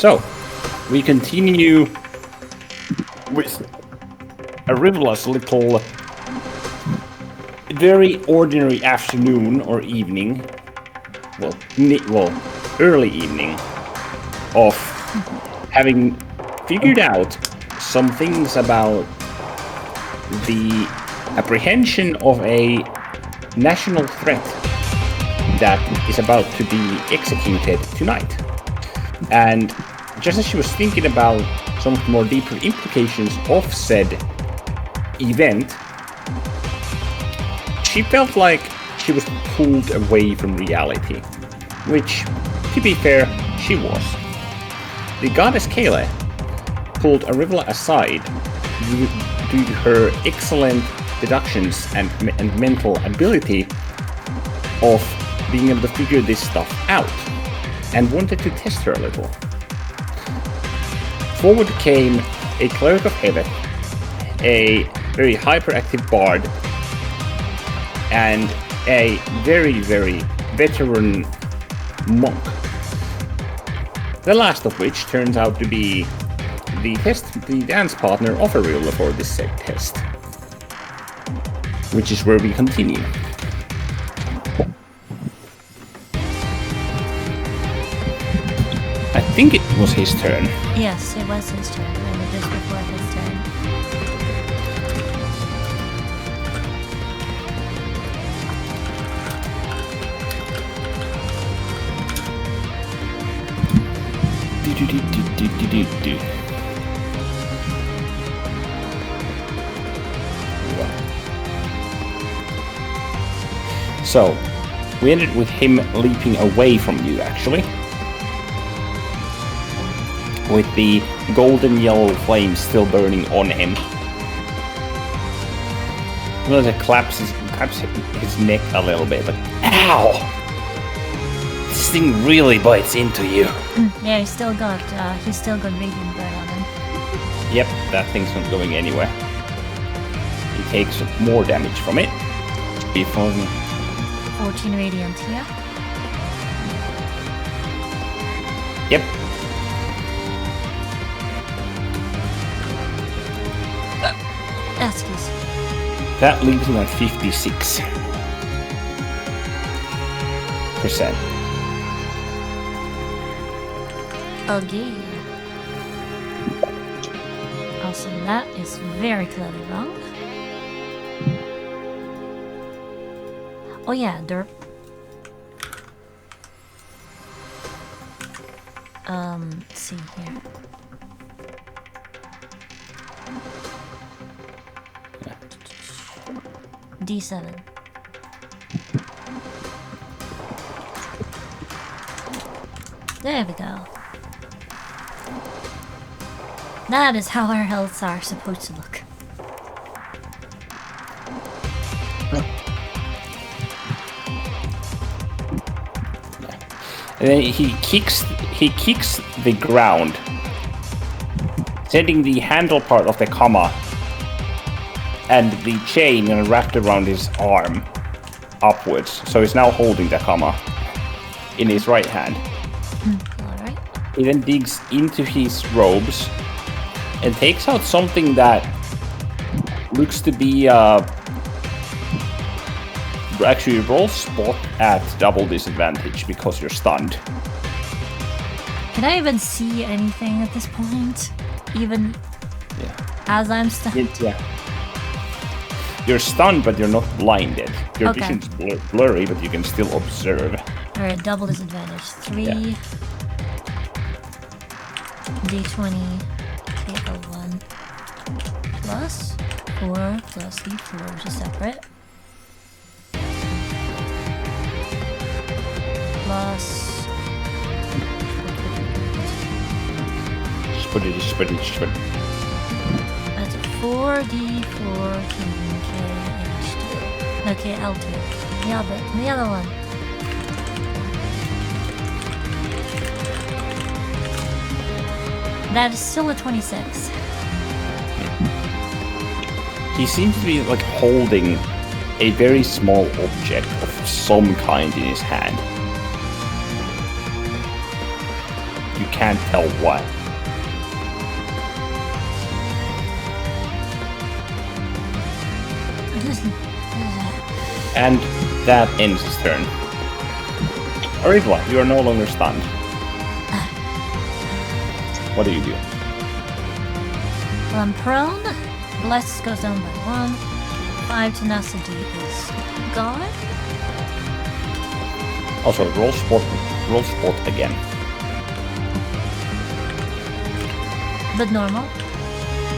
So, we continue with Arivola's little, very ordinary afternoon or evening, well, early evening, of having figured out some things about the apprehension of a national threat that is about to be executed tonight. And just as she was thinking about some of the more deeper implications of said event, she felt like she was pulled away from reality, which, to be fair, she was. The goddess Kayla pulled Arivola aside due to her excellent deductions and mental ability of being able to figure this stuff out, and wanted to test her a little. Forward came a cleric of heaven, a very hyperactive bard, and a very, very veteran monk. The last of which turns out to be the dance partner of Ariola for this said test. Which is where we continue. I think it was his turn. Yes, it was his turn. Maybe just before his turn. So, we ended with him leaping away from you, actually. With the golden yellow flame still burning on him. Notice it claps his neck a little bit, like, ow! This thing really bites into you. Yeah, he's still got radiant burn on him. Yep, that thing's not going anywhere. He takes more damage from it. Before 14 radiant here. Yep. Excuse. That leaves him at 56%. Okay. Also, that is very clearly wrong. Oh yeah, derp. Let's see here. D7. There we go. That is how our healths are supposed to look. And then he kicks the ground, sending the handle part of the kama and the chain wrapped around his arm upwards. So he's now holding the kama in his right hand. Alright. He then digs into his robes and takes out something that looks to be actually roll spot at double disadvantage because you're stunned. Can I even see anything at this point? Even as I'm stunned? Yeah. You're stunned, but you're not blinded. Your vision's blurry, but you can still observe. Alright, double disadvantage. 3 D20 KO1 plus 4 plus D4, which is separate. Plus Split it. that's 4d4 KH2. Okay, L2. The other one. That is still a 26. He seems to be like holding a very small object of some kind in his hand. you can't tell what. And that ends his turn. Arivla, you are no longer stunned. What do you do? Well, I'm prone. Bless goes down by 1. 5 tenacity is gone. Also, roll spot again. But normal.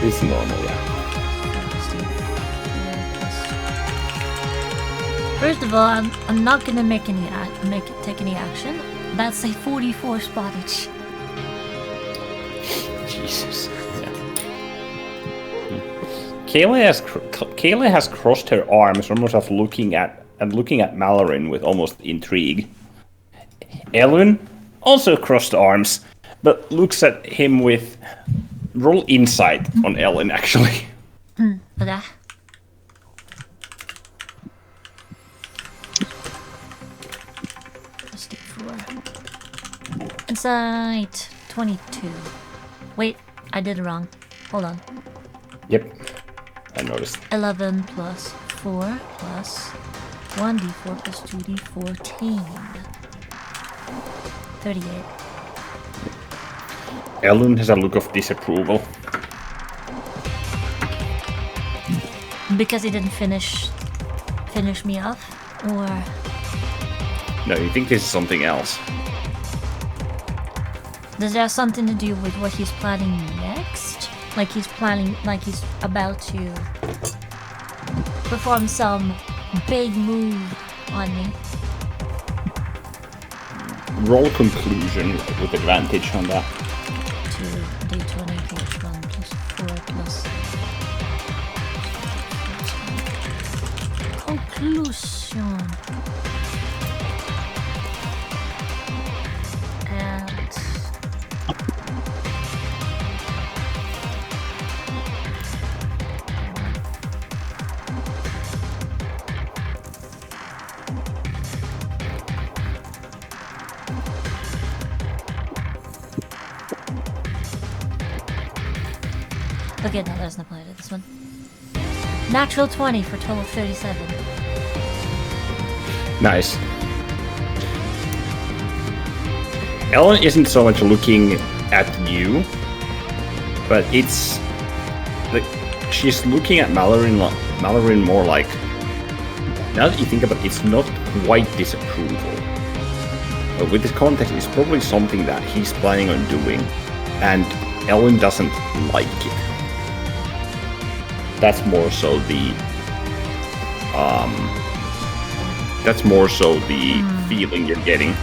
It's normal, yeah. First of all, I'm not gonna take any action. That's a 44 spottage. Jesus. Yeah. Kayla has crossed her arms, almost as looking at Malarin with almost intrigue. Elwyn also crossed arms, but looks at him with roll insight on Ellen actually. Okay. Let's do 4. Insight 22. Wait, I did it wrong. Hold on. Yep, I noticed. 11 plus 4 plus 1d4 plus 2d14. 38. Ellen has a look of disapproval. Because he didn't finish me off, or No, you think this is something else? does that have something to do with what he's planning next? Like he's about to perform some big move on me. Roll conclusion with advantage on that. 2d20 plus 1 plus 4 plus... Conclusion. And... Okay, that doesn't apply to this one. Natural 20 for total of 37. Nice. Ellen isn't so much looking at you, but it's like she's looking at Malarin more like, now that you think about it, it's not quite disapproval. But with this context, it's probably something that he's planning on doing, and Ellen doesn't like it. That's more so the feeling you're getting.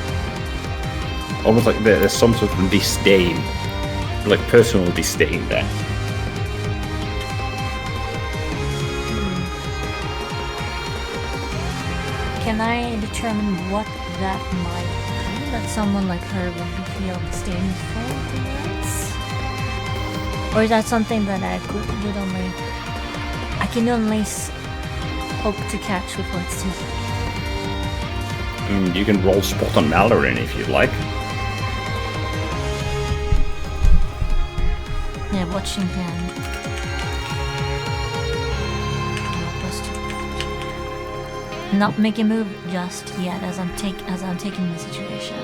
Almost like there's some sort of disdain, like personal disdain there. Can I determine what that might be that someone like her would feel disdainful towards? Or is that something that I can only hope to catch before it's too late? You can roll spot on Malarin if you'd like. Yeah, watching him. Not make a move just yet as I'm taking the situation.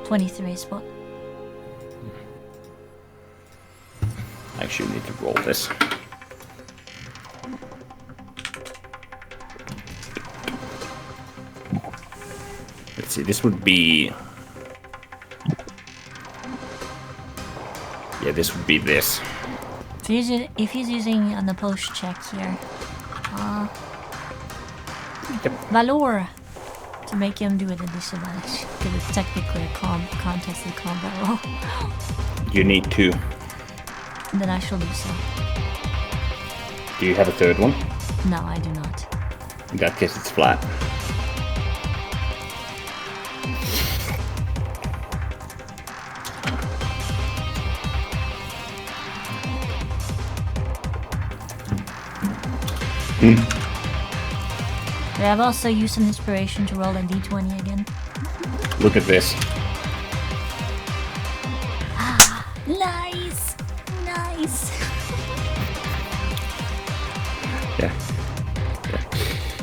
23 spot. I actually need to roll this. Let's see, this would be... Yeah, this would be this. If he's using an opposed check here, Yep. Valor to make him do it at disadvantage because it's technically a contested combat roll. You need to. Then I shall do so. Do you have a third one? No, I do not. In that case, it's flat. But I've also used an inspiration to roll a d20 again. Look at this. Nice! Nice! Yeah.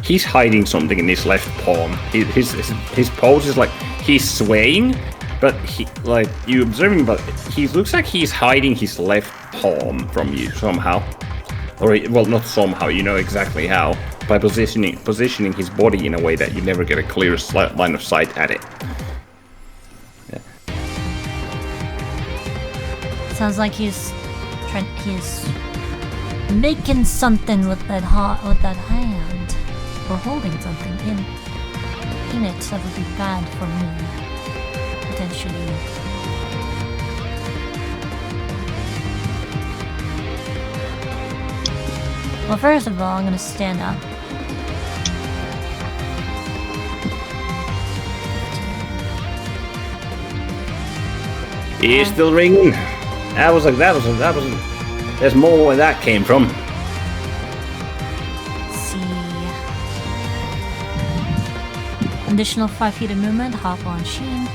He's hiding something in his left palm. His pose is like he's swaying, but you observe him, but he looks like he's hiding his left palm from you somehow. Or well, not somehow. You know exactly how, by positioning his body in a way that you never get a clear line of sight at it. Yeah. Sounds like he's making something with that hand, or holding something in it that would be bad for me, potentially. Well, first of all, I'm gonna stand up. He's still ringing. That was. There's more where that came from. Let's see. Additional 5 feet of movement. Hop on Sheen.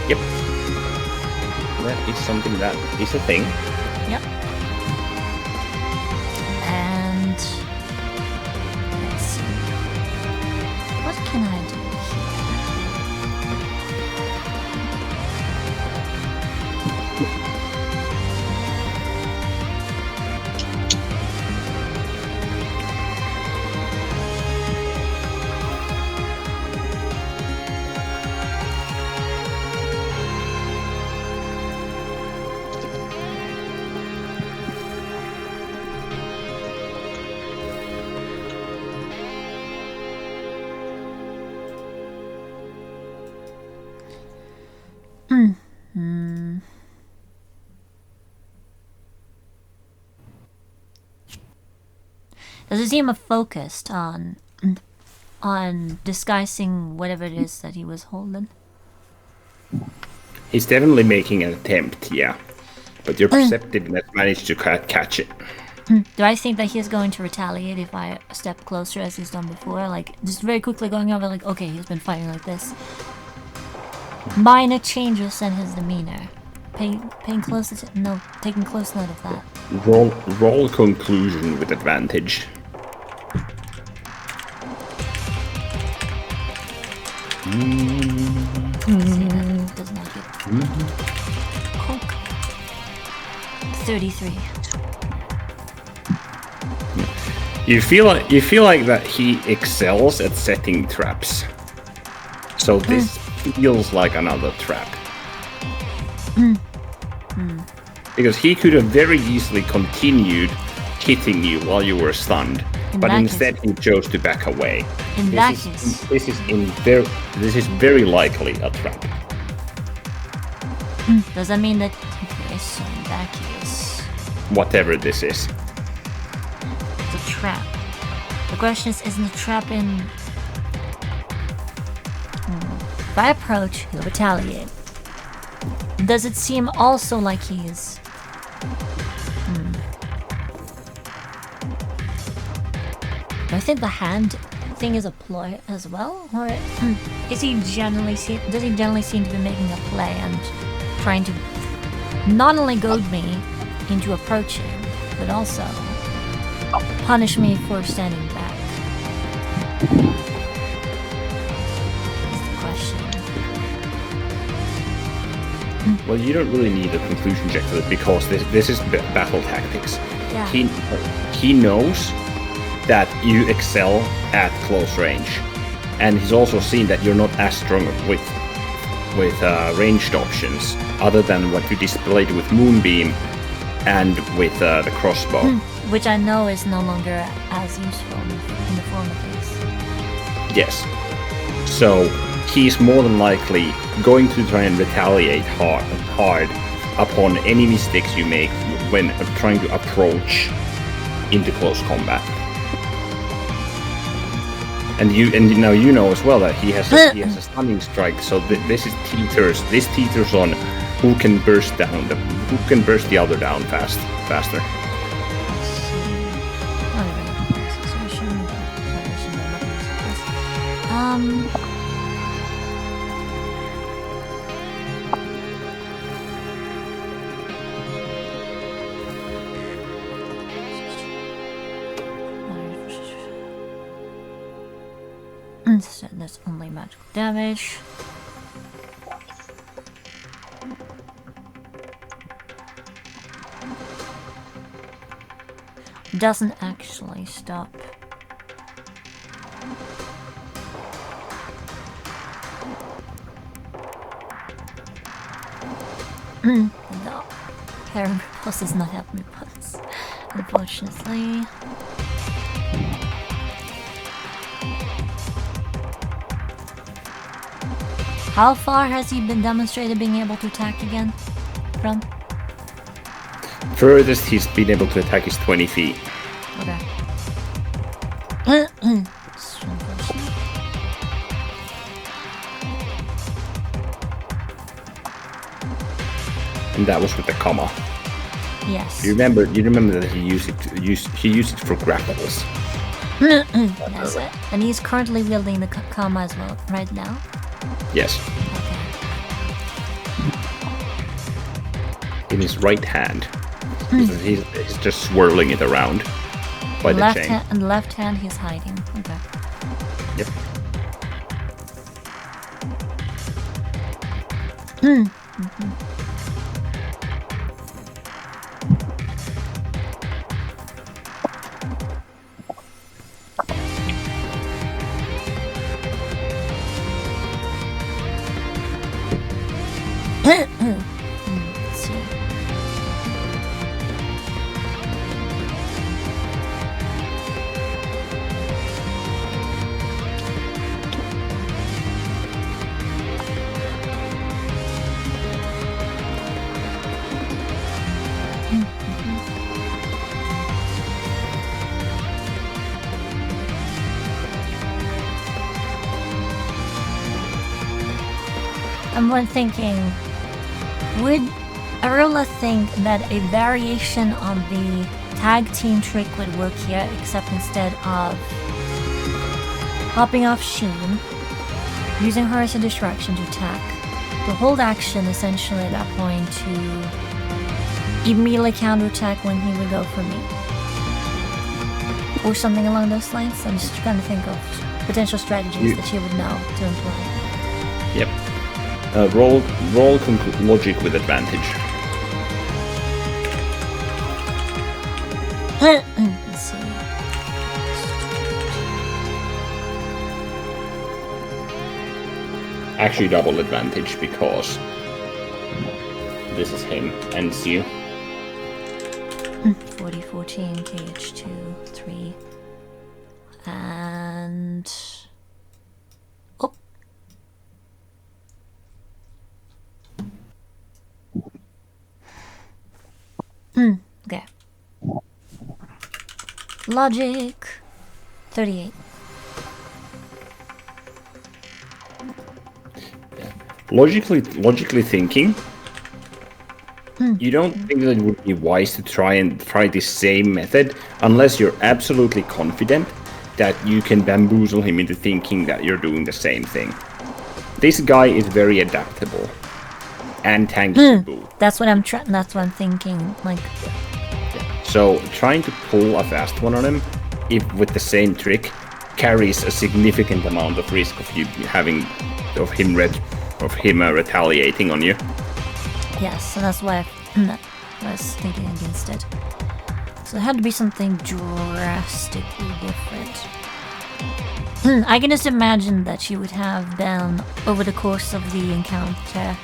Yep. That is something that is a thing. Yep. And let's see. What can I do here? Does it seem focused on disguising whatever it is that he was holding? He's definitely making an attempt, yeah. But your perceptiveness managed to catch it. Do I think that he's going to retaliate if I step closer as he's done before? Like, just very quickly going over, like, okay, he's been fighting like this. Minor changes in his demeanor. Taking close note of that. Roll conclusion with advantage. Does not get Coke. 33. You feel like that he excels at setting traps. So this feels like another trap. Because he could have very easily continued hitting you while you were stunned, but instead he chose to back away. This is very likely a trap. Does that mean that? Okay, so in that case, whatever this is, it's a trap. The question is, isn't the trap in? If I approach, he'll retaliate. Does it seem also like he's? Do I think the hand thing is a ploy as well, or does he generally seem to be making a play and trying to not only goad me into approaching, but also punish me for standing back? That's the question. Well, you don't really need a conclusion check for this because this is battle tactics. Yeah. He knows that you excel at close range, and he's also seen that you're not as strong with ranged options, other than what you displayed with Moonbeam and with the crossbow. Which I know is no longer as useful in the form of this. Yes. So he's more than likely going to try and retaliate hard upon any mistakes you make when trying to approach into close combat. And now you know as well that he has a stunning strike. So this teeters on who can burst the other down faster. So that's only magical damage. Doesn't actually stop. No. Parent Pulse does not help me pulse, unfortunately. How far has he been demonstrated being able to attack again? From? Furthest he's been able to attack is 20 feet. Okay. It's unfortunate. And that was with the comma. Yes. You remember that he used it for grapples. That's it. And he's currently wielding the comma as well right now. Yes. Okay. In his right hand. He's just swirling it around by the chain. And the left hand he's hiding. Okay. Yep. Let's see. I'm thinking, would Arula think that a variation on the tag team trick would work here, except instead of hopping off Sheen, using her as a distraction to attack, to hold action essentially at that point to immediately counterattack when he would go for me? Or something along those lines? I'm just trying to think of potential strategies that she would know to employ. Yep. Roll logic with advantage. Let's see. Actually double advantage because this is him and it's you. 40, 14, KH2, 3. And... Oh! Okay. Logic 38. Logically thinking, you don't think that it would be wise to try this same method unless you're absolutely confident that you can bamboozle him into thinking that you're doing the same thing. This guy is very adaptable and tanky to boot. That's what I'm thinking. Like, so trying to pull a fast one on him, if with the same trick, carries a significant amount of risk of you having him retaliating on you. yes, so that's why I was thinking against it. So it had to be something drastically different. I can just imagine that she would have been, over the course of the encounter,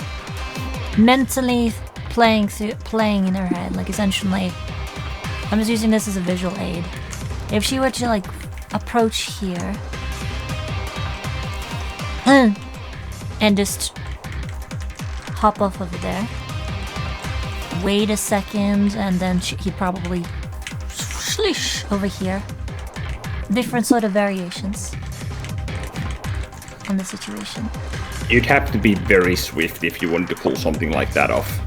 mentally playing in her head, like essentially, I'm just using this as a visual aid. If she were to like approach here and just hop off over there, wait a second, and then he'd probably slish over here. Different sort of variations on the situation. You'd have to be very swift if you wanted to pull something like that off.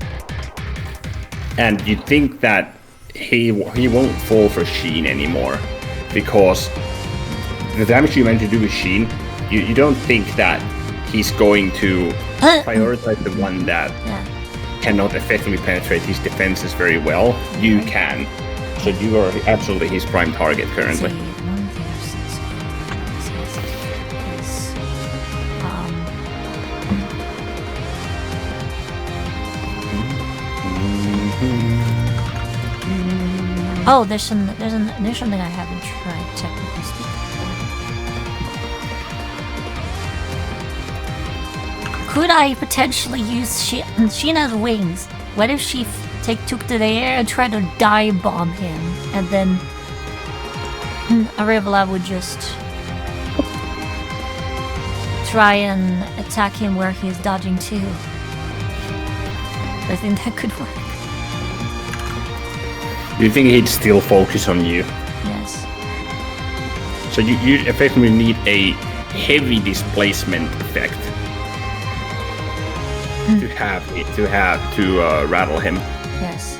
And you'd think that he won't fall for Sheen anymore, because the damage you meant to do with Sheen You don't think that he's going to prioritize the one that cannot effectively penetrate his defenses very well. You can. So you are absolutely his prime target currently. Oh, there's something I haven't tried technically speaking. Could I potentially use Sheena's wings? What if she took to the air and tried to dive bomb him, and then Arevalo would just try and attack him where he is dodging to? I think that could work. Do you think he'd still focus on you? Yes. So you effectively need a heavy displacement effect to rattle him. Yes.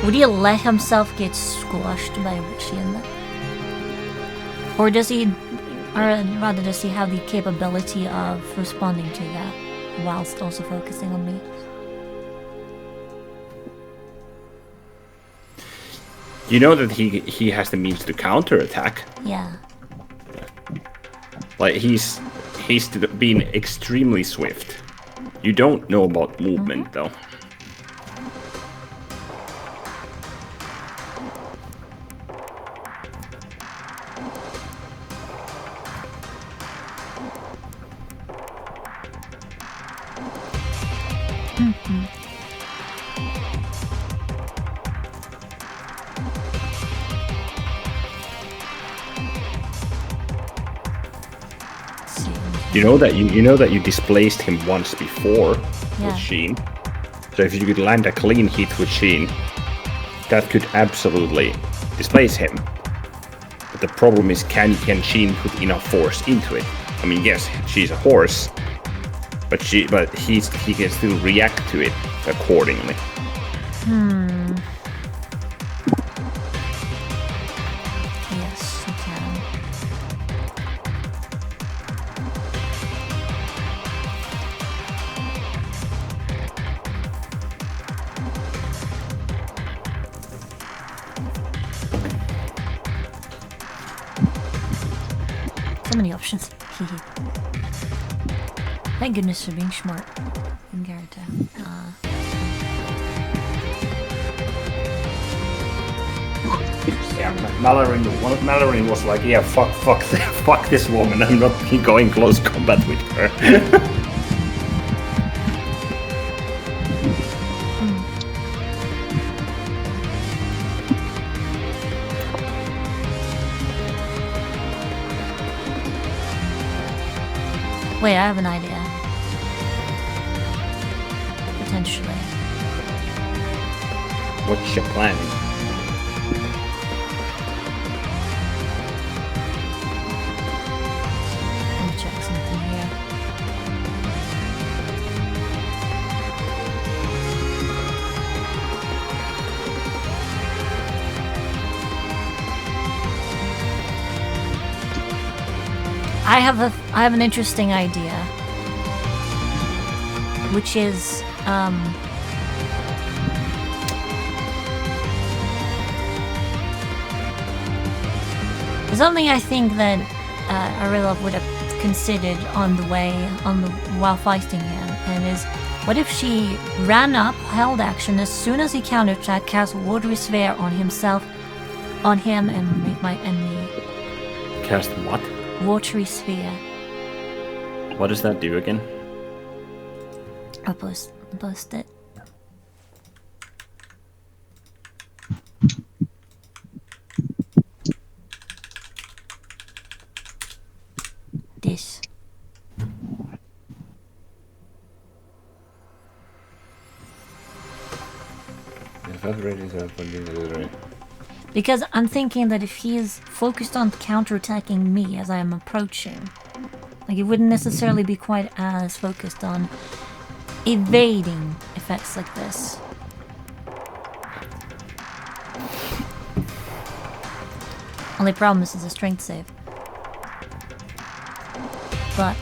Would he let himself get squashed by Shin? Or does he have the capability of responding to that whilst also focusing on me? You know that he has the means to counterattack. Yeah. Like he's been extremely swift. You don't know about movement though. You know that you displaced him once before with Sheen. So if you could land a clean hit with Sheen, that could absolutely displace him. But the problem is, can Sheen put enough force into it? I mean, yes, she's a horse, but he can still react to it accordingly. Yes, he can. So many options. Thank goodness for being smart in character. Yeah, Mallory was like, yeah, fuck this woman. I'm not going close combat with her. Wait, I have an idea. Potentially. What's your plan? Let me check something here. I have an interesting idea, which is something I think that Arilov would have considered while fighting him, and is, what if she ran up, held action as soon as he counterattacked, cast watery sphere on him and make my enemy. Cast what? Watery sphere. What does that do again? I'll post it. This. Because I'm thinking that if he is focused on counterattacking me as I am approaching, like, it wouldn't necessarily be quite as focused on evading effects like this. Only problem is it's a strength save. but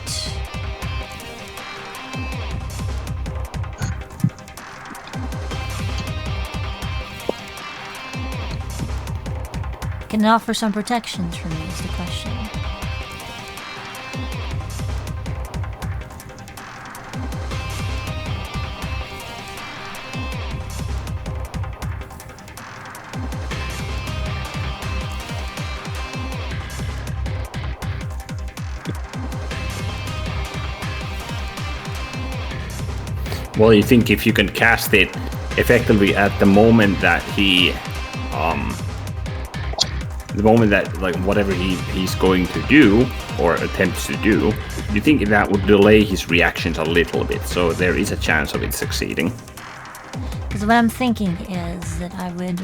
can it offer some protections for me is the question. Well, you think if you can cast it effectively at the moment that he, the moment that like whatever he's going to do or attempts to do, you think that would delay his reactions a little bit, so there is a chance of it succeeding. Because what I'm thinking is that I would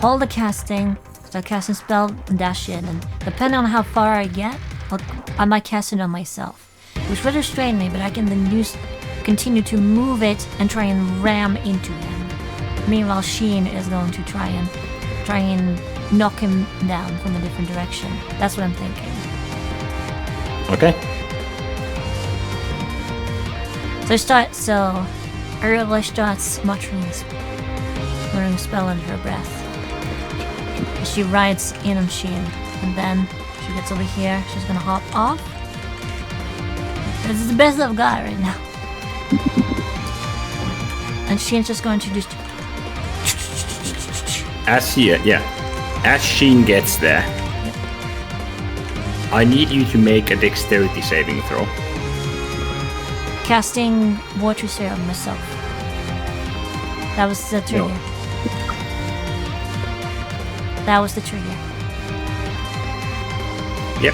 hold the casting, start casting spell, and dash in, and depending on how far I get, I might cast it on myself, which would restrain me, but I can then continue to move it and try and ram into him. Meanwhile, Sheen is going to try and knock him down from a different direction. That's what I'm thinking. Okay. So Earl starts muttering a spell under her breath. She rides in on Sheen, and then she gets over here. She's gonna hop off. This is the best I've got right now. And Sheen's just going to just... As Sheen gets there, Yep. I need you to make a dexterity saving throw. Casting Water Sphere on myself. That was the trigger. No. That was the trigger. Yep.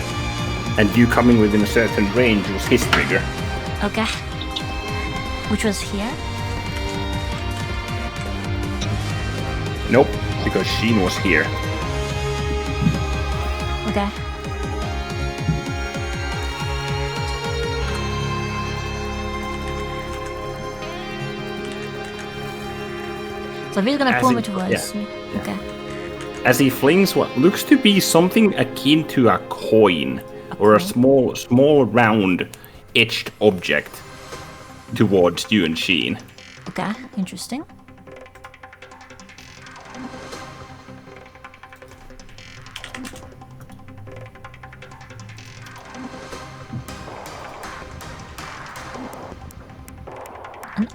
And you coming within a certain range was his trigger. Okay. Which was here? Nope, because Sheen was here. Okay. So if he's gonna As pull in- me towards yeah. me. Okay. As he flings what looks to be something akin to a coin or a small round etched object towards you and Sheen. Okay, interesting.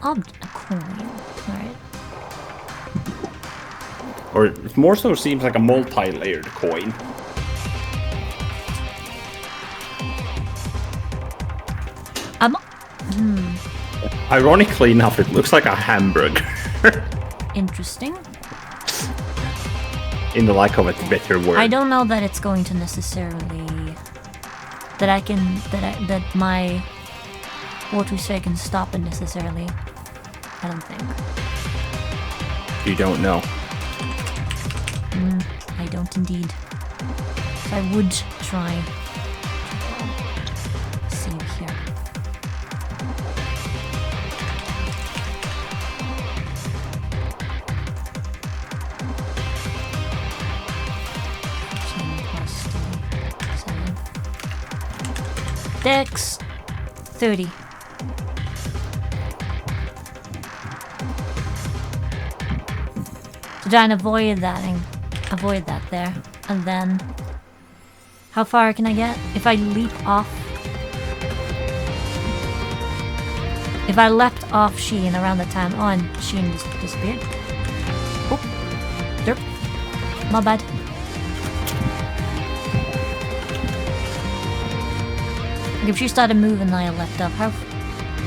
A coin. Alright. Or it more so seems like a multi-layered coin. Ironically enough, it looks like a hamburger. Interesting. In the lack of a better word. I don't know that it's going to necessarily that my water sphere can stop it necessarily. I don't think. You don't know. I don't indeed. So I would try. See here. Dex 30. To try and avoid that there. And then how far can I get? If I leap off. If I leapt off Sheen around the time and Sheen just disappeared. Oh, derp. My bad. Like if she started moving and I leapt up, how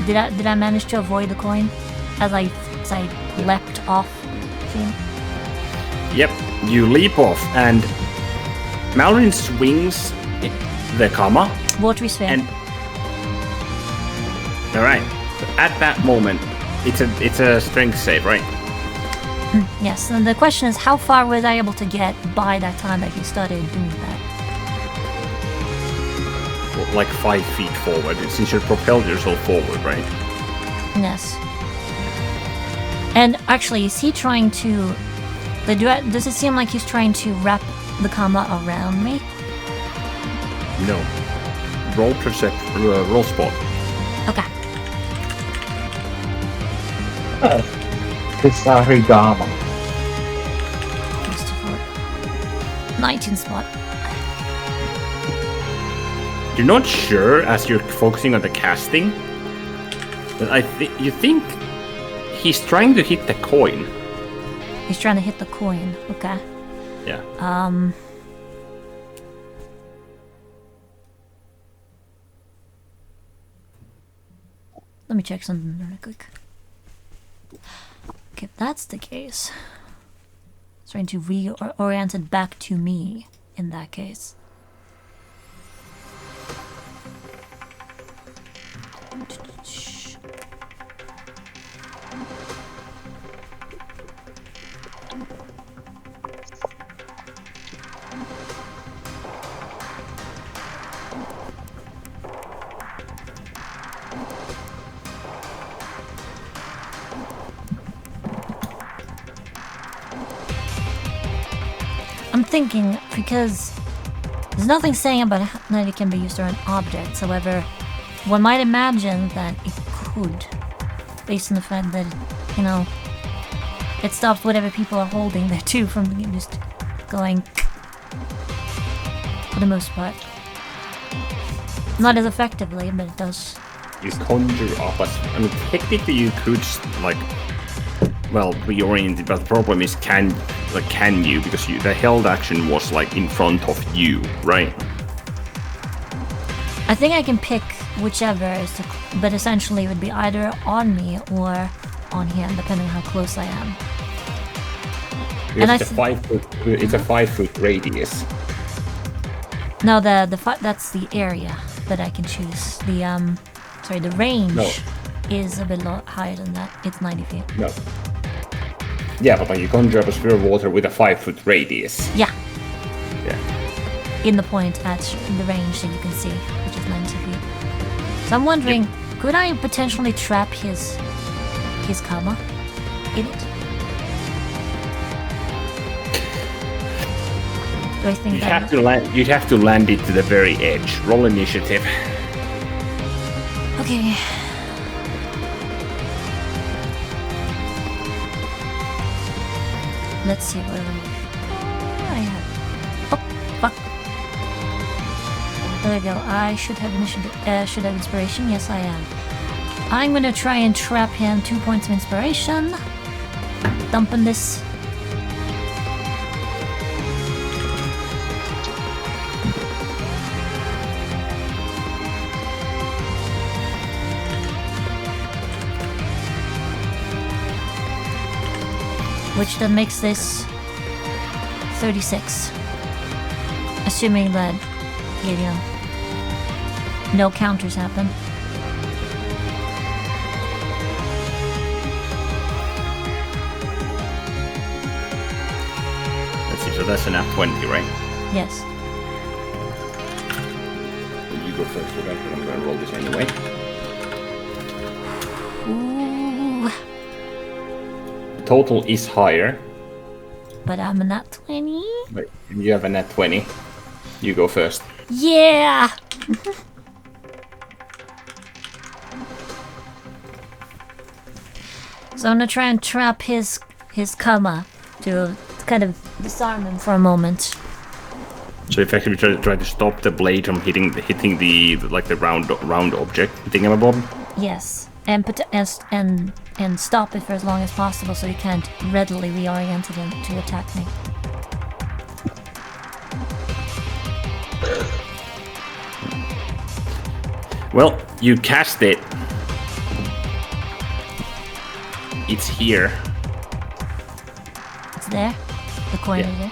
did I manage to avoid the coin as I leapt off Sheen? Yep, you leap off and Mallory swings the comma. Watery sphere. And all right, at that moment, it's a strength save, right? Yes, and the question is how far was I able to get by that time that he started doing that? Well, like 5 feet forward, since you propelled yourself forward, right? Yes. And actually, is he trying to... Does it seem like he's trying to wrap the comma around me? No. roll spot. Okay. Kisarigama. 19 spot. You're not sure as you're focusing on the casting, but you think he's trying to hit the coin. He's trying to hit the coin. Okay. Yeah. Let me check something really quick. Okay, if that's the case, it's trying to reorient it back to me in that case. I'm thinking, because there's nothing saying about that it can be used on objects. However, one might imagine that it could, based on the fact that, you know, it stops whatever people are holding there too from just going, for the most part. Not as effectively, but it does. You conjure up I mean, technically you could, like, well, reorient it, but the problem is, can you? Because the held action was, like, in front of you, right? I think I can pick whichever, but essentially it would be either on me or on him, depending on how close I am. Because it's a 5 foot radius. No, that's the area that I can choose. The range is a bit higher than that. It's 90 feet. No. Yeah, but like you conjure up a sphere of water with a 5 foot radius. Yeah. Yeah. In the point at the range that you can see, which is 90 feet. So I'm wondering, could I potentially trap his karma in it? Do I think you'd have to land it to the very edge. Roll initiative. Okay. Let's see where I have. Oh, fuck. There we go. I should have initiative. Should have inspiration. Yes, I am. I'm gonna try and trap him. 2 points of inspiration. Dumping this. Which then makes this 36. Assuming that, you know, no counters happen. Let's see, so that's an F20, right? Yes. You go first, Rebecca, I'm gonna roll this anyway. Ooh. Total is higher. But I'm a nat 20. But you have a nat 20. You go first. Yeah! So I'm gonna try and trap his karma to kind of disarm him for a moment. So effectively try to stop the blade from hitting the like the round object thingamabob. Yes, and stop it for as long as possible so he can't readily reorient it to attack me. Well, you cast it. It's here. It's there. The coin is there.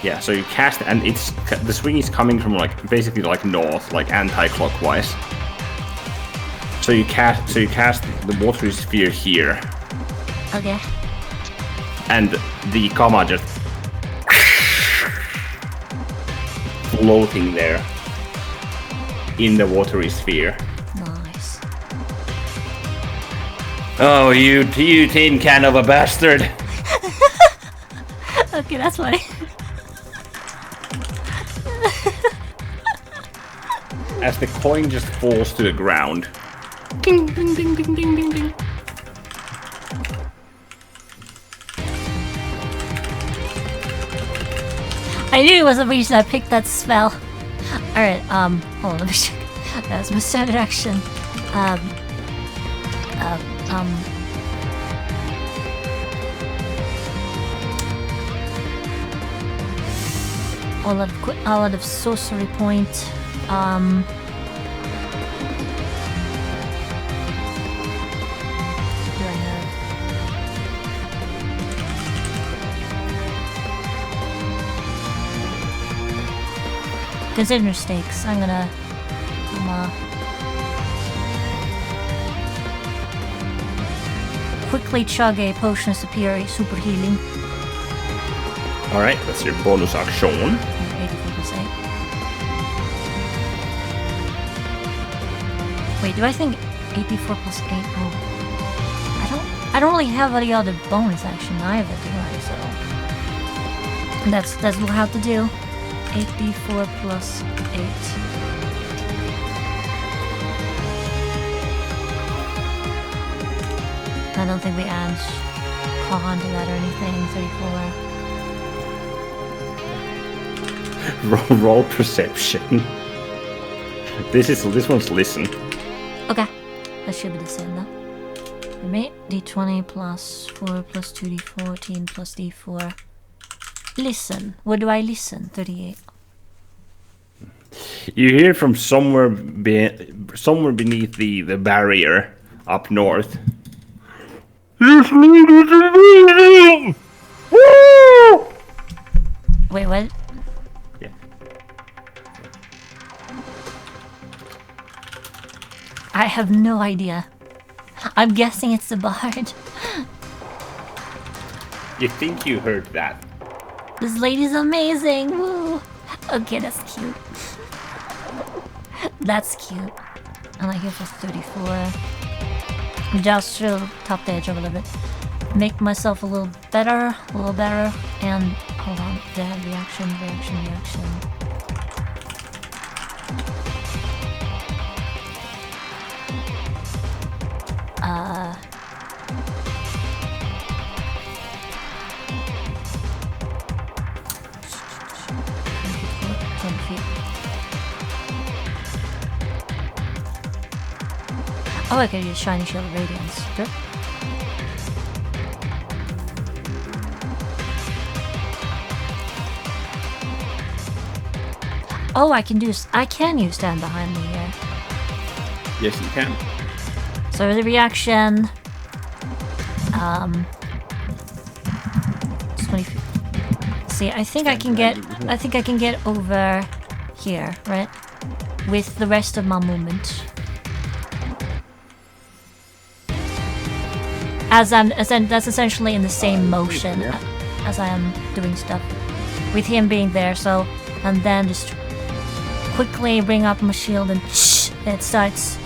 Yeah, so you cast it, and the swing is coming from like basically like north, like anti-clockwise. So you cast the watery sphere here. Okay. And the comma just floating there in the watery sphere. Nice. Oh, you tin can of a bastard! Okay, that's funny. as the coin just falls to the ground. Ding, ding, ding, ding, ding, ding, ding. I knew it was the reason I picked that spell. Alright, hold on, let me check. That's my standard action. All out of sorcery point. Do I have? Consider stakes. I'm gonna quickly chug a potion of superior super healing. Alright, that's your bonus action. 84%. Wait, do I think 84 plus 8? Oh. I don't really have any other bonus action either, do I? So that's what we'll have to do. 84 plus 8. I don't think we add con to that or anything. 34. Roll perception. This one's listen. Okay, that should be the same though. Wait, d20 plus 4 plus 2d14 plus d4. Listen. What do I listen? 38. You hear from somewhere beneath the barrier up north. This meat is amazing! Woo! Wait, what? Yeah. I have no idea. I'm guessing it's the bard. You think you heard that? This lady's amazing. Woo. Okay, that's cute. That's cute. I like it for 34. Just to top the edge of a little bit. Make myself a little better. And hold on. Reaction. Oh, I can use Shiny Shield of Radiance. Sure. Oh, I can use Stand Behind Me here. Yes, you can. So the reaction, 20 feet. See, I think I can get over here, right? With the rest of my movement. That's essentially in the same motion as I am doing stuff. With him being there, so, and then just quickly bring up my shield and it starts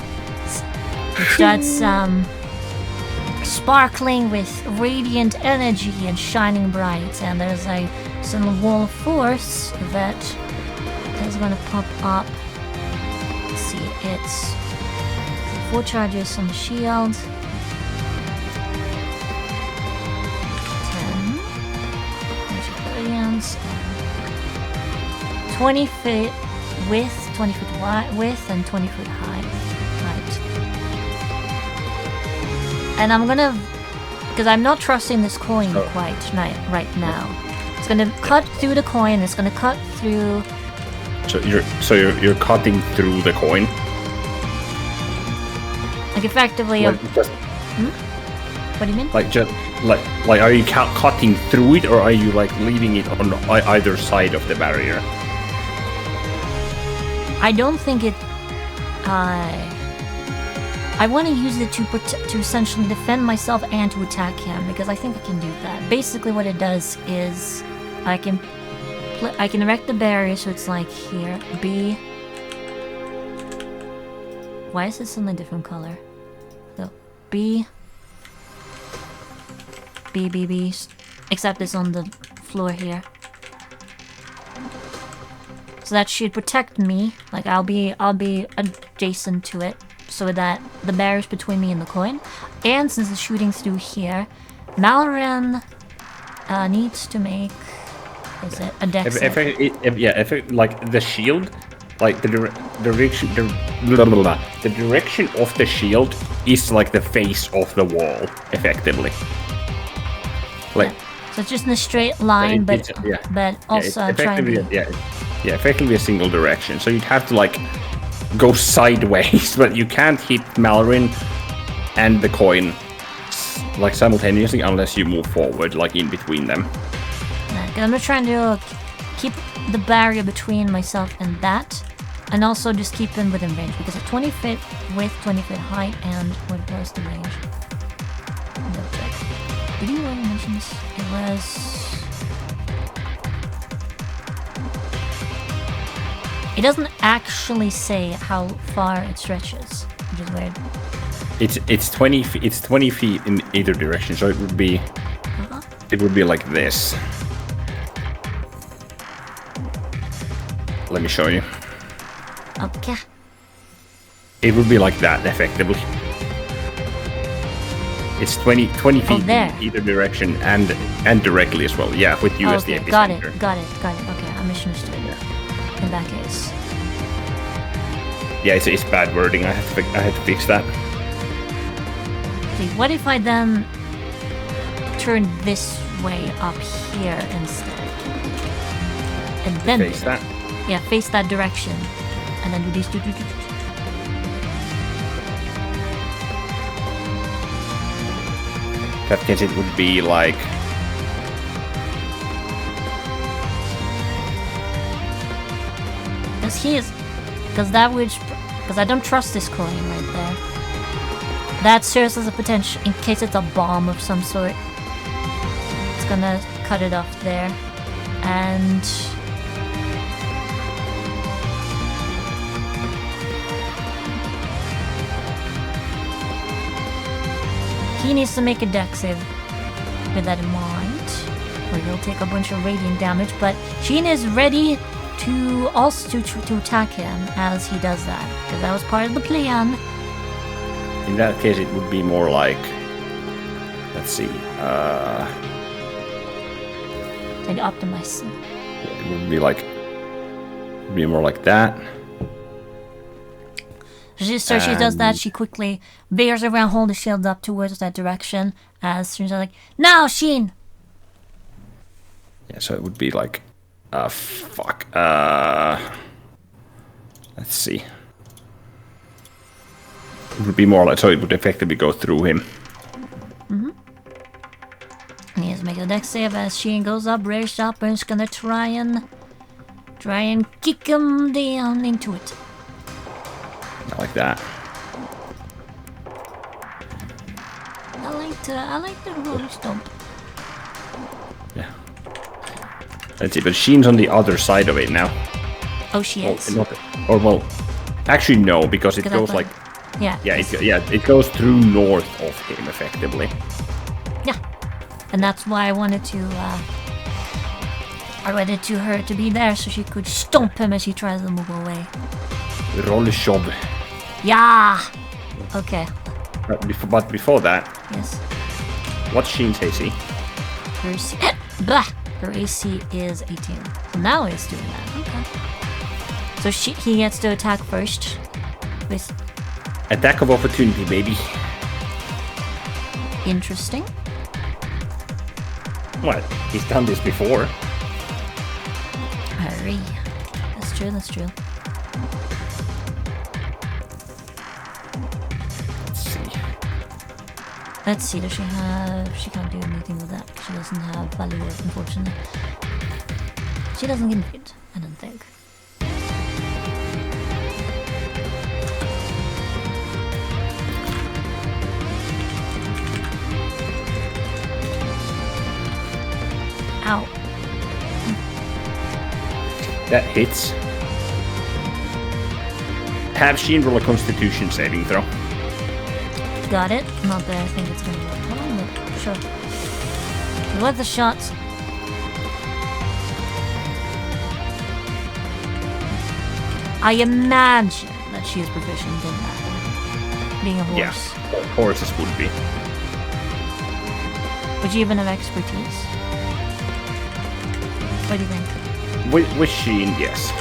sparkling with radiant energy and shining bright, and there's a sort wall of force that is gonna pop up. Let's see, it's 4 charges on the shield. 20 feet width, 20 foot wide width, and 20 foot height. And I'm gonna, because I'm not trusting this coin quite right now. It's gonna cut through the coin. It's gonna cut through. So you're cutting through the coin. Like effectively. What do you mean? Like are you cutting through it, or are you like leaving it on either side of the barrier? I don't think it. I want to use it to essentially defend myself and to attack him, because I think I can do that. Basically, what it does is I can erect the barrier, so it's like here. B. Why is this in a different color? So B. Except it's on the floor here. so that should protect me. Like I'll be adjacent to it, so that the barrier's between me and the coin. And since the shooting's through here, Malloran needs to make a dex save. If it, like the shield, like the direction of the shield is like the face of the wall, effectively. Like. Yeah. So it's just in a straight line, but also trying to effectively a single direction. So you'd have to like go sideways, but you can't hit Malloran and the coin like simultaneously unless you move forward, like in between them. I'm just trying to keep the barrier between myself and that, and also just keep him within range because it's 20 feet width, 20 feet height, and what was the range? Did you already mention this? It was... It doesn't actually say how far it stretches, which is weird. It's 20 feet in either direction, so it would be like this. Let me show you. Okay. It would be like that, effectively. It's 20 feet in either direction and directly as well. Yeah, with you as the epicenter. Got it. Okay, I misunderstood. In that case. Yeah, it's bad wording. I had to fix that. See, what if I then turn this way up here instead? And then face that? Yeah, face that direction. And then do these two. That case it would be like... Because I don't trust this coin right there. That serves as a potential, in case it's a bomb of some sort. It's gonna cut it off there. And... he needs to make a dex save with that in mind, or he'll take a bunch of radiant damage, but Sheen is ready to also to attack him as he does that, because that was part of the plan. In that case, it would be more like... Let's see, And optimize. It would be like... be more like that. So she does that, she quickly veers around, holding the shield up towards that direction, as she's like, "Now, Sheen!" Yeah, so it would be like... fuck. Let's see. It would be more like... So it would effectively go through him. He has to make a dex save as Sheen goes up, raised up, and is gonna try and kick him down into it. Like that. I like the roller stomp. Yeah. Let's see, but Sheen's on the other side of it now. Oh, she is. Actually no, because it goes like... Yeah. It goes through north of him, effectively. Yeah. And that's why I wanted her to be there so she could stomp him as he tries to move away. Roll a shove. Yeah. Okay. But before that... Yes. What's Sheen's AC? Her AC is 18. So now he's doing that. Okay. So he gets to attack first. With Attack of opportunity, baby. interesting. What? He's done this before. Hurry. That's true. Let's see, does she have... She can't do anything with that. She doesn't have value word, unfortunately. She doesn't get hit, I don't think. Ow. That hits. Have Sheen roll a Constitution saving throw. Got it. Not that I think it's gonna work. Oh, no. Sure. What the shots? I imagine that she is proficient in that. Being a horse. Yeah, horses would be. Would you even have expertise? What do you think? With Sheen, yes.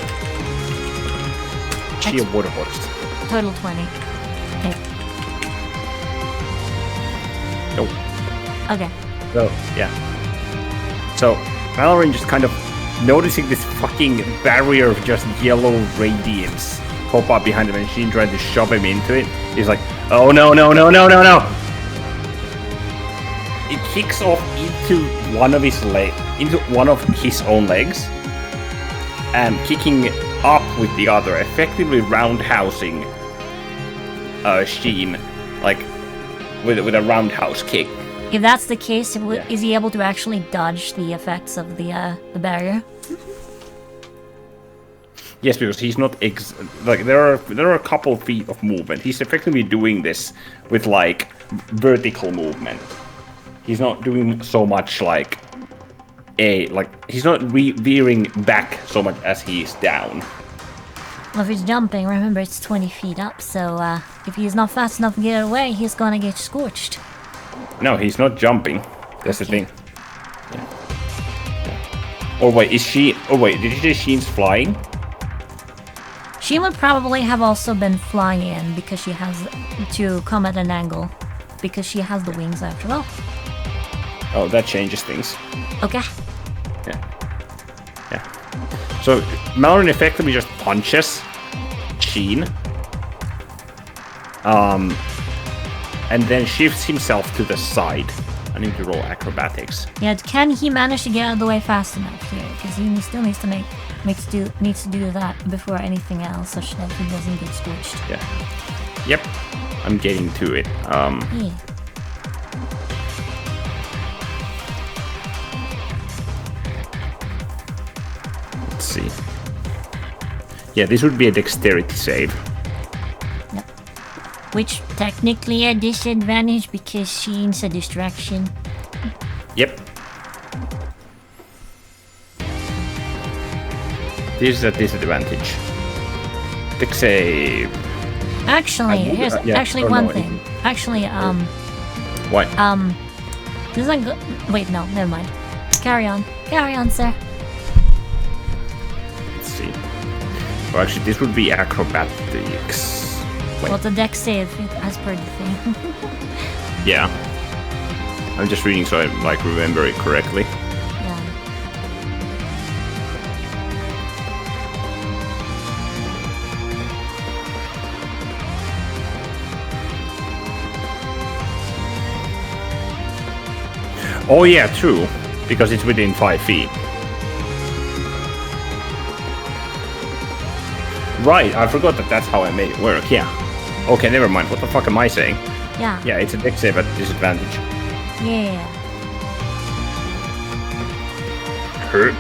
She a water horse. Total 20. Okay. Oh. Okay. So, yeah. So, Mallory just kind of noticing this fucking barrier of just yellow radiance pop up behind him and Sheen trying to shove him into it. He's like, oh no, no, no, no, no, no! It kicks off into one of his own legs, and kicking up with the other, effectively roundhousing Sheen, like with a roundhouse kick. If that's the case, is he able to actually dodge the effects of the barrier? Yes, because he's not there are a couple feet of movement. He's effectively doing this with like vertical movement. He's not doing so much like he's not veering back so much as he's down. Well, if he's jumping, remember it's 20 feet up, so if he's not fast enough to get away, he's gonna get scorched. No, he's not jumping. That's the thing. Yeah. Or wait, is she? Oh wait, did you say Sheen's flying? She would probably have also been flying in because she has to come at an angle, because she has the wings after all. Oh, that changes things. Okay. Yeah. So Mallory effectively just punches Sheen. And then shifts himself to the side. I need to roll acrobatics. Yeah, can he manage to get out of the way fast enough here? Because he still needs to do that before anything else, such that he doesn't get scorched. Yeah. Yep. I'm getting to it. Yeah. Let's see. Yeah, this would be a dexterity save. Yep. Which technically a disadvantage because Sheen's a distraction. Yep. This is a disadvantage. Dex save. Actually, here's one thing. Actually, What? this isn't good. Wait, no, never mind. Carry on, sir. Let's see. Well, actually, this would be acrobatics. Wait. Well, it's a dex save as per the thing. Yeah. I'm just reading so I remember it correctly. Yeah. Oh yeah, true. Because it's within 5 feet. Right, I forgot that's how I made it work, yeah. Okay, never mind. What the fuck am I saying? Yeah. Yeah, it's a dex save at disadvantage. Yeah. Hurt.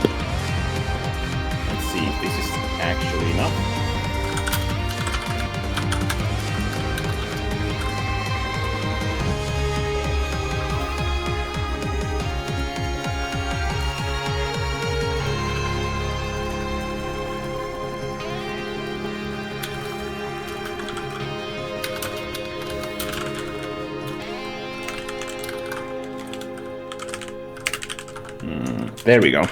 Let's see if this is actually enough. There we go.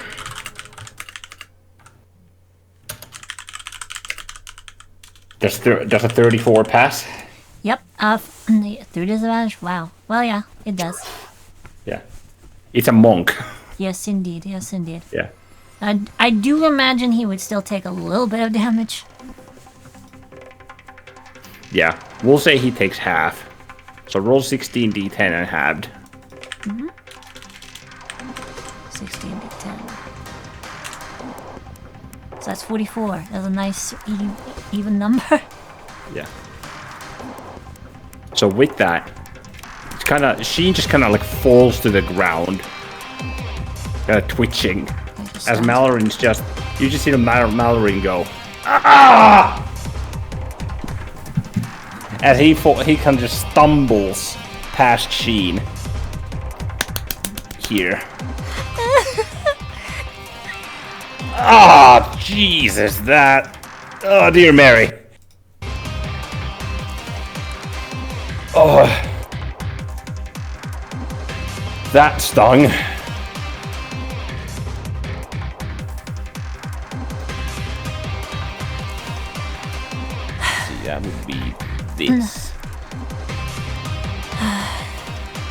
Does a 34 pass? Yep. Through disadvantage. Wow. Well, yeah, it does. Yeah. It's a monk. Yes, indeed. Yes, indeed. Yeah. I do imagine he would still take a little bit of damage. Yeah. We'll say he takes half. So roll 16 d10 and halved. 16 to 10. So that's 44. That's a nice even number. Yeah. So with that, it's she just kind of like falls to the ground, twitching. As Mallory's you just see the Mallory go, ah! As he kind of just stumbles past Sheen. Here. Ah, Jesus, that Oh, dear Mary. Oh. That stung. See, that would be this.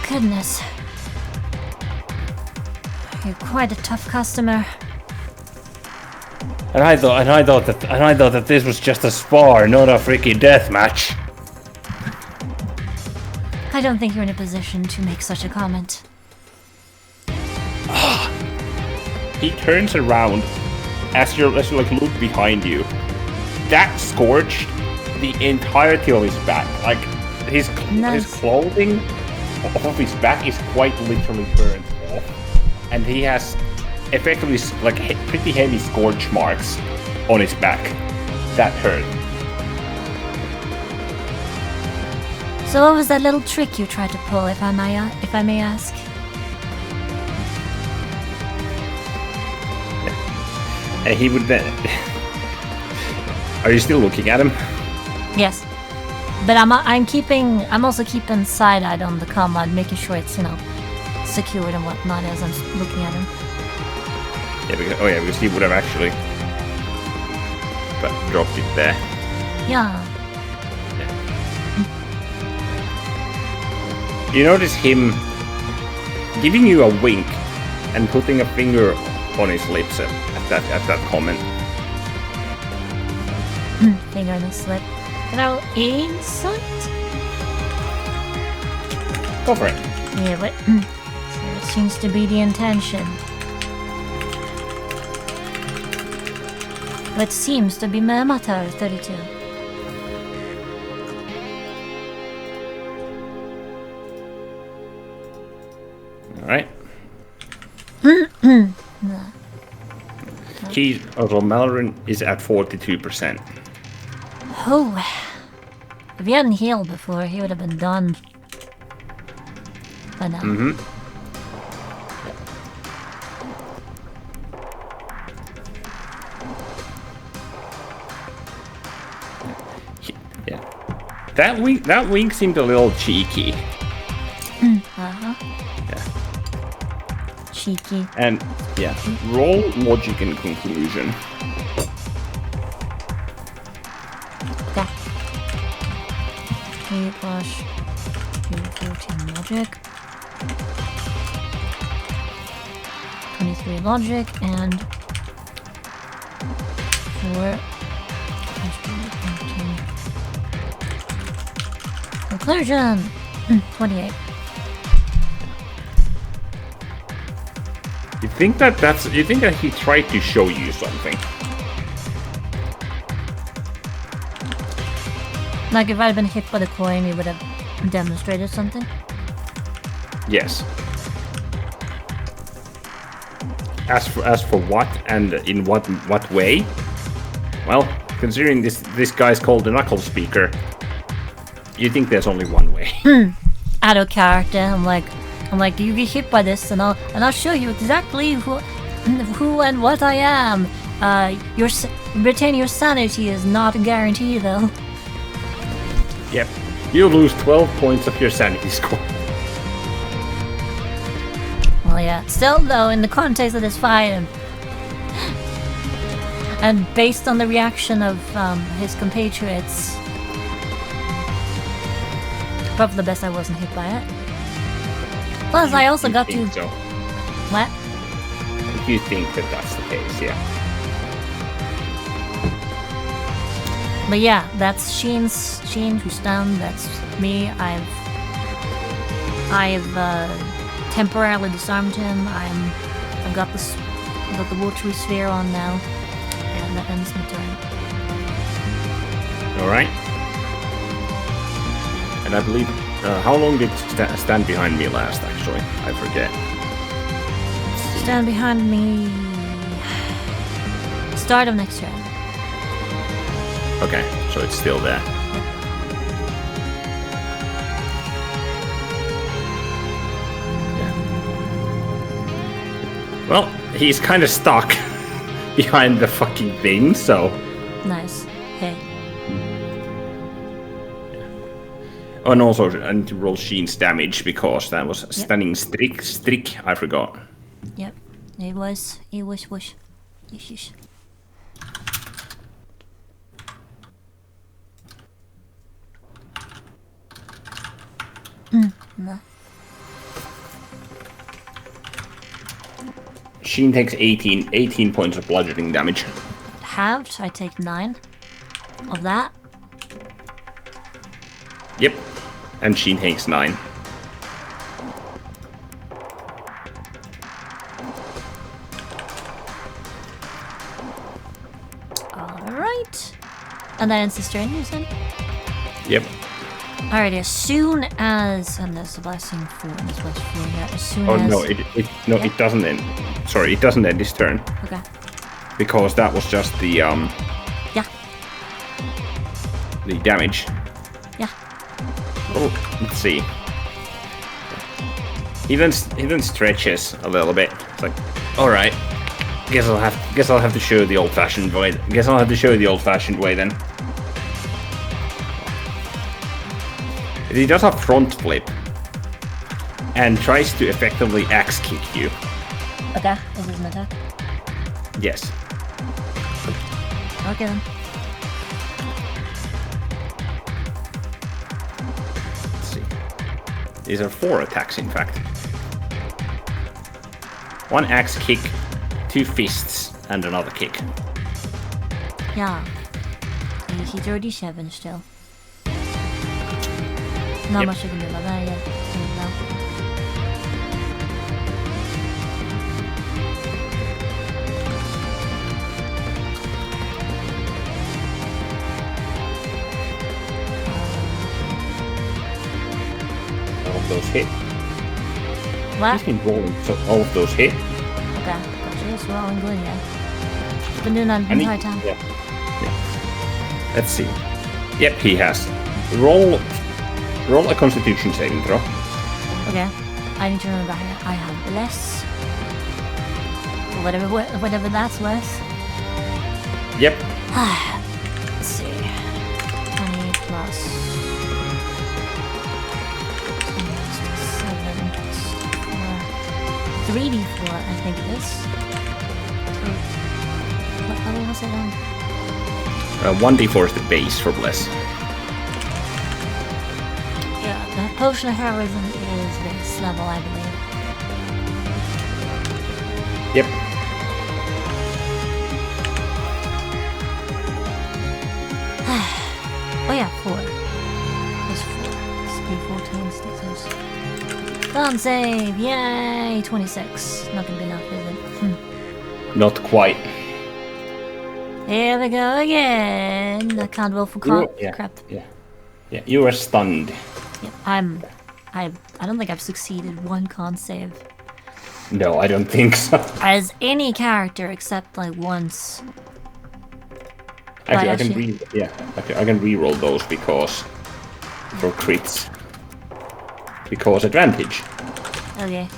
Goodness. You're quite a tough customer. And I thought that this was just a spar, not a freaking death match. I don't think you're in a position to make such a comment. He turns around as you like look behind you. That scorched the entirety of his back. Like his clothing off his back is quite literally burned off, and he has effectively like pretty heavy scorch marks on his back. That hurt. So what was that little trick you tried to pull, if I may ask? He would then. Are you still looking at him? Yes, but I'm also keeping side-eyed on the command, making sure it's secured and whatnot as I'm looking at him. Yeah, because he would have actually dropped it there. Yeah. You notice him giving you a wink and putting a finger on his lips at that comment. Finger on the slip. Can I roll insight? Go for it. Yeah, but so it seems to be the intention. What seems to be my matter, 32. Alright. Malloran is at 42%. Oh. If he hadn't healed before, he would have been done. But no. Mm-hmm. Yeah. That wink seemed a little cheeky. Uh-huh. Yeah. Cheeky. And yeah, roll logic and conclusion. Okay. 3 plus 14 logic. 23 logic and 4 conclusion. 28. You think that he tried to show you something? Like if I had been hit by the coin, he would have demonstrated something? Yes. As for what and in what way? Well, considering this guy's called the Knuckle Speaker, you think there's only one way. Out of character, I'm like, you get hit by this, and I'll show you exactly who and what I am. Retain your sanity is not a guarantee, though. Yep, you'll lose 12 points of your sanity score. Well, yeah. Still, though, in the context of this fight, and based on the reaction of his compatriots, probably the best I wasn't hit by it. Plus, I also got to... So. What? You think that that's the case, yeah. But yeah, that's Sheen who's down, that's me. I've temporarily disarmed him. I've got the watery sphere on now. And that ends my turn. Alright. And I believe... how long did stand behind me last, actually? I forget. Stand behind me... Start of next turn. Okay, so it's still there. Yeah. Well, he's kind of stuck behind the fucking thing, so... Nice. and also I need to roll Sheen's damage because that was stunning strick. I forgot. Yep, it was. Wish. Yeesh. No. Sheen takes 18 points of bludgeoning damage. Halved, I take 9 of that. Yep, and Sheen takes 9. Alright. And then it's the strangers then? Yep. Alright, as soon as... And there's a blessing 4 and there's blessing 4 there. As soon as... No, it doesn't end. Sorry, it doesn't end this turn. Okay. Because that was just the, Yeah. the damage. Yeah. Oh, let's see. He then stretches a little bit. It's like, all right. Guess I'll have to show the old-fashioned way. Then. He does a front flip and tries to effectively axe kick you. Okay, this is an attack. Yes. Okay then. Let's see. These are 4 attacks, in fact. 1 axe kick, 2 fists, and another kick. Yeah. AC 37 still. Not much I can do about that yet. All of those hit. What? He's been rolling, so all of those hit. Okay, gotcha. It's rolling good, yeah. Been doing that the entire time. Yeah. Let's see. Yep, he has. Roll a Constitution saving throw. Okay. I need to remember I have less. Whatever that's worth. Yep. Let's see. 20 plus 7 plus 4. 3d4, I think it is. What level was it on? 1d4 is the base for Bless. Yeah, the Potion of Heroism is base level, I believe. Yep. Oh yeah, 4. Plus 4. It's D14 status. Con save! Yay! 26. Not gonna be enough, is it? Not quite. Here we go again. I can't roll for crap. Yeah, you are stunned. Yep, I don't think I've succeeded one con save. No, I don't think so. As any character except like once. Actually, I can re-roll those because for crits. Because advantage. Okay.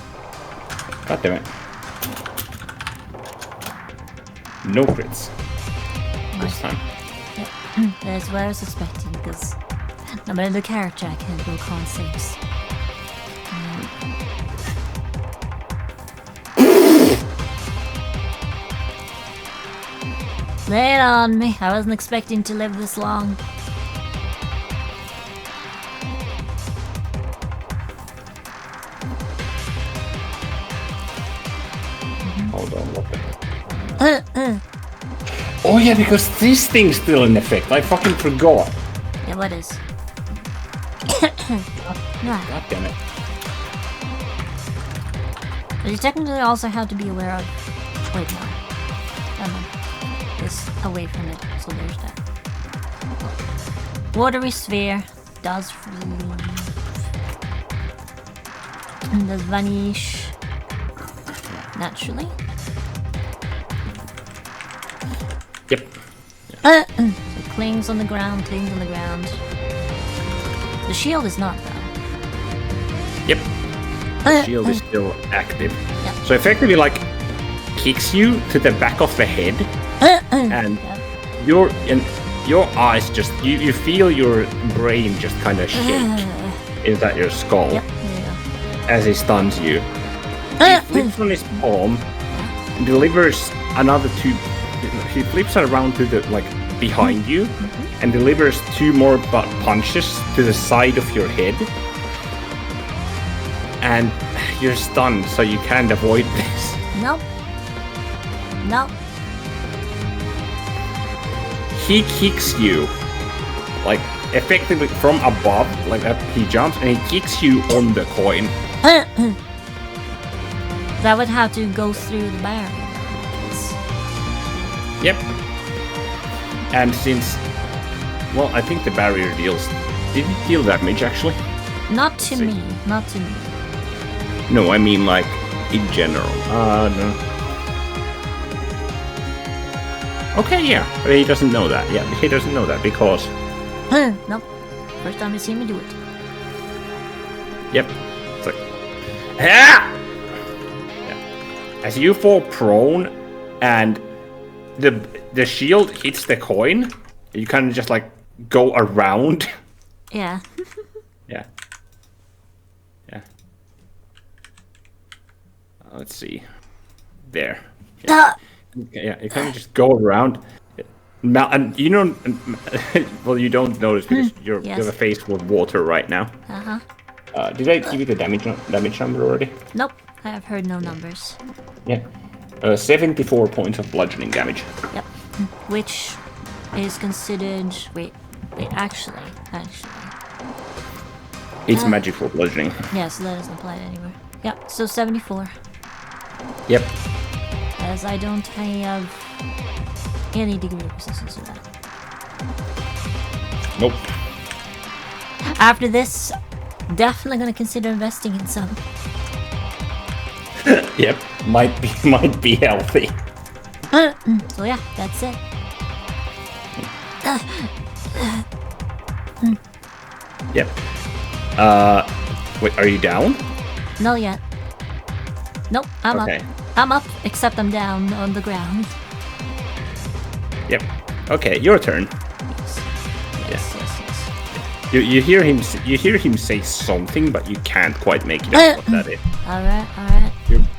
God damn it. No crits. This time. Yep. That's what I was expecting because no matter the character I can't roll con saves. Lay it on me. I wasn't expecting to live this long. Hold on, look at Oh yeah, because this thing's still in effect. I fucking forgot. Yeah, what is? God damn it. But you technically also have to be aware of... Wait, no. Oh, no. It's away from it, so there's that. Watery sphere does and does vanish naturally. Yep. So clings on the ground. The shield is not though. Yep. The shield is still active. Yep. So effectively, like, kicks you to the back of the head, and your eyes just you feel your brain just kind of shake inside your skull Yep. There you go. as he stuns you. He flips on his palm and delivers another two. He flips around to the behind you and delivers two more butt punches to the side of your head. And you're stunned, so you can't avoid this. Nope. Nope. He kicks you, effectively from above, he jumps and he kicks you on the coin. That would have to go through the barrier. Yep. And since, I think the barrier deals. Did it deal damage actually? Not to See. me. Not to me. No, I mean in general. No. Okay, yeah, but he doesn't know that. Yeah, he doesn't know that because. Nope. First time I see me do it. Yep. It's like. Ah! Yeah. As you fall prone, and the shield hits the coin, you kind of just go around. Yeah. Yeah. Yeah. Let's see. There. Yeah. Yeah, you kind of just go around. And you know, well, you don't notice because you have a face full of water right now. Did I give you the damage number already? Nope. I have heard no numbers. Yeah. 74 points of bludgeoning damage. Yep. Which is considered... Wait, actually. It's magical bludgeoning. Yeah, so that doesn't apply anywhere. Yep, so 74. Yep. As I don't have any degree of resistance to that. Nope. After this, definitely gonna consider investing in some. Yep. Might be healthy. So yeah, that's it. Yep. Wait, are you down? No yet. Nope, I'm Okay. up. I'm up, except I'm down on the ground. Yep. Okay, your turn. Yes. You hear him say something, but you can't quite make it out what that is. Alright.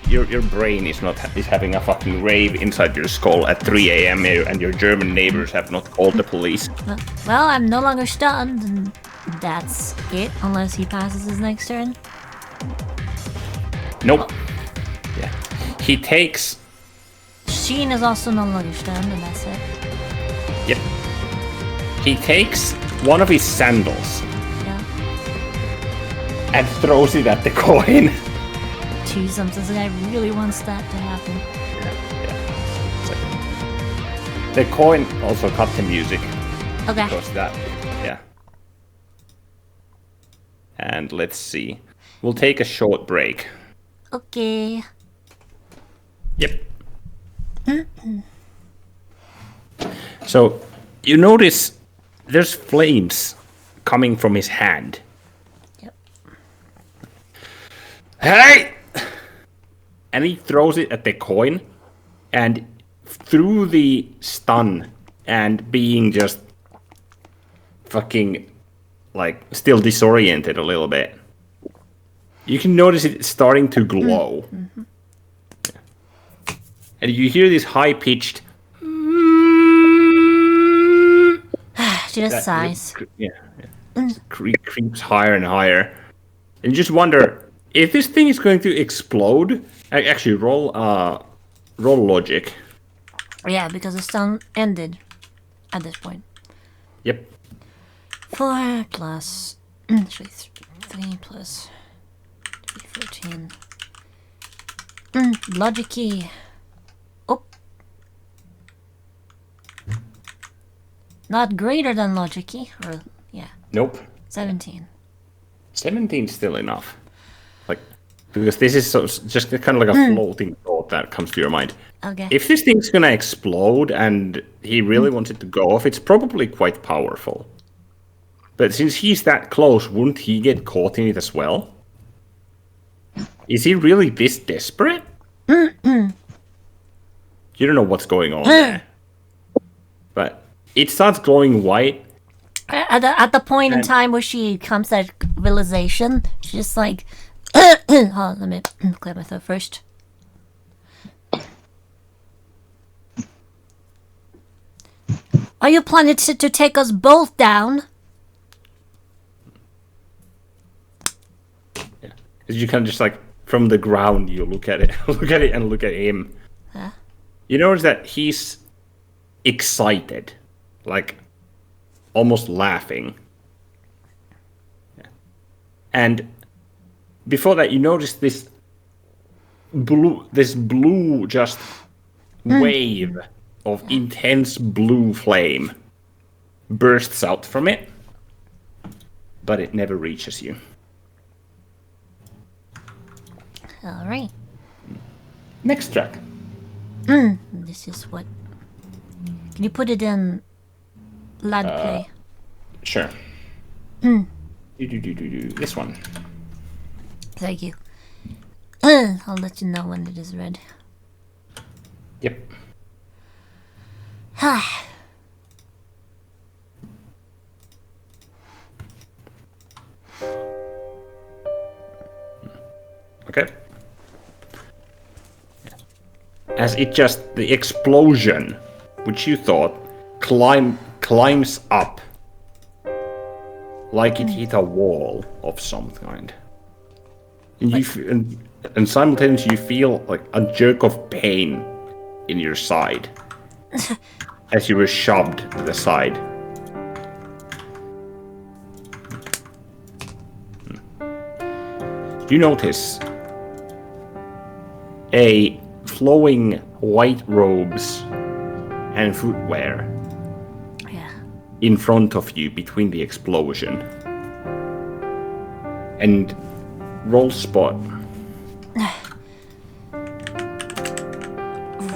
Your brain is having a fucking rave inside your skull at 3 a.m. and your German neighbors have not called the police. Well, I'm no longer stunned, and that's it, unless he passes his next turn. Nope. Yeah. He takes. Sheen is also no longer stunned, and that's it. Yep. He takes one of his sandals Yeah. and throws it at the coin. Gee, sometimes the guy really wants that to happen. Yeah. The coin also cut the music. Okay. Because that. Yeah. And let's see. We'll take a short break. Okay. Yep. So, you notice there's flames coming from his hand. Yep. Hey! And he throws it at the coin, and through the stun and being just fucking, still disoriented a little bit, you can notice it starting to glow. Mm-hmm. Yeah. And you hear this high-pitched... Just sighs. Creeps higher and higher. And you just wonder, if this thing is going to explode... Actually, roll logic. Yeah, because the stun ended at this point. Yep. 4 plus... Actually, 3 plus... 14. Logic key. Oh. Not greater than logic key. Or, yeah. Nope. 17. 17 is still enough. Because this is just kind of like a floating thought that comes to your mind. Okay. If this thing's gonna explode and he really wants it to go off, it's probably quite powerful. But since he's that close, wouldn't he get caught in it as well? Is he really this desperate? You don't know what's going on there. But it starts glowing white. At the point in time where she comes to that realization, she's just like, hold on, let me clear my throat first. Are you planning to take us both down? Yeah. You kind of just like from the ground, you look at it, and look at him. Huh? You notice that he's excited, like almost laughing. Yeah. And before that, you notice this blue just wave of intense blue flame bursts out from it, but it never reaches you. All right. Next track. This is what. Can you put it in lad play? Sure. This one. Thank you. I'll let you know when it is ready. Yep. Okay. As the explosion, which you thought climbs up like it hit a wall of some kind. And simultaneously you feel like a jerk of pain in your side as you were shoved to the side. You notice a flowing white robes and footwear in front of you between the explosion. And roll spot.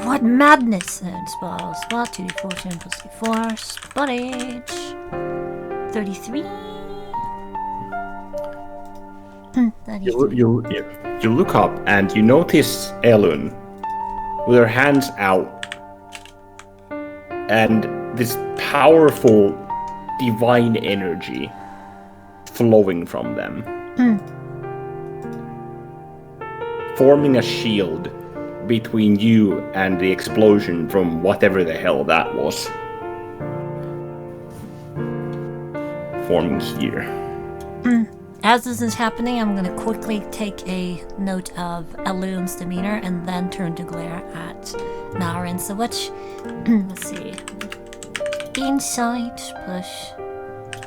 What madness! Spot 2d14 plus d4. Spot age 33. You look up and you notice Elun with her hands out and this powerful divine energy flowing from them, forming a shield between you and the explosion from whatever the hell that was forming here. As this is happening, I'm gonna quickly take a note of Elun's demeanor and then turn to glare at Narin. So let's see. Insight plus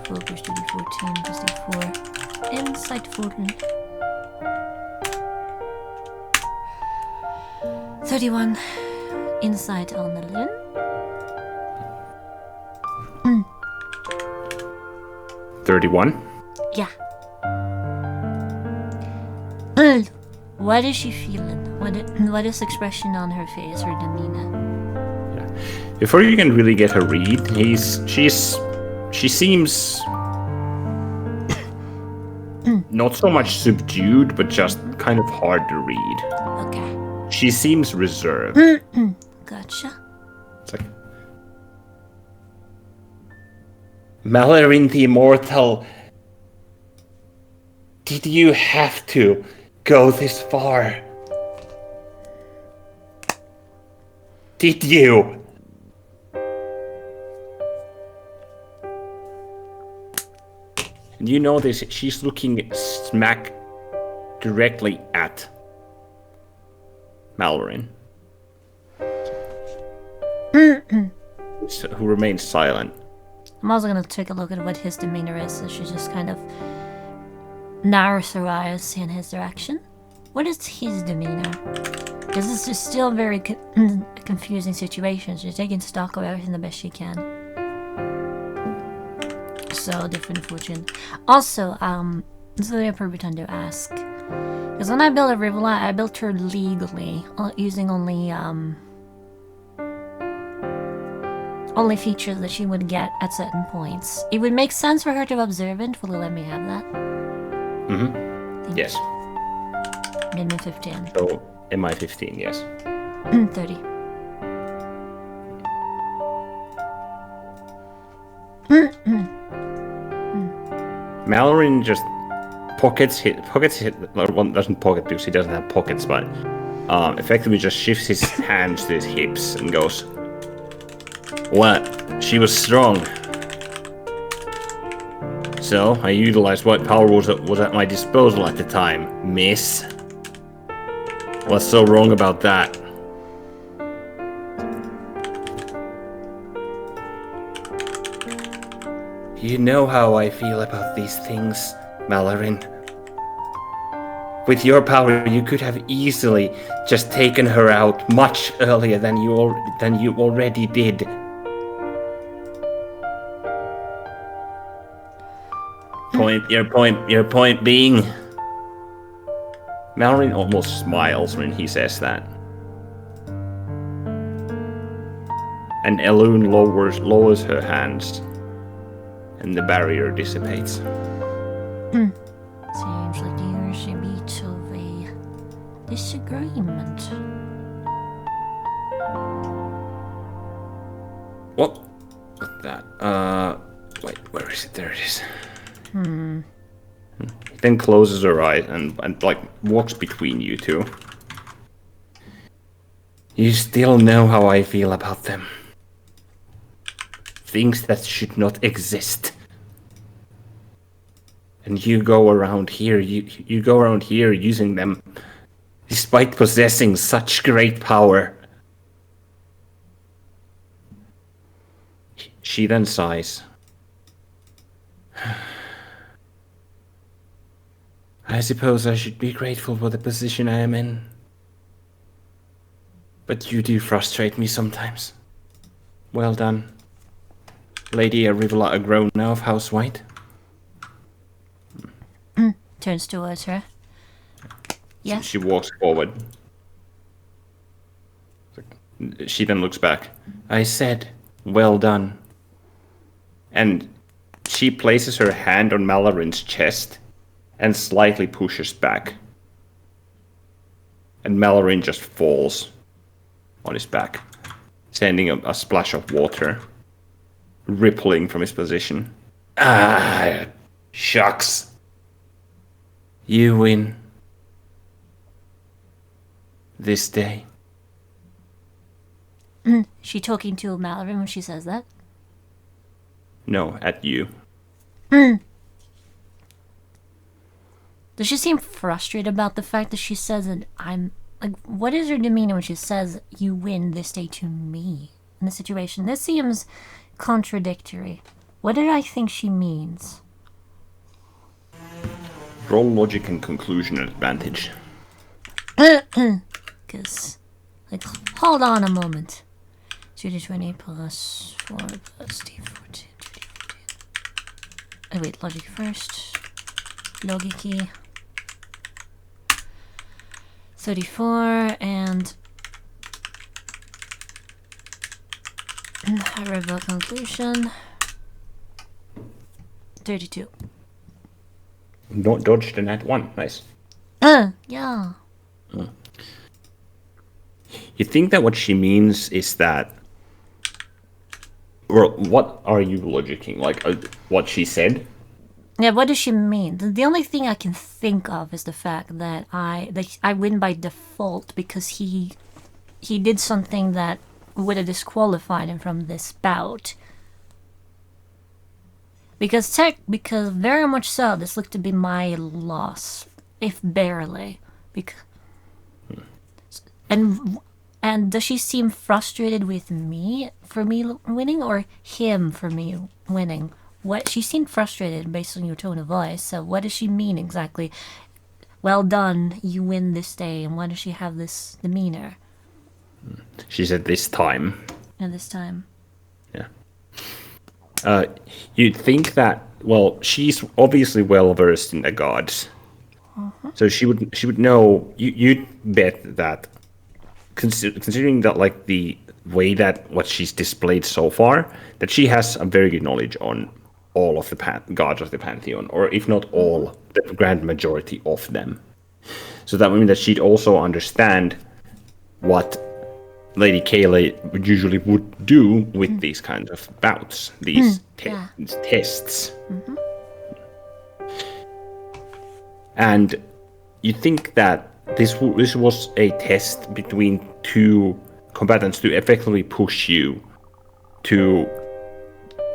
4 plus 2d14 plus d4. Insight 14. 31. Insight on Elun. 31? Yeah. What is she feeling? What is the expression on her face, her demeanor? Yeah. Before you can really get a read, she seems not so much subdued, but just kind of hard to read. Okay. She seems reserved. Gotcha. It's like, Malarin the Immortal, did you have to go this far? Did you? And you notice she's looking smack directly at Malarin, who remains silent. I'm also gonna take a look at what his demeanor is, so she just kind of narrows her eyes in his direction. What is his demeanor? Because this is still a very confusing situation. She's taking stock of everything the best she can. So, different fortune. Also, this is the appropriate time to ask. Because when I built a Rivola, I built her legally, using only features that she would get at certain points. It would make sense for her to be observant. Will you let me have that? Mm-hmm. Yes. Made me 15. So, am I 15? Yes. 30. Mallory just pockets hit, well, doesn't pocket because he doesn't have pockets, but effectively just shifts his hands to his hips and goes, "What? She was strong. So I utilized what power was at my disposal at the time, miss. What's so wrong about that?" You know how I feel about these things, Mallorin. With your power, you could have easily just taken her out much earlier than you already did. Your point being? Mallorin almost smiles when he says that. And Elune lowers her hands, and the barrier dissipates. Seems like there's a bit of a disagreement. What? What's that? Wait, where is it? There it is. He then closes her eyes and like walks between you two. You still know how I feel about them. Things that should not exist. And you go around here, you go around here using them despite possessing such great power. She then sighs. I suppose I should be grateful for the position I am in. But you do frustrate me sometimes. Well done. Lady Arrivala, a grown now of House White. Turns towards her. Yeah. She walks forward. She then looks back. I said, well done. And she places her hand on Mallorin's chest and slightly pushes back. And Mallorin just falls on his back, sending a splash of water rippling from his position. Ah, shucks. You win. This day. She talking to Mallorin when she says that? No, at you. Does she seem frustrated about the fact that she says that I'm... Like, what is her demeanor when she says, you win this day to me in the situation? This seems contradictory. What did I think she means? Roll logic and conclusion advantage. Because, like, hold on a moment. 2d20 plus 4 plus d14. Oh wait, logic first. Logiki. 34 and rebel conclusion 32. Not dodged the nat 1. Nice. Yeah. You think that what she means is that, or what are you logicking? Like what she said? Yeah, what does she mean? The only thing I can think of is the fact that I win by default because he did something that would have disqualified him from this bout. Because very much so, this looked to be my loss, if barely. And does she seem frustrated with me for me winning, or him for me winning? What she seemed frustrated based on your tone of voice. So what does she mean exactly? Well done, you win this day. And why does she have this demeanor? She said this time. And this time. Yeah. You'd think that, well, she's obviously well versed in the gods. So she would know. You'd bet that, considering that, like, the way that what she's displayed so far, that she has a very good knowledge on all of the gods of the pantheon, or if not all, the grand majority of them. So that would mean that she'd also understand what Lady Kayla usually would do with these kinds of bouts, these tests. And you think that this was a test between two combatants to effectively push you to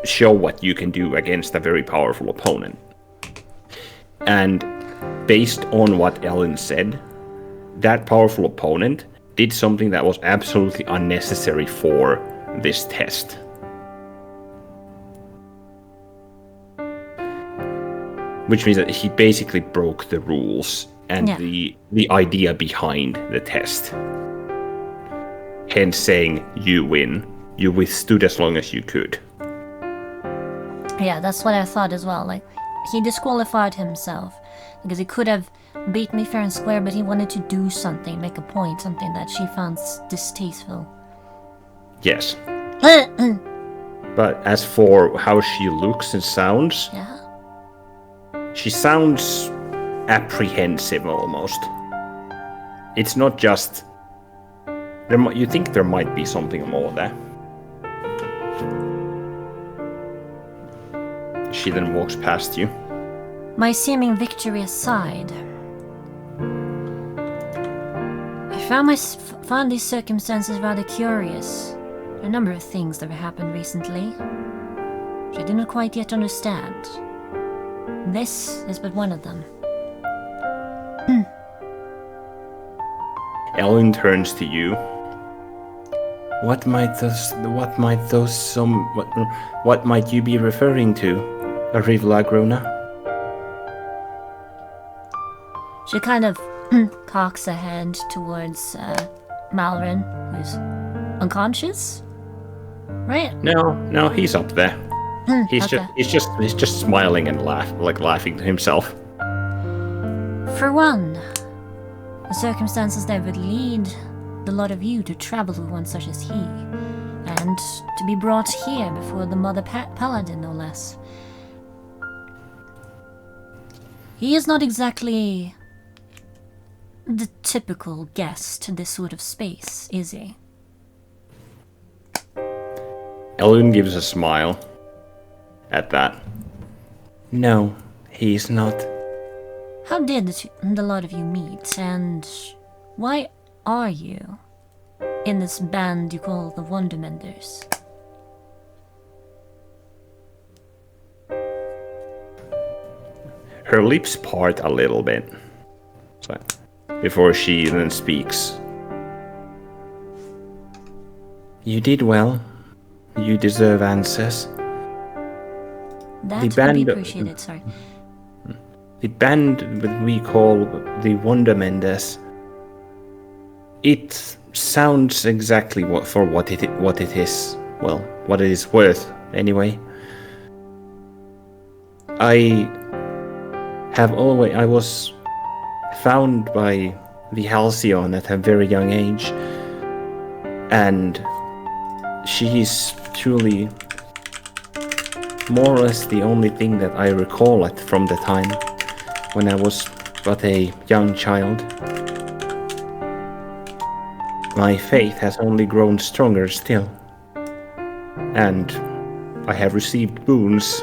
show what you can do against a very powerful opponent. And based on what Ellen said, that powerful opponent did something that was absolutely unnecessary for this test. Which means that he basically broke the rules and the idea behind the test. Hence saying, you win. You withstood as long as you could. Yeah, that's what I thought as well. Like, he disqualified himself. Because he could have beat me fair and square, but he wanted to do something, make a point, something that she found distasteful. Yes. But as for how she looks and sounds... Yeah. She sounds apprehensive almost. It's not just... You think there might be something more there. She then walks past you. My seeming victory aside, I found these circumstances rather curious. There are a number of things that have happened recently, which I do not quite yet understand. This is but one of them. Ellen turns to you. What might you be referring to, Arivla Grona? She kind of cocks a hand towards Malrin, who's unconscious, right? No, he's up there. He's just smiling and laughing to himself. For one, the circumstances that would lead the lot of you to travel with one such as he, and to be brought here before the Mother Paladin, no less. He is not exactly the typical guest to this sort of space, is he? Elun gives a smile at that. No, he's not. How did the lot of you meet, and why are you in this band you call the Wondermenders? Her lips part a little bit, before she then speaks. You did well. You deserve answers. That would be appreciated, sorry. The band that we call the Wondermenders, it sounds exactly what it is. Well, what it is worth, anyway. I was found by the Halcyon at a very young age, and she is truly more or less the only thing that I recall from the time when I was but a young child. My faith has only grown stronger still, and I have received boons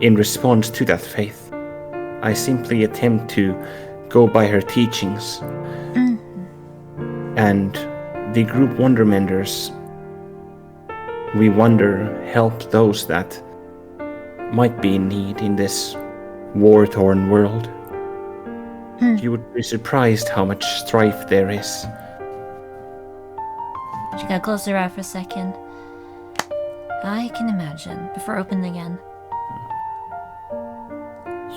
in response to that faith. I simply attempt to go by her teachings. And the group Wondermenders, we help those that might be in need in this war-torn world. You would be surprised how much strife there is. She got close to her eye for a second. I can imagine, before opening again.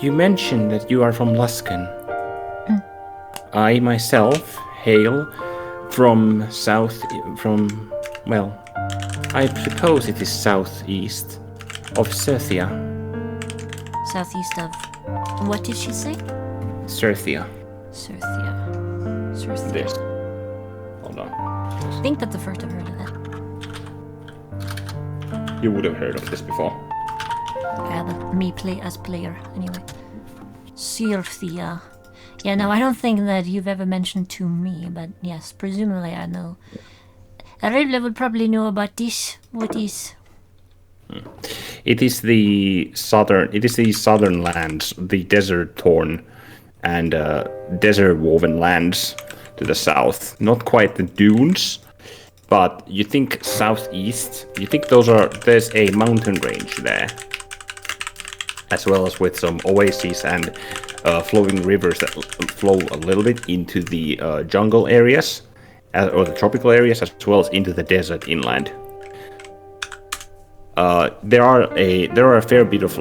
You mentioned that you are from Luskan. I myself hail from I suppose it is southeast of Certhia. Southeast of... What did she say? Certhia. Certhia. This. Hold on. I think that's the first I've heard of that. You would have heard of this before. Yeah, but me as player, anyway. Certhia. Yeah, no, I don't think that you've ever mentioned to me, but yes, presumably I know. Arivla would probably know about this. What is? It is the southern lands, the desert-torn and desert-woven lands to the south. Not quite the dunes, but you think southeast. You think there's a mountain range there, as well as with some oases and flowing rivers that flow a little bit into the jungle areas, or the tropical areas, as well as into the desert inland. There are a fair bit of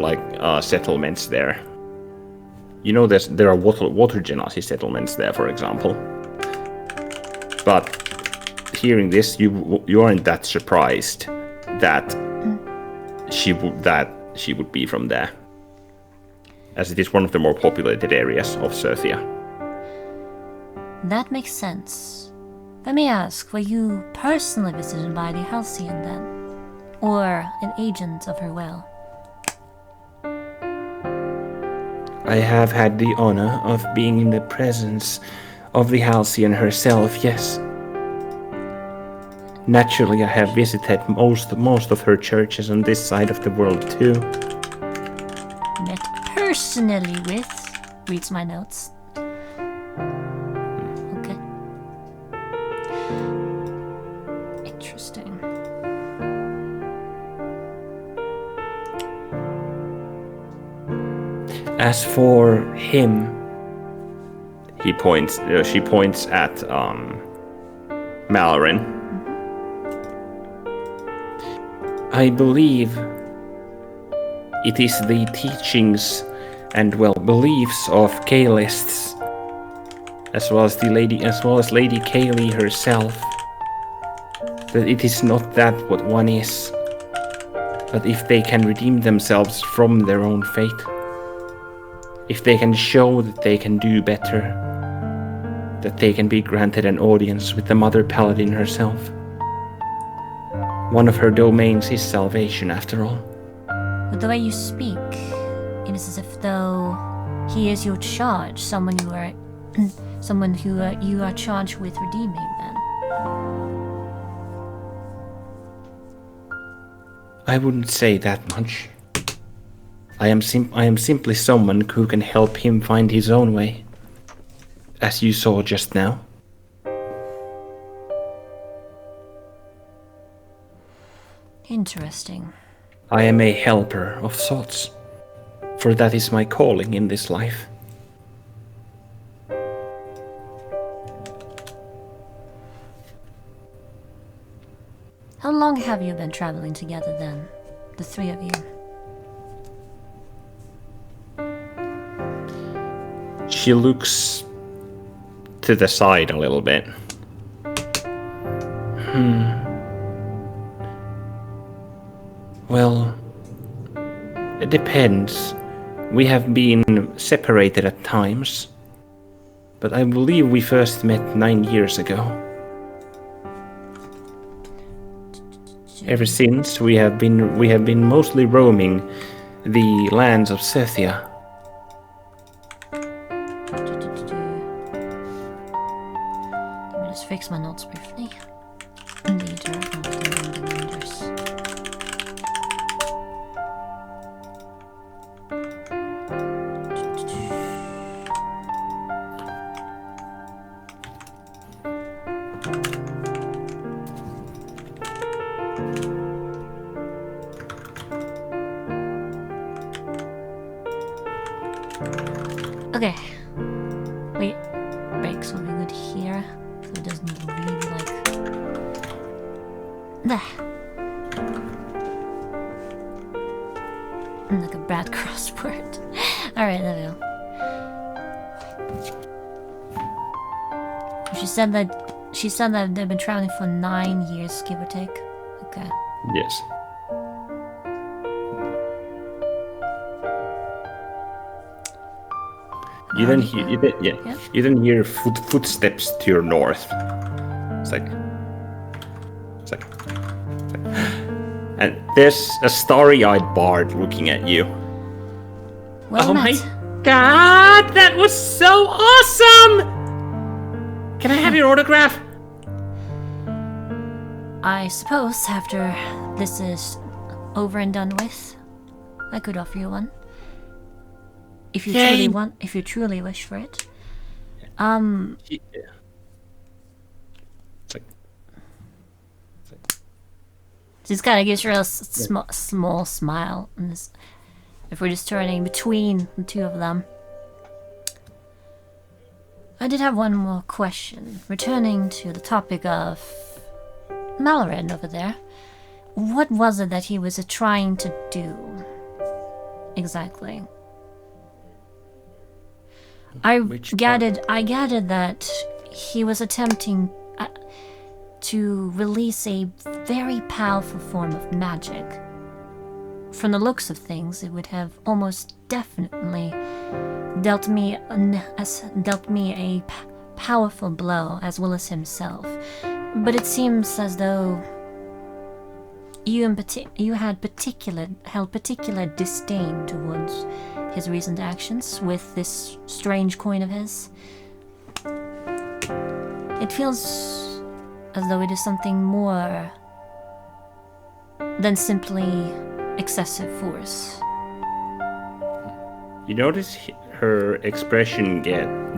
settlements there. You know, there are water genasi settlements there, for example. But hearing this, you aren't that surprised that she would be from there, as it is one of the more populated areas of Scythia. That makes sense. Let me ask, were you personally visited by the Halcyon then? Or an agent of her will? I have had the honor of being in the presence of the Halcyon herself, yes. Naturally, I have visited most of her churches on this side of the world too. Met personally with... reads my notes. Okay. Interesting. As for him, she points at Mallorin. I believe it is the teachings and beliefs of Kaelists, as well as Lady Kaylee herself, that it is not that what one is, but if they can redeem themselves from their own fate, if they can show that they can do better, that they can be granted an audience with the Mother Paladin herself. One of her domains is salvation, after all. But the way you speak, it is as if though he is your charge, someone who you are charged with redeeming. Then I wouldn't say that much. I am simply someone who can help him find his own way, as you saw just now. Interesting. I am a helper of sorts, for that is my calling in this life. How long have you been traveling together then, the three of you? She looks to the side a little bit. Well, it depends. We have been separated at times, but I believe we first met 9 years ago. Ever since, we have been mostly roaming the lands of Scythia. Let me just fix my notes briefly. Indeed, there are no reminders. Okay. Wait. Breaks will be good here. So it doesn't really There. Like a bad crossword. Alright, there we go. She said that they've been traveling for 9 years, give or take. Okay. Yes. You then hear footsteps to your north. It's like, and there's a starry-eyed bard looking at you. Well, oh met. my god, that was so awesome! Can I have your autograph? I suppose after this is over and done with, I could offer you one. if you truly wish for it. Yeah. Just kind of gives her a small smile, and this, if we're just turning between the two of them. I did have one more question. Returning to the topic of Mallorin over there, what was it that he was trying to do exactly? I gathered that he was attempting to release a very powerful form of magic. From the looks of things, it would have almost definitely dealt me a powerful blow, as well as himself. But it seems as though you held particular disdain towards his recent actions with this strange coin of his. It feels as though it is something more than simply excessive force. You notice her expression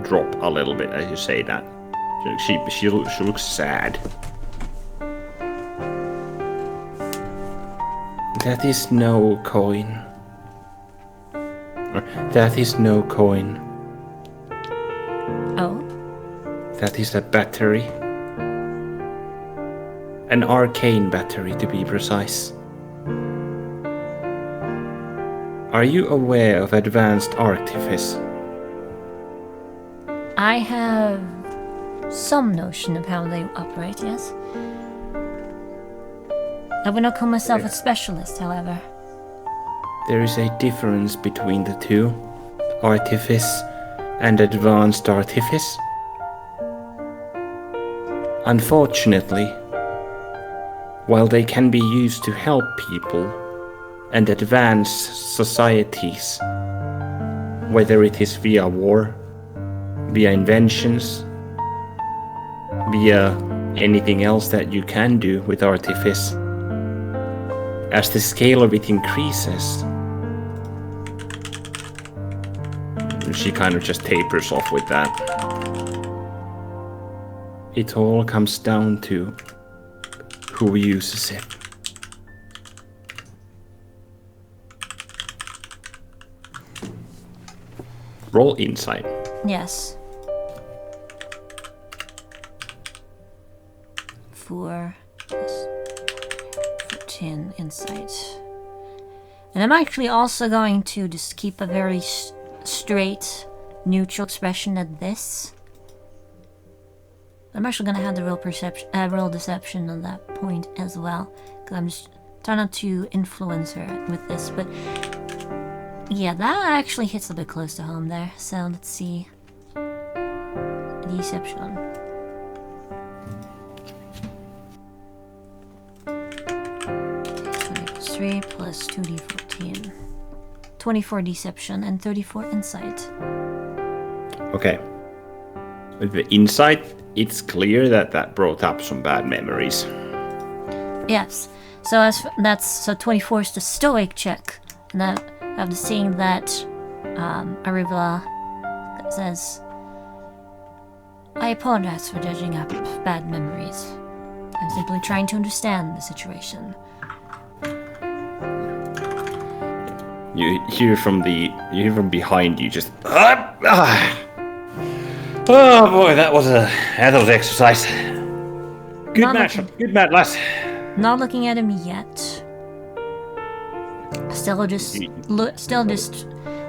drop a little bit as you say that. She looks sad. That is no coin. That is no coin. Oh? That is a battery. An arcane battery, to be precise. Are you aware of advanced artifice? I have some notion of how they operate, yes. I would not call myself a specialist, however. There is a difference between the two, artifice and advanced artifice. Unfortunately, while they can be used to help people and advance societies, whether it is via war, via inventions, via anything else that you can do with artifice, as the scale of it increases, she kind of just tapers off with that. It all comes down to who uses it. Roll insight. Yes. 4 plus 14 insight. And I'm actually also going to just keep a very straight, neutral expression at this. I'm actually gonna have the roll deception on that point as well, because I'm just trying not to influence her with this. But yeah, that actually hits a bit close to home there. So let's see. Deception. Okay, 3 plus 2d14. 24 deception and 34 insight. Okay. With the insight, it's clear that brought up some bad memories. Yes. So so 24 is the stoic check. And that after seeing that, Arivla says, I apologize for judging up bad memories. I'm simply trying to understand the situation. You hear from behind you just Oh boy, that was exercise. Good match, lass. Not looking at him yet. Still just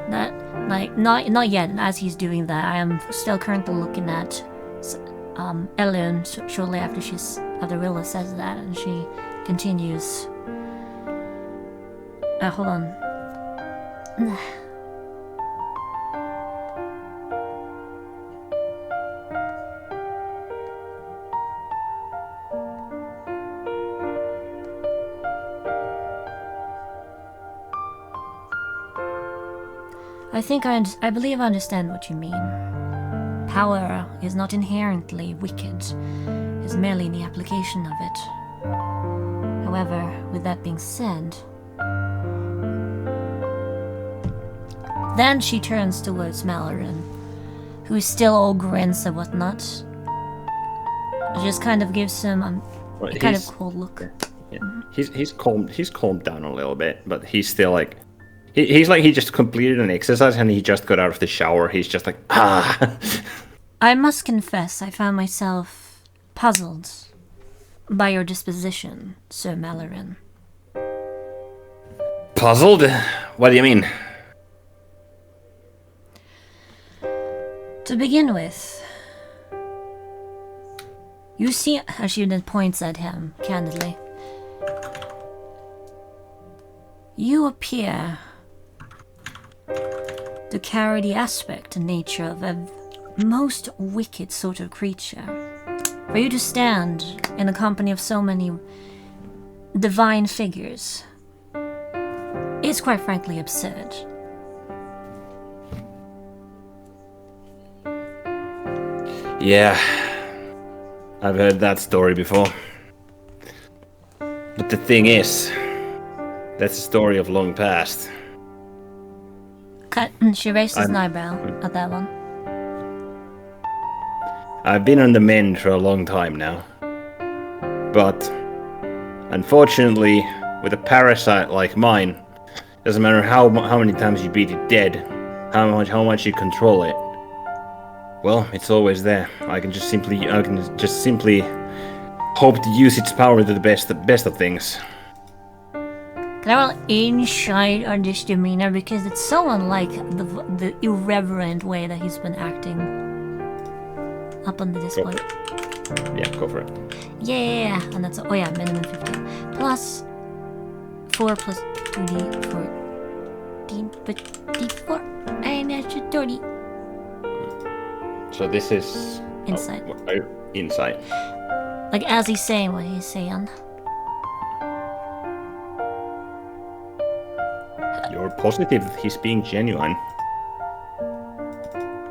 that, like, not yet. As he's doing that, I am still currently looking at Ellen shortly after Rilla says that, and she continues. Hold on. I believe I understand what you mean. Power is not inherently wicked, it's merely the application of it. However, with that being said, Then she turns towards Malloran, who is still all grins and whatnot. Just kind of gives him a kind of cold look. Yeah. He's calmed down a little bit, but he's still like he's like he just completed an exercise and he just got out of the shower. He's just like I must confess, I found myself puzzled by your disposition, Sir Malloran. Puzzled? What do you mean? To begin with, you see, as she then points at him candidly, you appear to carry the aspect and nature of a most wicked sort of creature. For you to stand in the company of so many divine figures is quite frankly absurd. Yeah, I've heard that story before. But the thing is, that's a story of long past. Cut. She raises an eyebrow at that one. I've been on the mend for a long time now. But, unfortunately, with a parasite like mine, doesn't matter how many times you beat it dead, how much you control it. Well, it's always there. I can just simply hope to use its power to the best of things. Can I roll insight on this demeanor, because it's so unlike the irreverent way that he's been acting up on the Discord. Yeah, go for it. Yeah, and that's minimum 15 plus 4 plus 2d4, d4, and that's a 30. So this is insight. Insight. Like as he's saying what he's saying. You're positive he's being genuine.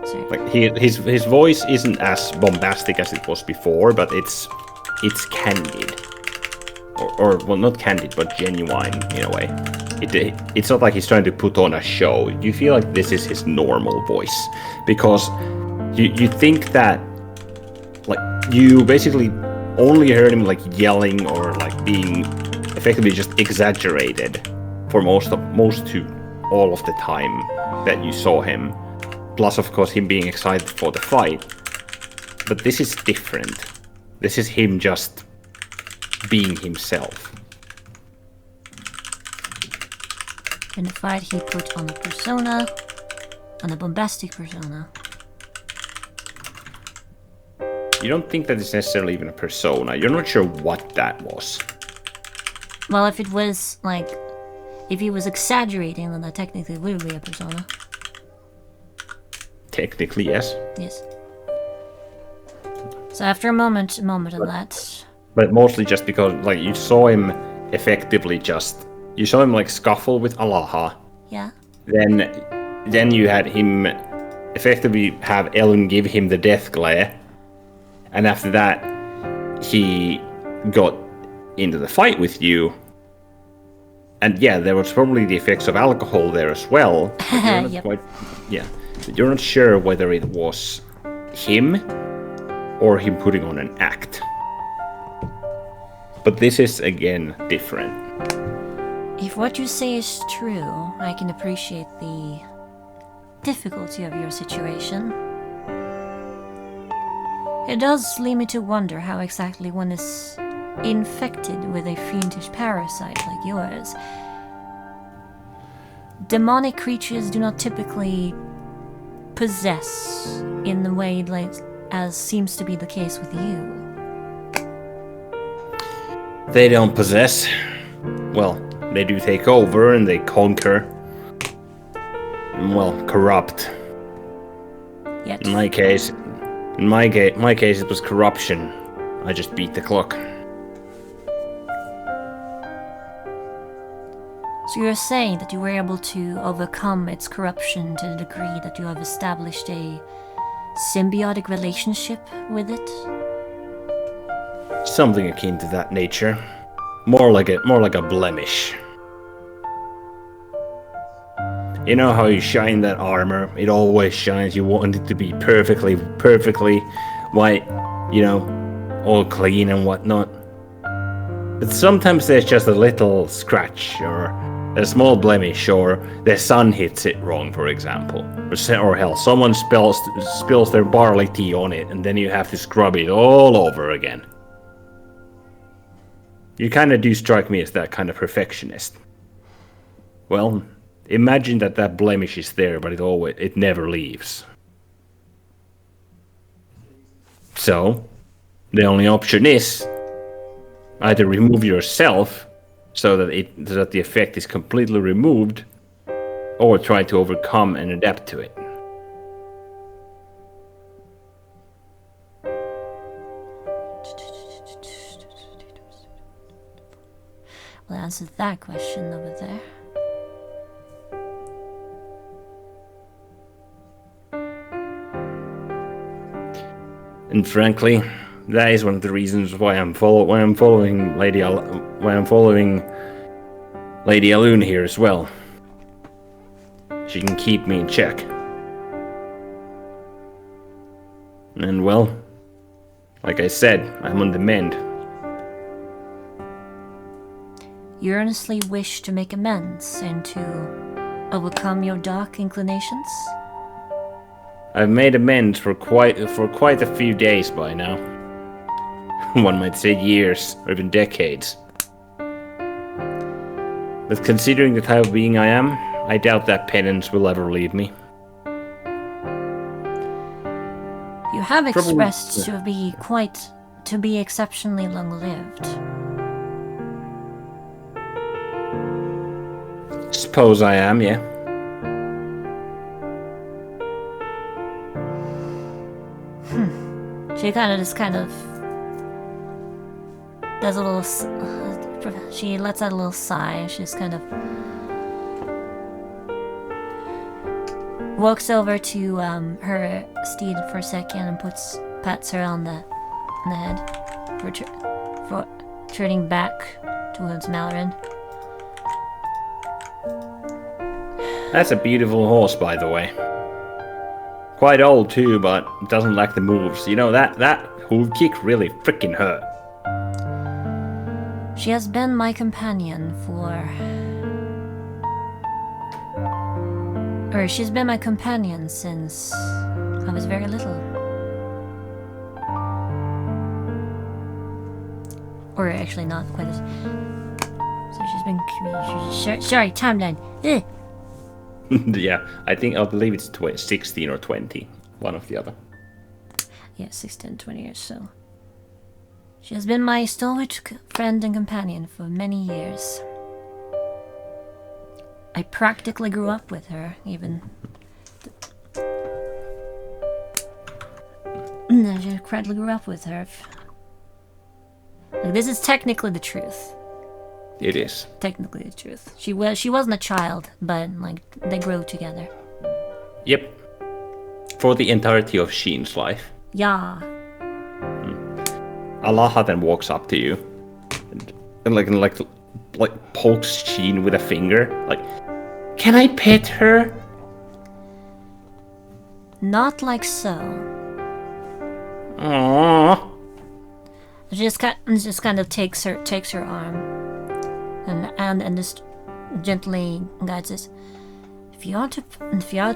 Sorry. Like his voice isn't as bombastic as it was before, but it's candid. Or well, not candid, but genuine in a way. It's not like he's trying to put on a show. You feel like this is his normal voice, because you think that, like, you basically only heard him like yelling or like being effectively just exaggerated for most to all of the time that you saw him. Plus, of course, him being excited for the fight. But this is different. This is him just being himself. In the fight, he put on a persona, on a bombastic persona. You don't think that it's necessarily even a persona. You're not sure what that was. Well, if it was, like, if he was exaggerating, then that technically would be a persona. Technically, yes. Yes. So after a moment of that... But mostly just because, like, you saw him effectively just... You saw him, like, scuffle with Alaha. Yeah. Then you had him effectively have Ellen give him the death glare. And after that, he got into the fight with you. And yeah, there was probably the effects of alcohol there as well. Yep. You're not sure whether it was him or him putting on an act. But this is, again, different. If what you say is true, I can appreciate the difficulty of your situation. It does lead me to wonder how exactly one is infected with a fiendish parasite like yours. Demonic creatures do not typically possess in the way like as seems to be the case with you. They don't possess. Well, they do take over and they conquer. Well, corrupt. Yet. In my case, it was corruption. I just beat the clock. So you're saying that you were able to overcome its corruption to the degree that you have established a symbiotic relationship with it? Something akin to that nature. More like a blemish. You know how you shine that armor? It always shines. You want it to be perfectly white, you know, all clean and whatnot. But sometimes there's just a little scratch or a small blemish, or the sun hits it wrong, for example. Or hell, someone spills their barley tea on it, and then you have to scrub it all over again. You kind of do strike me as that kind of perfectionist. Well, imagine that blemish is there, but it never leaves. So, the only option is either remove yourself so that the effect is completely removed, or try to overcome and adapt to it. Well, answer that question over there. And frankly, that is one of the reasons why I'm following Lady Alune here as well. She can keep me in check. And well, like I said, I'm on the mend. You earnestly wish to make amends and to overcome your dark inclinations? I've made amends for quite a few days by now. One might say years, or even decades. But considering the type of being I am, I doubt that penance will ever leave me. You have expressed to be exceptionally long-lived. Suppose I am, yeah. She kind of does a little. She lets out a little sigh. She's kind of walks over to her steed for a second and pats her on the head for turning back towards Malrin. That's a beautiful horse, by the way. Quite old too, but doesn't lack the moves. You know, that hoof kick really freaking hurt. She has been my companion she's been my companion since I was very little. Or actually not quite as... So she's been... Sorry, timeline. Yeah, I believe it's 16 or 20. One of the other. Yeah, 16, 20 years, so... She has been my stalwart friend and companion for many years. I practically grew up with her, even... I practically grew up with her. Like, this is technically the truth. It is. Technically the truth. She wasn't a child, but, like, they grew together. Yep. For the entirety of Sheen's life. Yeah. Alaha then walks up to you and like pokes Sheen with a finger. Like, can I pet her? Not like so. Aww. She just kind of takes her arm and just gently guides us. If you are to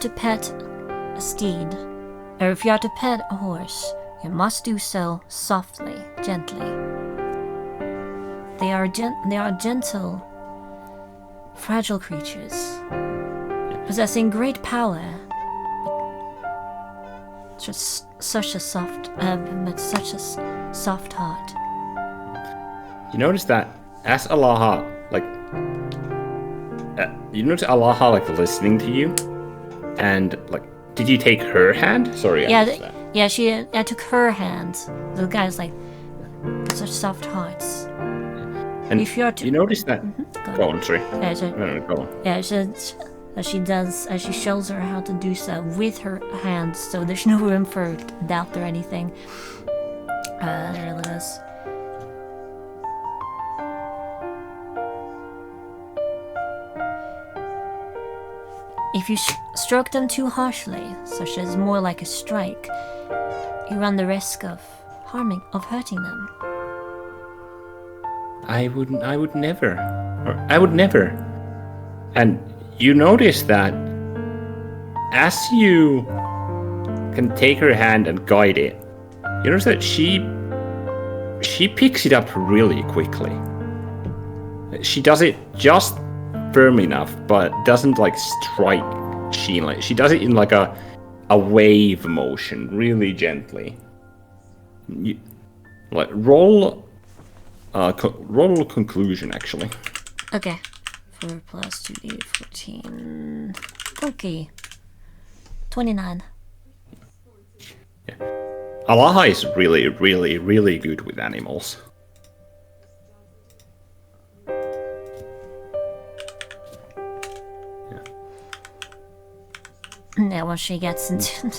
pet a steed, or if you are to pet a horse, you must do so softly, gently. They are gentle, fragile creatures, possessing great power. Just such a soft heart. You notice that as Alaha, listening to you, and like, did you take her hand? Sorry, I missed that. Yeah, I took her hand. The guy's like, such soft hearts. And if you are to, you notice that? Go on, sorry. Yeah, Go on. Yeah, she shows her how to do so with her hands, so there's no room for doubt or anything. There it is. If you stroke them too harshly, such as more like a strike, you run the risk of hurting them. I would never. I would never. And you notice that as you can take her hand and guide it, you notice that she picks it up really quickly. She does it just firm enough, but doesn't like strike Sheen. Like she does it in like a wave motion, really gently. Roll conclusion actually. Okay. 4 plus 2d 14. Okay. 29. Yeah. Alaha is really, really, really good with animals. Yeah, once she gets into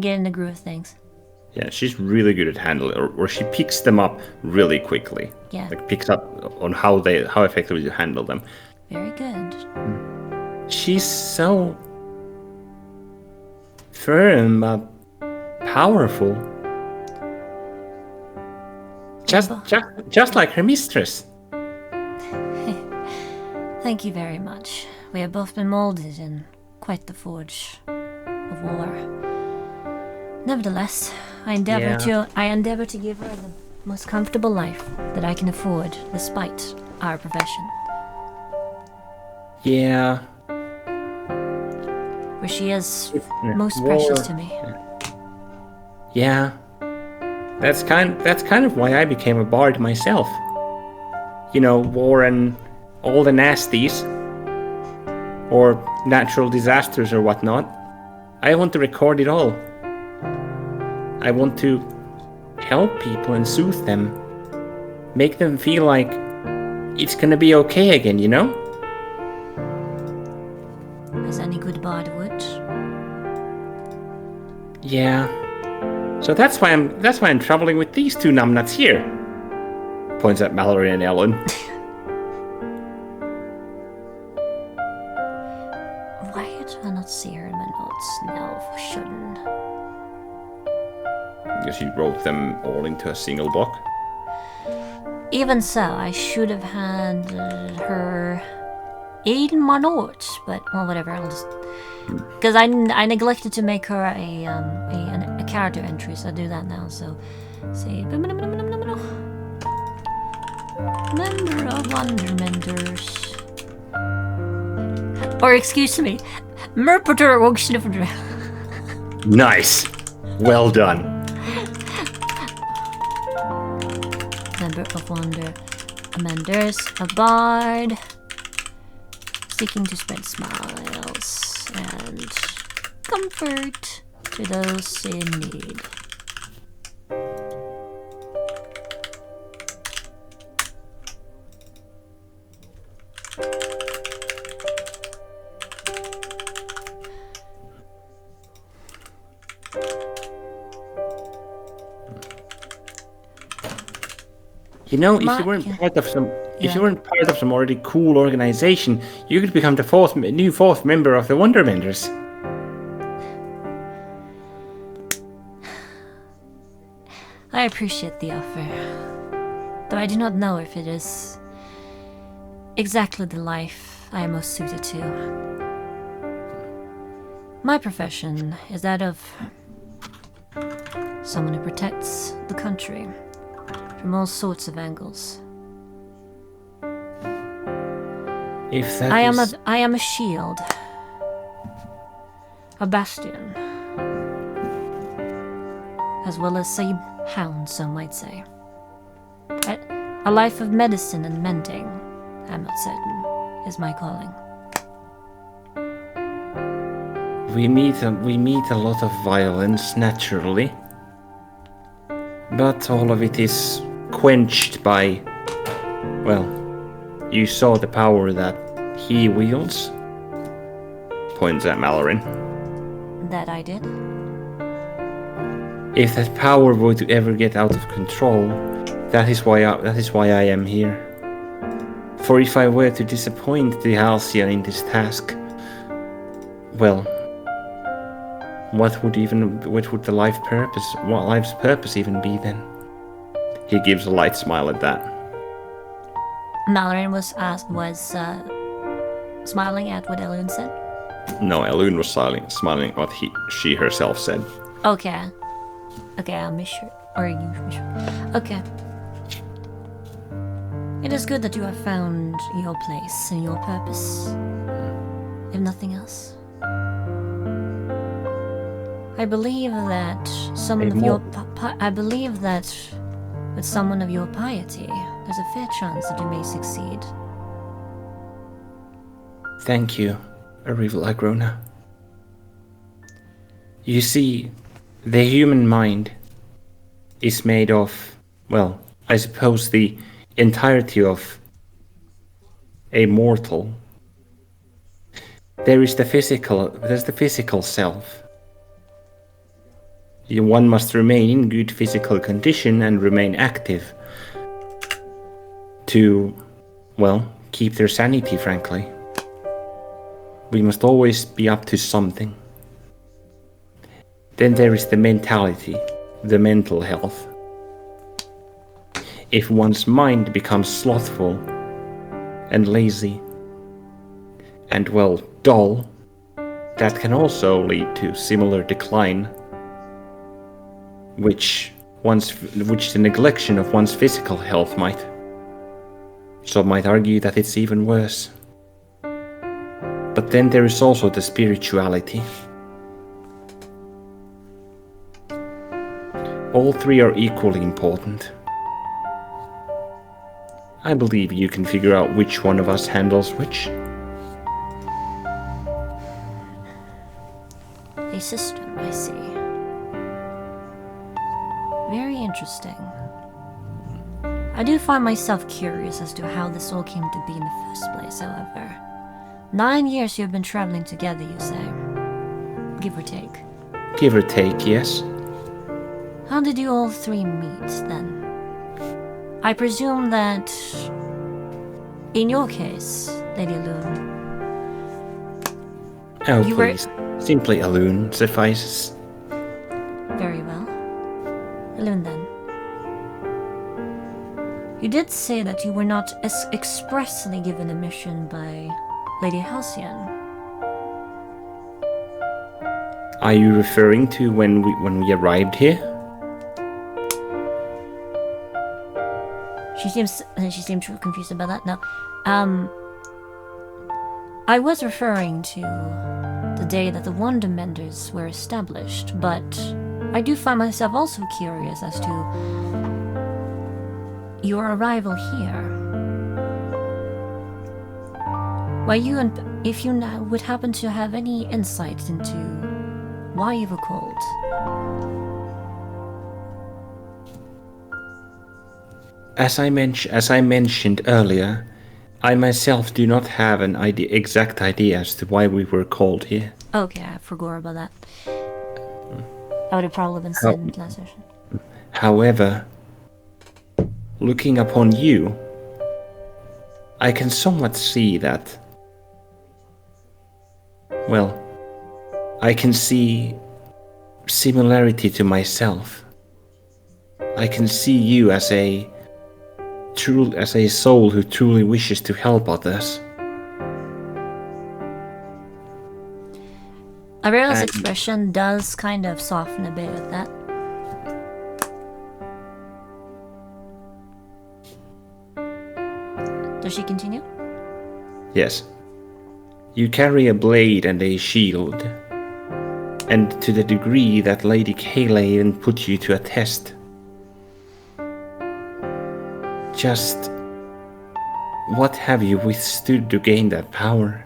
get in the groove of things. Yeah, she's really good at handling, or she picks them up really quickly. Yeah. Like picks up on how effectively you handle them. Very good. She's so firm but powerful. Just like her mistress. Thank you very much. We have both been molded in quite the forge of war. Nevertheless, I endeavor to give her the most comfortable life that I can afford, despite our profession. Yeah. For she is most precious to me. Yeah. That's kind of why I became a bard myself. You know, war and all the nasties, or natural disasters or whatnot. I want to record it all. I want to help people and soothe them. Make them feel like it's gonna be okay again, you know? As any good bard would. Yeah. So that's why I'm traveling with these two numbnuts here. Points at Mallory and Ellen. Why do I not see her in my notes now for sudden? Because you wrote them all into a single book. Even so, I should have had her in my notes, but well, whatever. I'll just because I neglected to make her a character entry, so I'll do that now. So, say member of Wondermenders, or excuse me, Merpeter Wogshniffer. Nice, well done. Member of Wondermenders, a bard, seeking to spread smiles and comfort to those in need. You know, if you weren't part of some already cool organization, you could become the new fourth member of the Wondermenders. I appreciate the offer, though I do not know if it is exactly the life I am most suited to. My profession is that of someone who protects the country from all sorts of angles. I am a shield, a bastion, as well as a hound, some might say. A life of medicine and mending, I'm not certain, is my calling. We meet a lot of violence naturally, but all of it is quenched by, well, you saw the power that he wields. Points at Mallory. That I did. If that power were to ever get out of control, that is why I am here. For if I were to disappoint the Halcyon in this task, well, what would the life's purpose even be then? He gives a light smile at that. Mallory was smiling at what Elune said. No, Elune was smiling at what she herself said. Okay. Okay, I'll make sure. Or you make sure. Okay. It is good that you have found your place and your purpose. If nothing else. I believe that someone of your with someone of your piety, there's a fair chance that you may succeed. Thank you, Agrona. You see, the human mind is made of, well, I suppose the entirety of a mortal. There's the physical self. One must remain in good physical condition and remain active to, well, keep their sanity, frankly. We must always be up to something. Then there is the mentality, the mental health. If one's mind becomes slothful and lazy and, well, dull, that can also lead to similar decline, which the neglection of one's physical health might. Some might argue that it's even worse. But then there is also the spirituality. All three are equally important. I believe you can figure out which one of us handles which. A system, I see. Very interesting. I do find myself curious as to how this all came to be in the first place, however. 9 years you've been traveling together, you say? Give or take. Give or take, yes. How did you all three meet, then? I presume that, in your case, Lady Elune... Oh, please. Simply Elune suffices. Very well. Elune, then. You did say that you were not expressly given a mission by Lady Halcyon. Are you referring to when we arrived here? She seemed confused about that. No, I was referring to the day that the Wonder Menders were established, but I do find myself also curious as to your arrival here. If you would happen to have any insight into why you were called. As I mentioned earlier, I myself do not have an exact idea as to why we were called here. Okay, I forgot about that. That would have probably been said in last session. However, looking upon you, I can somewhat see that. Well, I can see similarity to myself. I can see you as a soul who truly wishes to help others. Aurella's expression does kind of soften a bit with that. Does she continue? Yes. You carry a blade and a shield, and to the degree that Lady Kayla even put you to a test. Just what have you withstood to gain that power?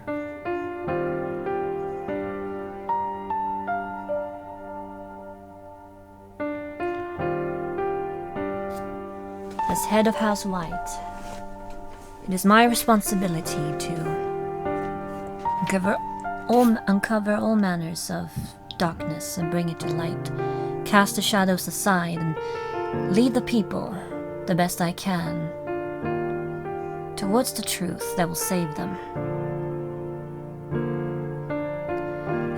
As head of House White, it is my responsibility to uncover all manners of darkness and bring it to light, cast the shadows aside, and lead the people the best I can towards the truth that will save them,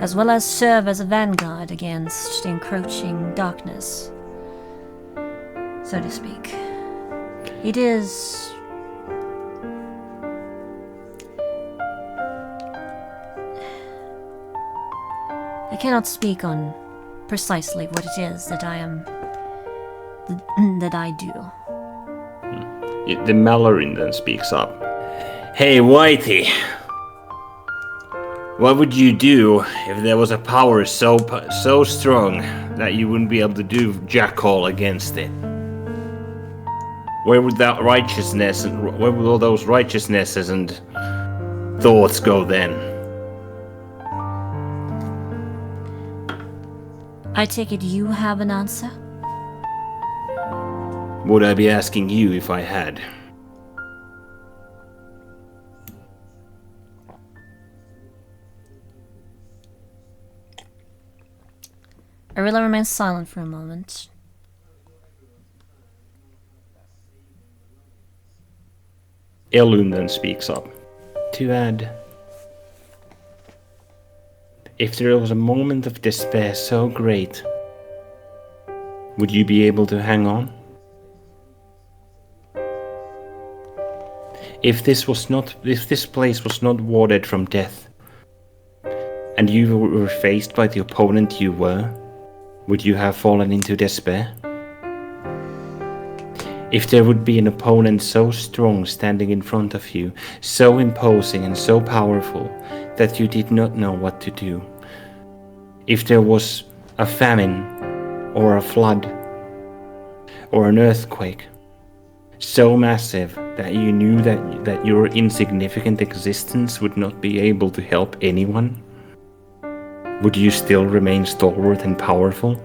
as well as serve as a vanguard against the encroaching darkness, so to speak. It is... I cannot speak on precisely what it is that I am... that I do. The Mallorin then speaks up. Hey, Whitey. What would you do if there was a power so strong that you wouldn't be able to do jack all against it? Where would that righteousness and where would all those righteousnesses and thoughts go then? I take it you have an answer? Would I be asking you if I had? Arilla remains silent for a moment. Elun then speaks up. To add, if there was a moment of despair so great, would you be able to hang on? If this place was not warded from death, and you were faced by the opponent you were, would you have fallen into despair? If there would be an opponent so strong standing in front of you, so imposing and so powerful that you did not know what to do. If there was a famine, or a flood, or an earthquake, so massive that you knew that your insignificant existence would not be able to help anyone, would you still remain stalwart and powerful?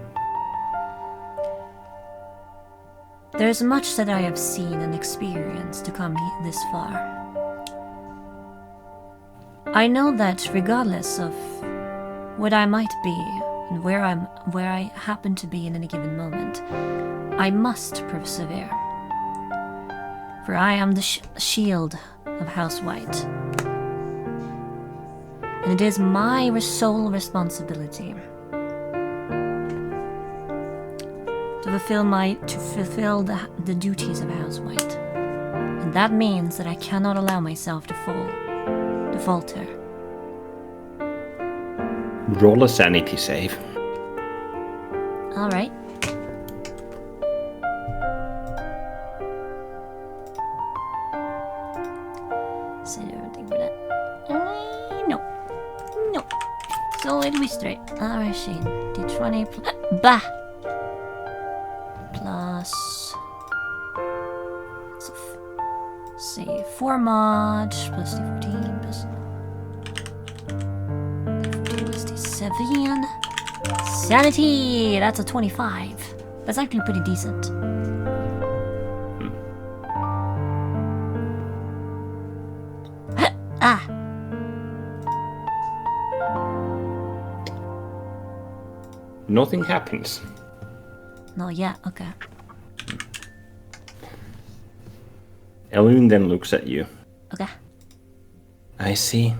There is much that I have seen and experienced to come this far. I know that regardless of what I might be and where I happen to be in any given moment, I must persevere. For I am the shield of House White, and it is my sole responsibility to fulfill the duties of House White, and that means that I cannot allow myself to falter. Roll a sanity save. All right. So everything for that. No. So it'll be straight. All right, Shane. D20 plus. Bah. Plus. Let's see. 4 mod plus D14 plus. D14 plus D7. Sanity! That's a 25. That's actually pretty decent. Ah! Nothing happens. No, yeah, okay. Elun then looks at you. Okay. I see.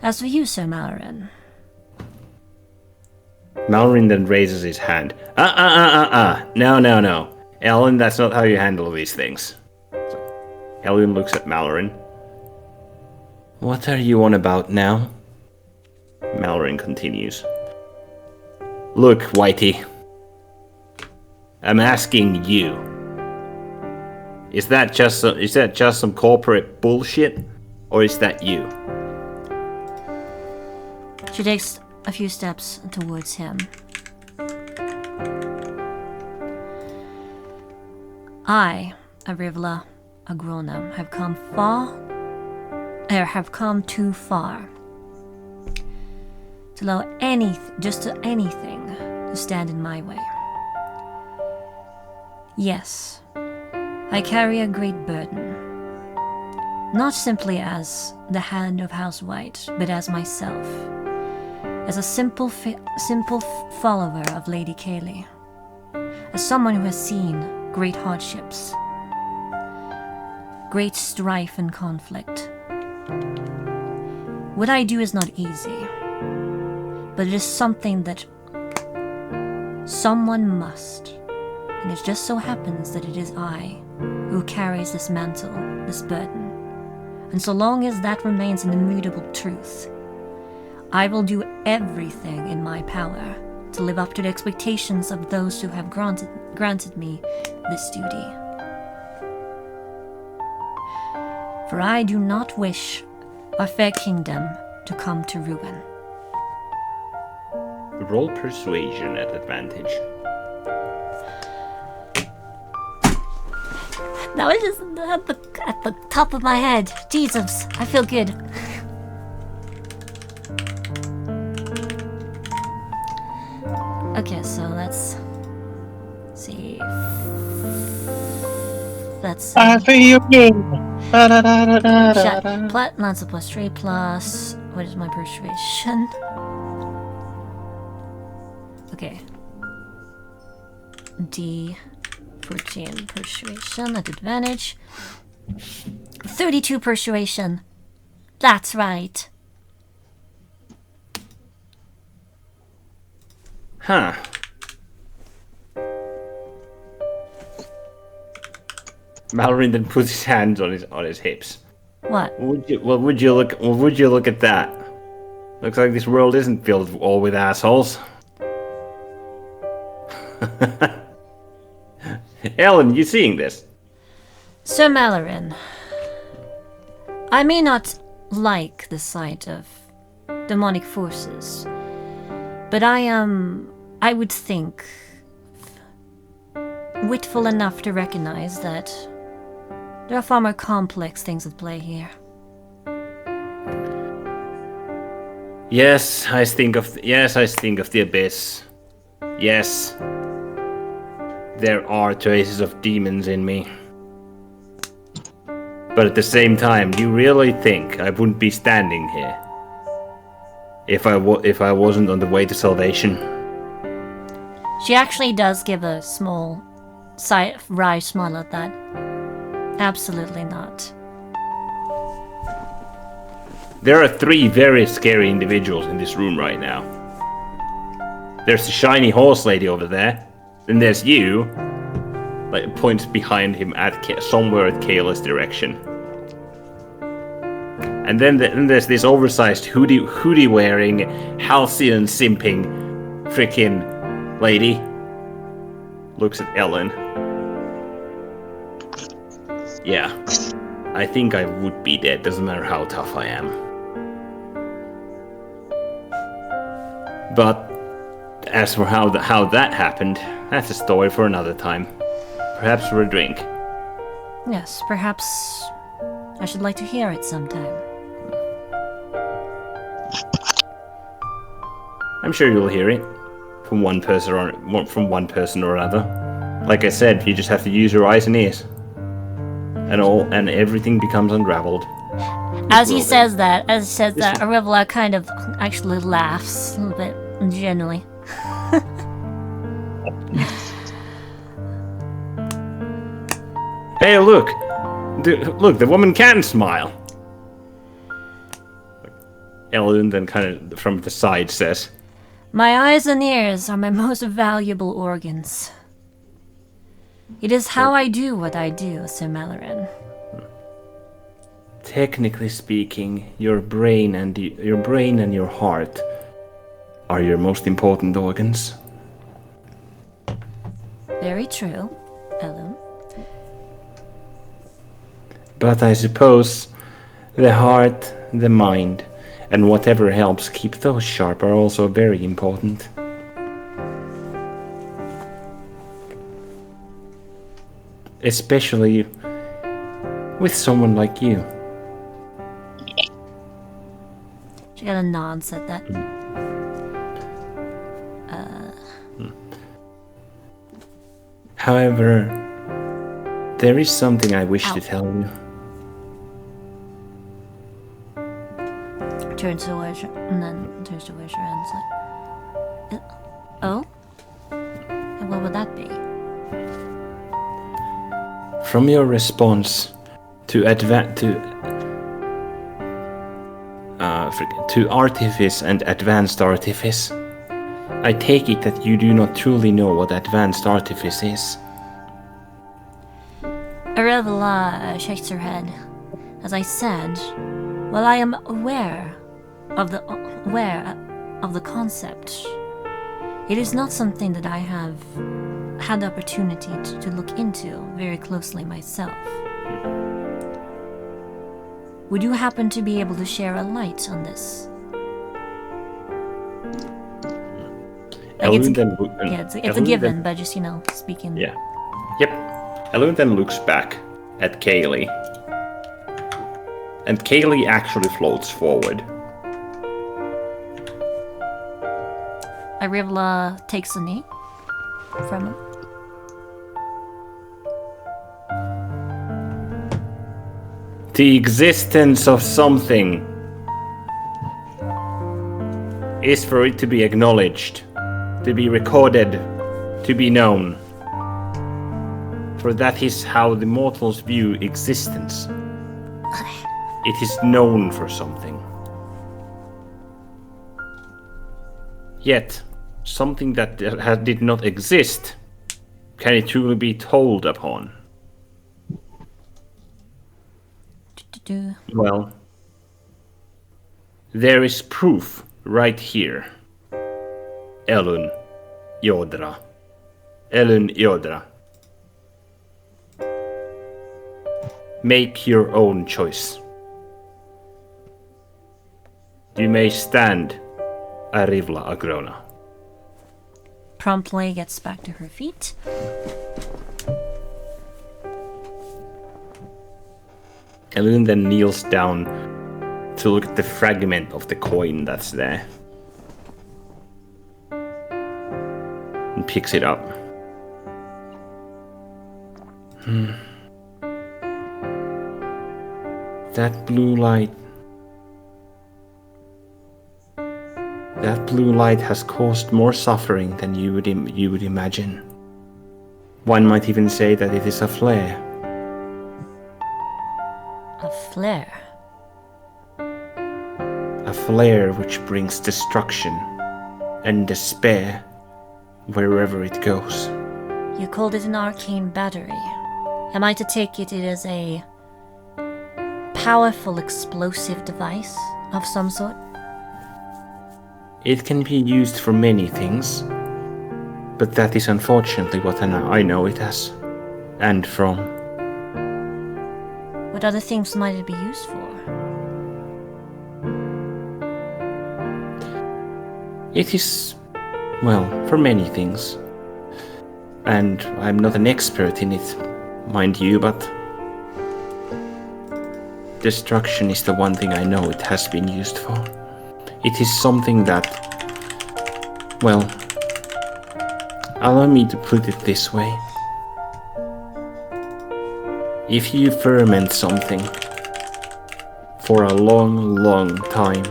As for you, Sir Mallorin. Mallorin then raises his hand. No. Ellen, that's not how you handle these things. Elun looks at Mallorin. What are you on about now? Mallorin continues. Look, Whitey. I'm asking you. Is that just some corporate bullshit? Or is that you? She takes a few steps towards him. I, Arivla Agrona, have come too far to allow anything to stand in my way. Yes, I carry a great burden, not simply as the hand of House White, but as myself, as a simple follower of Lady Kaylee, as someone who has seen great hardships great strife and conflict. What I do is not easy, but it is something that someone must, and it just so happens that it is I who carries this mantle, this burden. And so long as that remains an immutable truth, I will do everything in my power to live up to the expectations of those who have granted me this duty. For I do not wish our fair kingdom to come to ruin. Roll persuasion at advantage. That was just at the top of my head. Jesus, I feel good. Okay, so let's see. That's I feel good. Lancer plus 3 plus. What is my persuasion? Okay. D14 persuasion at advantage. 32 persuasion. That's right. Huh. Mallory then puts his hands on his hips. What? Would you look at that? Looks like this world isn't filled all with assholes. Ellen, you seeing this? Sir Mallorin, I may not like the sight of demonic forces, but I would think, witful enough to recognize that there are far more complex things at play here. Yes, I think of the abyss. Yes, there are traces of demons in me. But at the same time, do you really think I wouldn't be standing here if I wasn't on the way to salvation? She actually does give a small, wry smile at that. Absolutely not. There are 3 very scary individuals in this room right now. There's the shiny horse lady over there. Then there's you. Like, points behind him at somewhere at Kayla's direction. And then there's this oversized hoodie wearing, halcyon simping freaking lady. Looks at Ellen. Yeah, I think I would be dead. Doesn't matter how tough I am. But as for how that happened, that's a story for another time. Perhaps for a drink. Yes, perhaps I should like to hear it sometime. I'm sure you'll hear it from one person or another. Like I said, you just have to use your eyes and ears, and everything becomes unraveled. As he says that, Arivla kind of actually laughs a little bit, genuinely. Hey, look! Look, the woman can smile! Ellen then kind of from the side says, My eyes and ears are my most valuable organs. It is how I do what I do, Sir Mallorin. Technically speaking, your brain and your heart are your most important organs. Very true, Ellen. But I suppose the heart, the mind, and whatever helps keep those sharp are also very important. Especially with someone like you. She got a nod, said that. However, there is something I wish to tell you. Turns to Wizard, and then turns to Wizard and is like, oh? And what would that be? From your response to artifice and advanced artifice. I take it that you do not truly know what advanced artifice is. Arevla shakes her head. As I said, while I am aware of the concept, it is not something that I have had the opportunity to look into very closely myself. Would you happen to be able to share a light on this? Like it's a given, but just, speaking. Yeah. Yep. Elun then looks back at Kaylee. And Kaylee actually floats forward. Arevla takes a knee from him. The existence of something is for it to be acknowledged, to be recorded, to be known. For that is how the mortals view existence. It is known for something. Yet, something that did not exist, can it truly be told upon? Well, there is proof right here. Elun Yodra. Elun Yodra. Make your own choice. You may stand, Arivla Agrona. Promptly gets back to her feet. Elun then kneels down to look at the fragment of the coin that's there. And picks it up. That blue light has caused more suffering than you would imagine. One might even say that it is a flare. A flare? A flare which brings destruction and despair wherever it goes. You called it an arcane battery. Am I to take it as a powerful explosive device of some sort? It can be used for many things, but that is unfortunately what I know it as, and from. What other things might it be used for? It is, well, for many things. And I'm not an expert in it, mind you, but destruction is the one thing I know it has been used for. It is something that, well, allow me to put it this way. If you ferment something for a long, long time,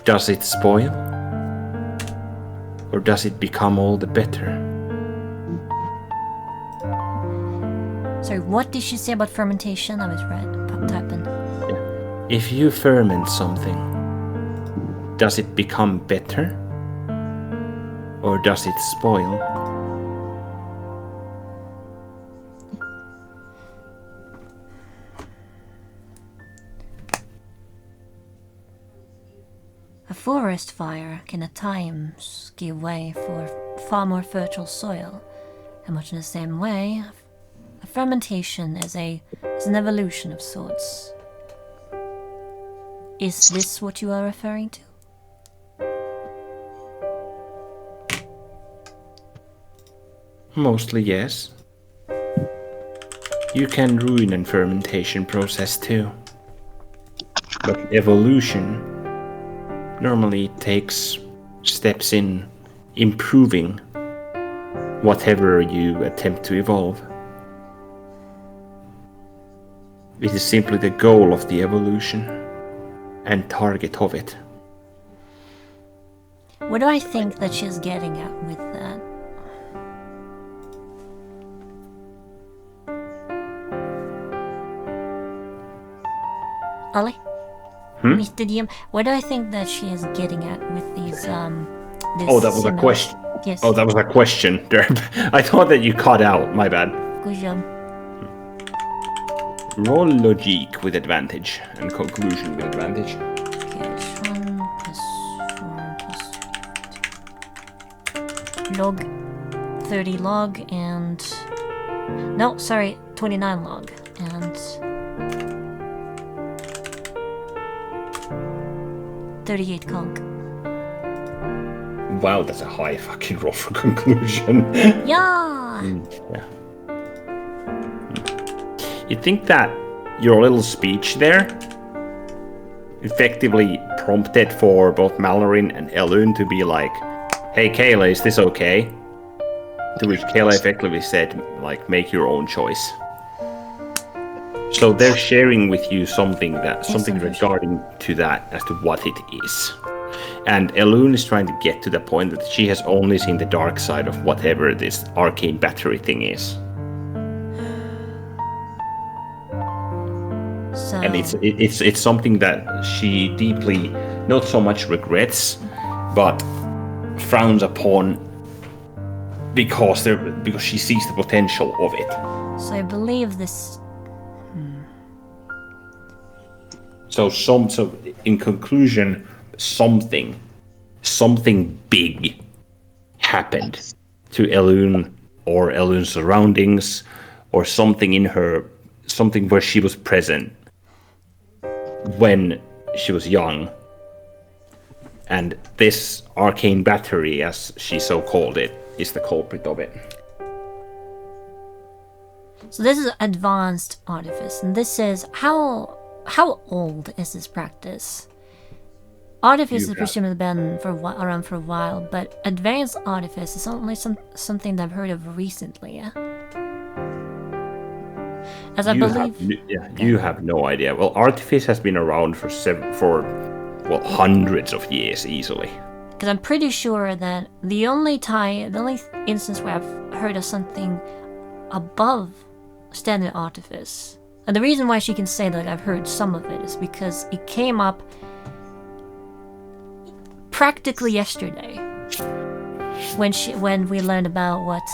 does it spoil? Or does it become all the better? Sorry, what did she say about fermentation? I was typing. Yeah. If you ferment something, does it become better? Or does it spoil? A forest fire can at times give way for far more fertile soil, and much in the same way, a fermentation is an evolution of sorts. Is this what you are referring to? Mostly yes. You can ruin a fermentation process too. But evolution normally takes steps in improving whatever you attempt to evolve. It is simply the goal of the evolution and target of it. What do I think that she's getting at with that? Ollie? Mr. DM, what do I think that she is getting at with these, this Oh, that was a similar- question. Yes. Oh, that was a question, Derp. I thought that you cut out. My bad. Good job. Roll logic with advantage and conclusion with advantage. Okay, it's 1 plus 4 plus... Log. 30 log and... No, sorry, 29 log. And... 38 conk. Wow, that's a high fucking roll for conclusion. Yeah! Yeah. You think that your little speech there effectively prompted for both Mallorin and Elune to be like, hey Kayla, is this okay? To which Kayla effectively said, like, make your own choice. So they're sharing with you something regarding to that as to what it is. And Elune is trying to get to the point that she has only seen the dark side of whatever this arcane battery thing is. So... And it's something that she deeply, not so much regrets, but frowns upon because she sees the potential of it. So I believe this... So in conclusion, something big happened to Elune or Elune's surroundings, or something in her, something where she was present when she was young. And this arcane battery, as she so called it, is the culprit of it. So this is advanced artifice, and this is how old is this practice? Artifice has presumably been around for a while, but advanced artifice is only something that I've heard of recently. Yeah? As I believe, you have no idea. Well, artifice has been around for hundreds of years easily. Because I'm pretty sure that the only instance where I've heard of something above standard artifice, and the reason why she can say that I've heard some of it is because it came up practically yesterday when we learned about what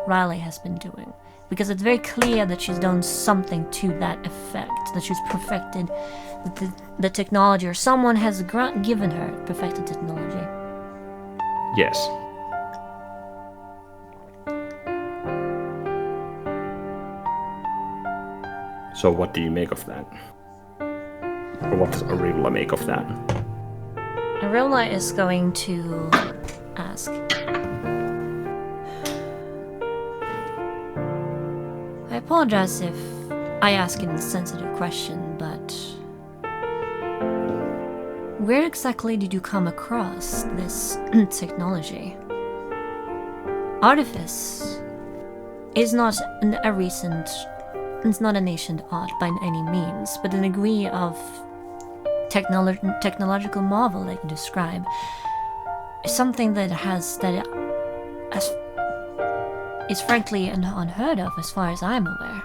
Riley has been doing. Because it's very clear that she's done something to that effect, that she's perfected the technology, or someone has given her perfected technology. Yes. So what do you make of that? Or what does Arilla make of that? Arilla is going to ask. I apologize if I ask an insensitive question, but where exactly did you come across this technology? Artifice is not it's not an ancient art by any means, but a degree of technological marvel I can describe. Is something that is frankly unheard of as far as I'm aware.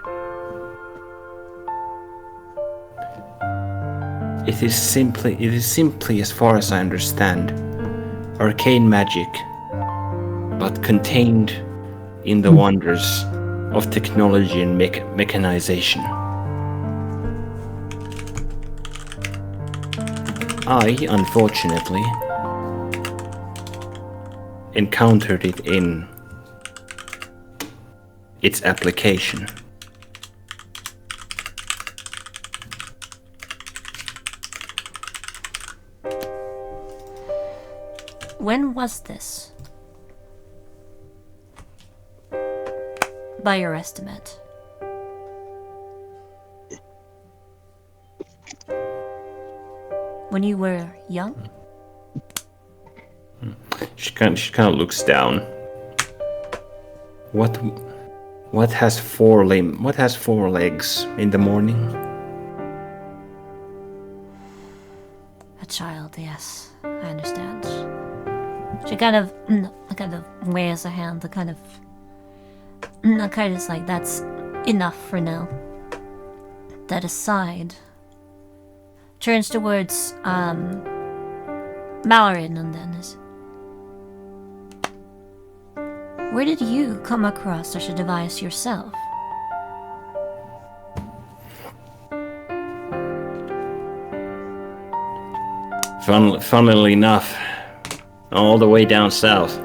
It is simply, as far as I understand, arcane magic, but contained in the wonders of technology and mechanization. I, unfortunately, encountered it in its application. When was this? By your estimate. When you were young? She kind of looks down. What has four legs in the morning? A child, yes. I understand. She kind of waves her hand, the kind of is like, that's enough for now. That aside, turns towards Mallorin and then is. Where did you come across such a device yourself? Funnily enough, all the way down south.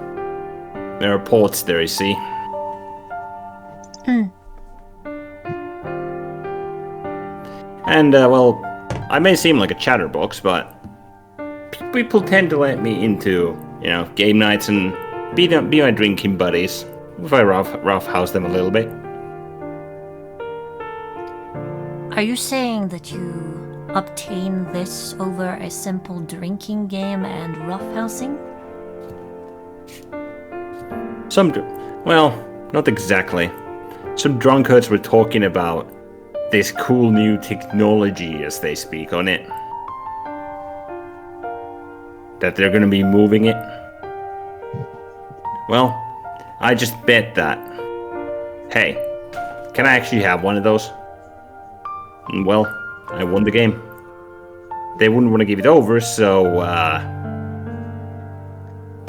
There are ports there, you see. And, well, I may seem like a chatterbox, but people tend to let me into, you know, game nights and be my drinking buddies if I roughhouse them a little bit. Are you saying that you obtain this over a simple drinking game and roughhousing? Well, not exactly. Some drunkards were talking about this cool new technology, as they speak on it. That they're gonna be moving it. Well, I just bet that. Hey, can I actually have one of those? And well, I won the game. They wouldn't want to give it over, so,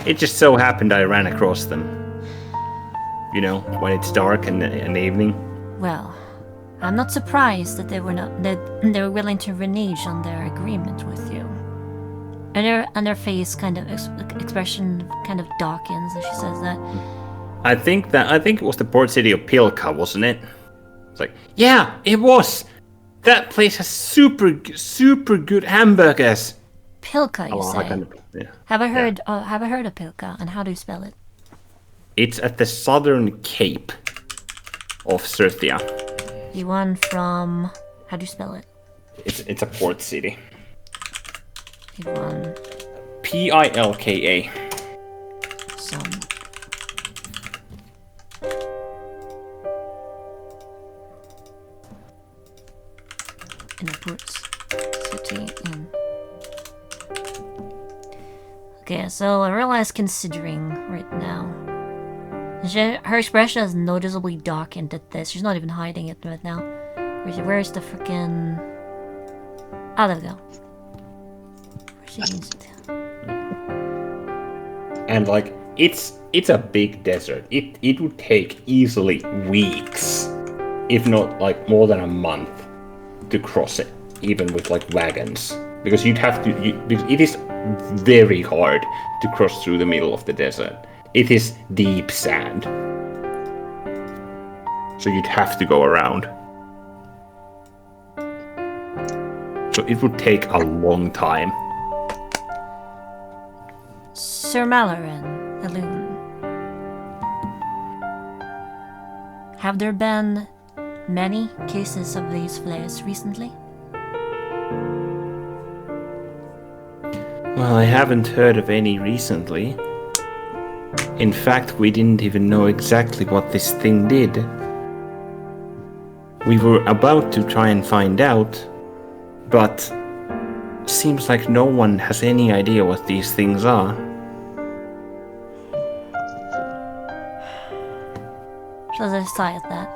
it just so happened I ran across them. You know, when it's dark in the evening. Well, I'm not surprised that they were willing to renege on their agreement with you. And their face kind of expression kind of darkens as she says that. I think it was the port city of Pilka, wasn't it? It's like, yeah, it was. That place has super good hamburgers. Pilka, you say? Yeah. Have I heard of Pilka? And how do you spell it? It's at the southern cape of Sirthia. The one from. How do you spell it? It's a port city. The one. Pilka. Some. In the port city in. Okay, so I realize considering right now. Her expression is noticeably darkened at this. She's not even hiding it right now. Where's the freaking... Oh, there we go. Where's she used it? And like, it's a big desert. It would take easily weeks, if not like more than a month, to cross it, even with like wagons. Because you'd have to... because it is very hard to cross through the middle of the desert. It is deep sand. So you'd have to go around. So it would take a long time. Sir Mallorin, Elune. Have there been many cases of these flares recently? Well, I haven't heard of any recently. In fact, we didn't even know exactly what this thing did. We were about to try and find out, but seems like no one has any idea what these things are. Shall I sigh at that?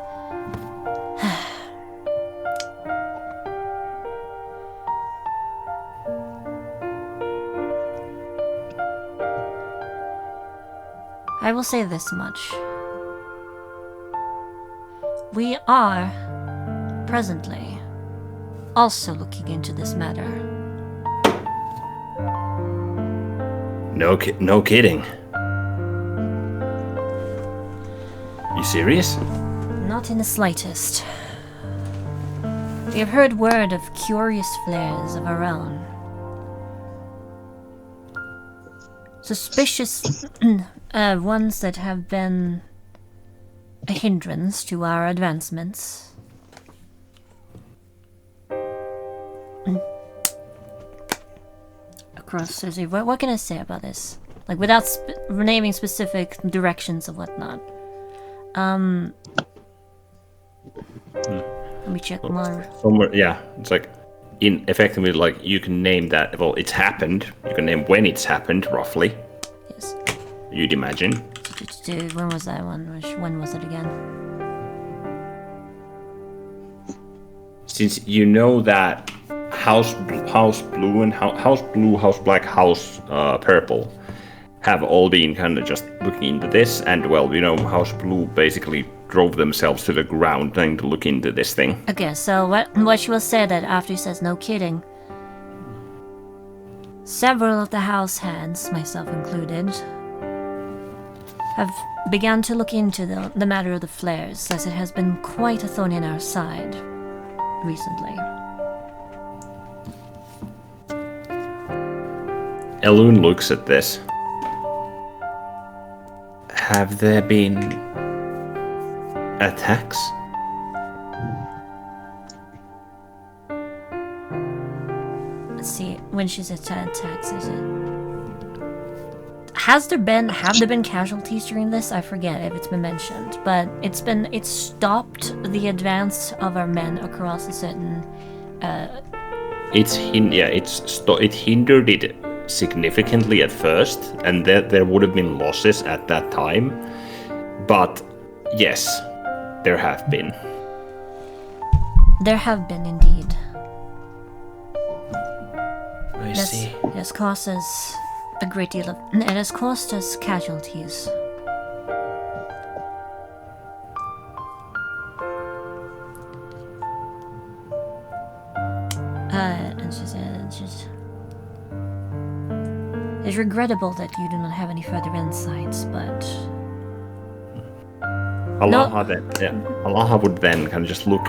I will say this much. We are, presently, also looking into this matter. No kidding. You serious? Not in the slightest. We have heard word of curious flares of our own. Suspicious ones that have been a hindrance to our advancements. Across, what can I say about this? Like, without naming specific directions of whatnot. Let me check more. Somewhere, yeah, it's like, in effectively, like, you can name that, well, it's happened. You can name when it's happened, roughly. Yes. You'd imagine. When was that one? When was it again? Since you know that house blue and house blue, house black, house purple have all been kind of just looking into this, and well, you know, house blue basically drove themselves to the ground trying to look into this thing. Okay, so what she will say that after he says no kidding, several of the house hands, myself included, have begun to look into the matter of the flares, as it has been quite a thorn in our side recently. Elune looks at this. Have there been attacks? Let's see, when she says attacks, is it? Have there been casualties during this? I forget if it's been mentioned, but it stopped the advance of our men across a certain. It hindered it significantly at first, and there would have been losses at that time. But yes, there have been. There have been indeed. I see. It has cost us a great deal of. It has cost us casualties. And she said, it's regrettable that you do not have any further insights, but Alaha would then kind of just look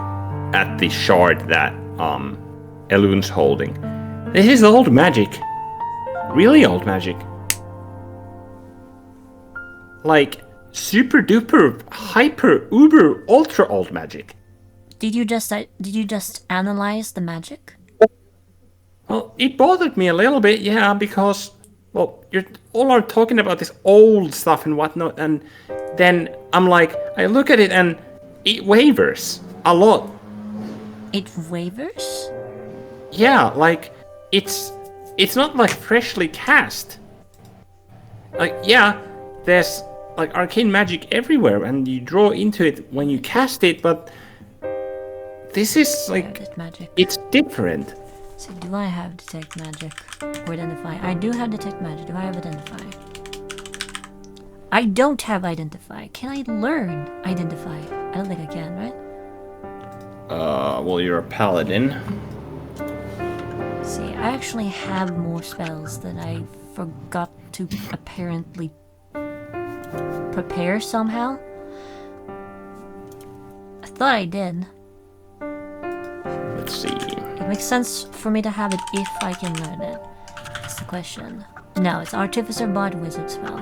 at the shard that Elune's holding. This is old magic. Really old magic. Like super duper hyper uber ultra old magic. Did you just analyze the magic? Well, it bothered me a little bit, yeah, because well, you're all are talking about this old stuff and whatnot, and then I'm like, I look at it and it wavers a lot. It wavers? Yeah, like it's not like freshly cast. Like, yeah, there's like arcane magic everywhere, and you draw into it when you cast it, but this is like magic. It's different. So do I have detect magic or identify? I do have detect magic. Do I have identify? I don't have identify. Can I learn identify? I don't think I can, right? Well, you're a paladin. See, I actually have more spells than I forgot to apparently prepare somehow. I thought I did. Let's see. It makes sense for me to have it if I can learn it. That's the question. No, it's Artificer Bard Wizard spell.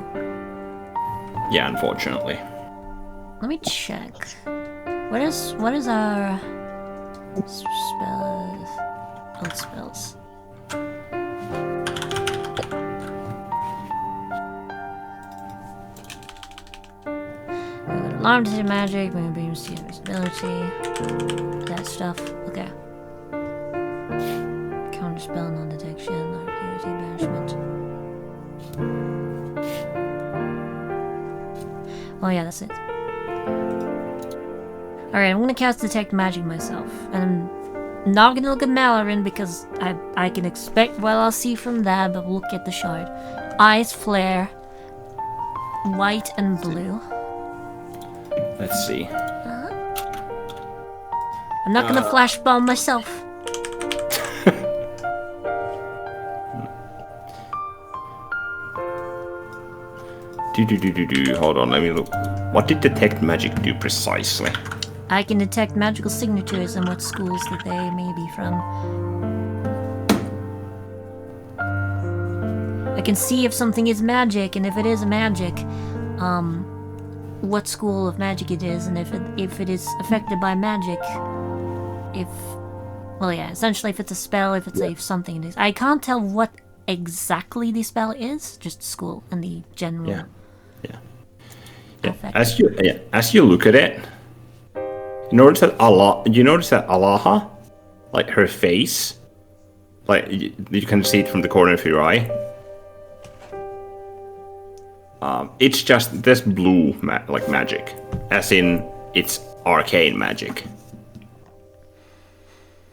Yeah, unfortunately. Let me check. What is our spells? Old spells. Alarm detect magic, moving beams, see invisibility, that stuff. Okay. Counter spell, non-detection, opportunity banishment. Oh yeah, that's it. Alright, I'm gonna cast detect magic myself, and I'm not gonna look at Malarin because I can expect what I'll see from that, but we'll look at the shard. Eyes flare, white and blue. Let's see. I'm not gonna flash bomb myself. Hold on, let me look. What did detect magic do precisely? I can detect magical signatures and what schools that they may be from. I can see if something is magic, and if it is a magic, what school of magic it is, and if it is affected by magic. Well, yeah, essentially if it's a spell, if it's something it is. I can't tell what exactly the spell is, just school and the general. Yeah. As you look at it, you notice that Alaha, like her face, like you can see it from the corner of your eye. It's just this blue like magic, as in it's arcane magic.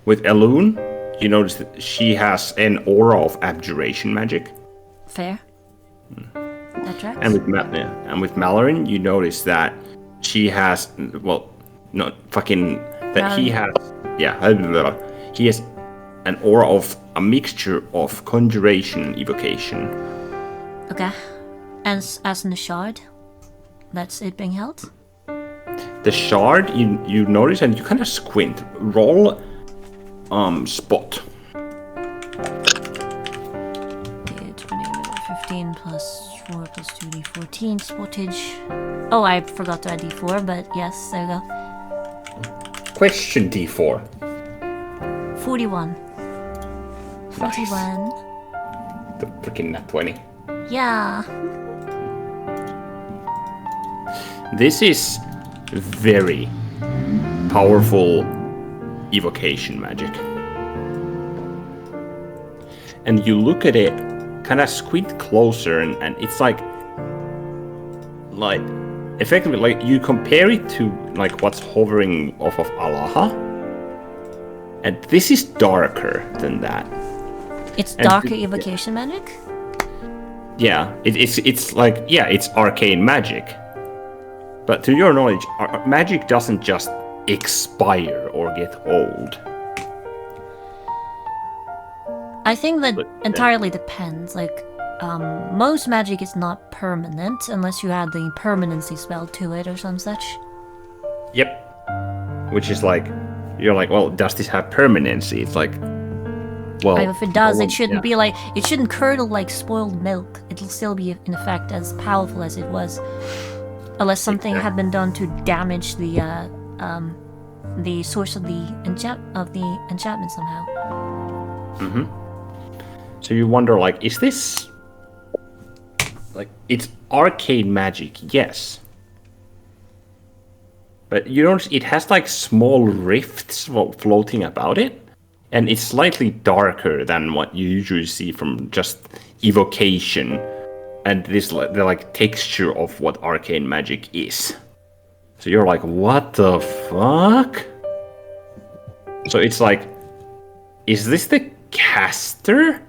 With Elune, you notice that she has an aura of abjuration magic. Fair. That tracks. And with Mallorin, you notice that she has, well, not fucking, that he has, he has an aura of a mixture of conjuration, evocation. Okay. And as in the shard, that's it being held? The shard, you notice and you kind of squint. Roll, spot. Okay, 15 plus 4 plus 2d 14 spottage. Oh, I forgot to add d4, but yes, there you go. Question d4. 41. Nice. 41. The freaking nat 20. Yeah. This is very powerful evocation magic. And you look at it, kind of squint closer, and it's like effectively, like you compare it to like what's hovering off of Alaha, and this is darker than that. It's darker evocation magic? Yeah, it's like, yeah, it's arcane magic. But to your knowledge, magic doesn't just expire or get old. I think that entirely depends. Like, most magic is not permanent unless you add the permanency spell to it or some such. Yep. Which is like, you're like, well, does this have permanency? It's like, well, if it does, it shouldn't be like, it shouldn't curdle like spoiled milk. It'll still be in effect as powerful as it was, unless something had been done to damage the source of the enchantment somehow. Mm-hmm. So you wonder, like, is this like, it's arcane magic, yes. But you notice it has like small rifts floating about it. And it's slightly darker than what you usually see from just evocation. And this, the like texture of what arcane magic is. So you're like, what the fuck? So it's like, is this the caster?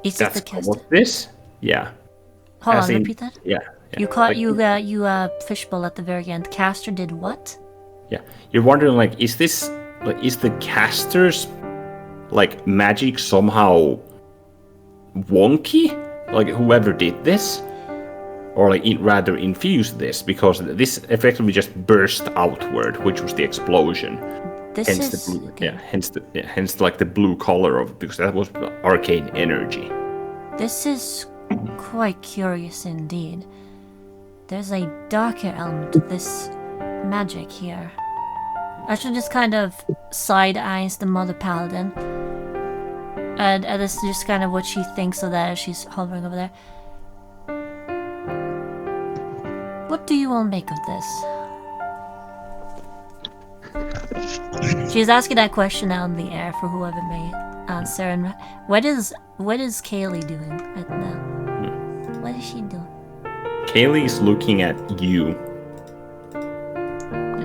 Is this the caster? What this? Yeah. Hold on, repeat that? Yeah. You caught you fishbowl at the very end. Caster did what? Yeah. You're wondering, like, is this, like, is the caster's like magic somehow wonky? Like, whoever did this? Or like rather infused this, because this effectively just burst outward, which was the explosion. Hence like the blue color of, because that was arcane energy. This is quite curious indeed. There's a darker element to this magic here. Actually, just kind of side eyes the Mother Paladin, and this is just kind of what she thinks of that as she's hovering over there. What do you all make of this? She's asking that question out in the air for whoever may answer. And what is Kaylee doing right now? What is she doing? Kaylee is looking at you.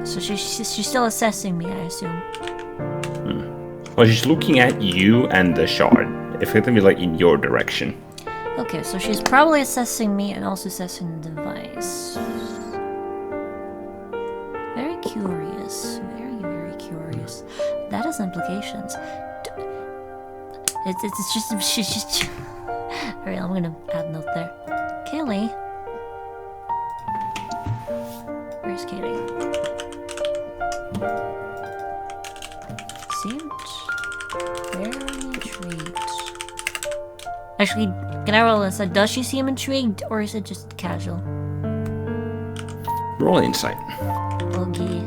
So she's still assessing me, I assume. Well, she's looking at you and the shard, effectively like in your direction. Okay, so she's probably assessing me and also assessing the device. Very curious. Very curious. That has implications. It's just... She's just... Alright, I'm gonna add a note there. Kaylee? Where's Kaylee? Seemed very intrigued. Actually, can I roll this? Does she seem intrigued, or is it just casual? Roll insight. Okay.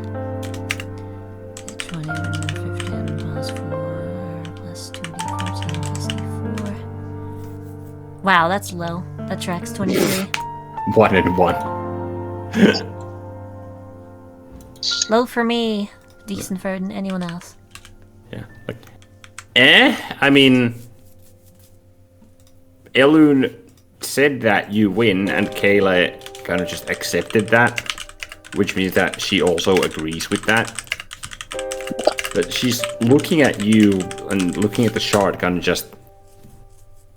20, 15 plus 4 plus 2d14 plus d4. Wow, that's low. That tracks 23. 1 and 1. Low for me. Decent for anyone else. Yeah. Like, I mean, Elune said that you win, and Kayla kind of just accepted that, which means that she also agrees with that. But she's looking at you and looking at the shard, kind of just...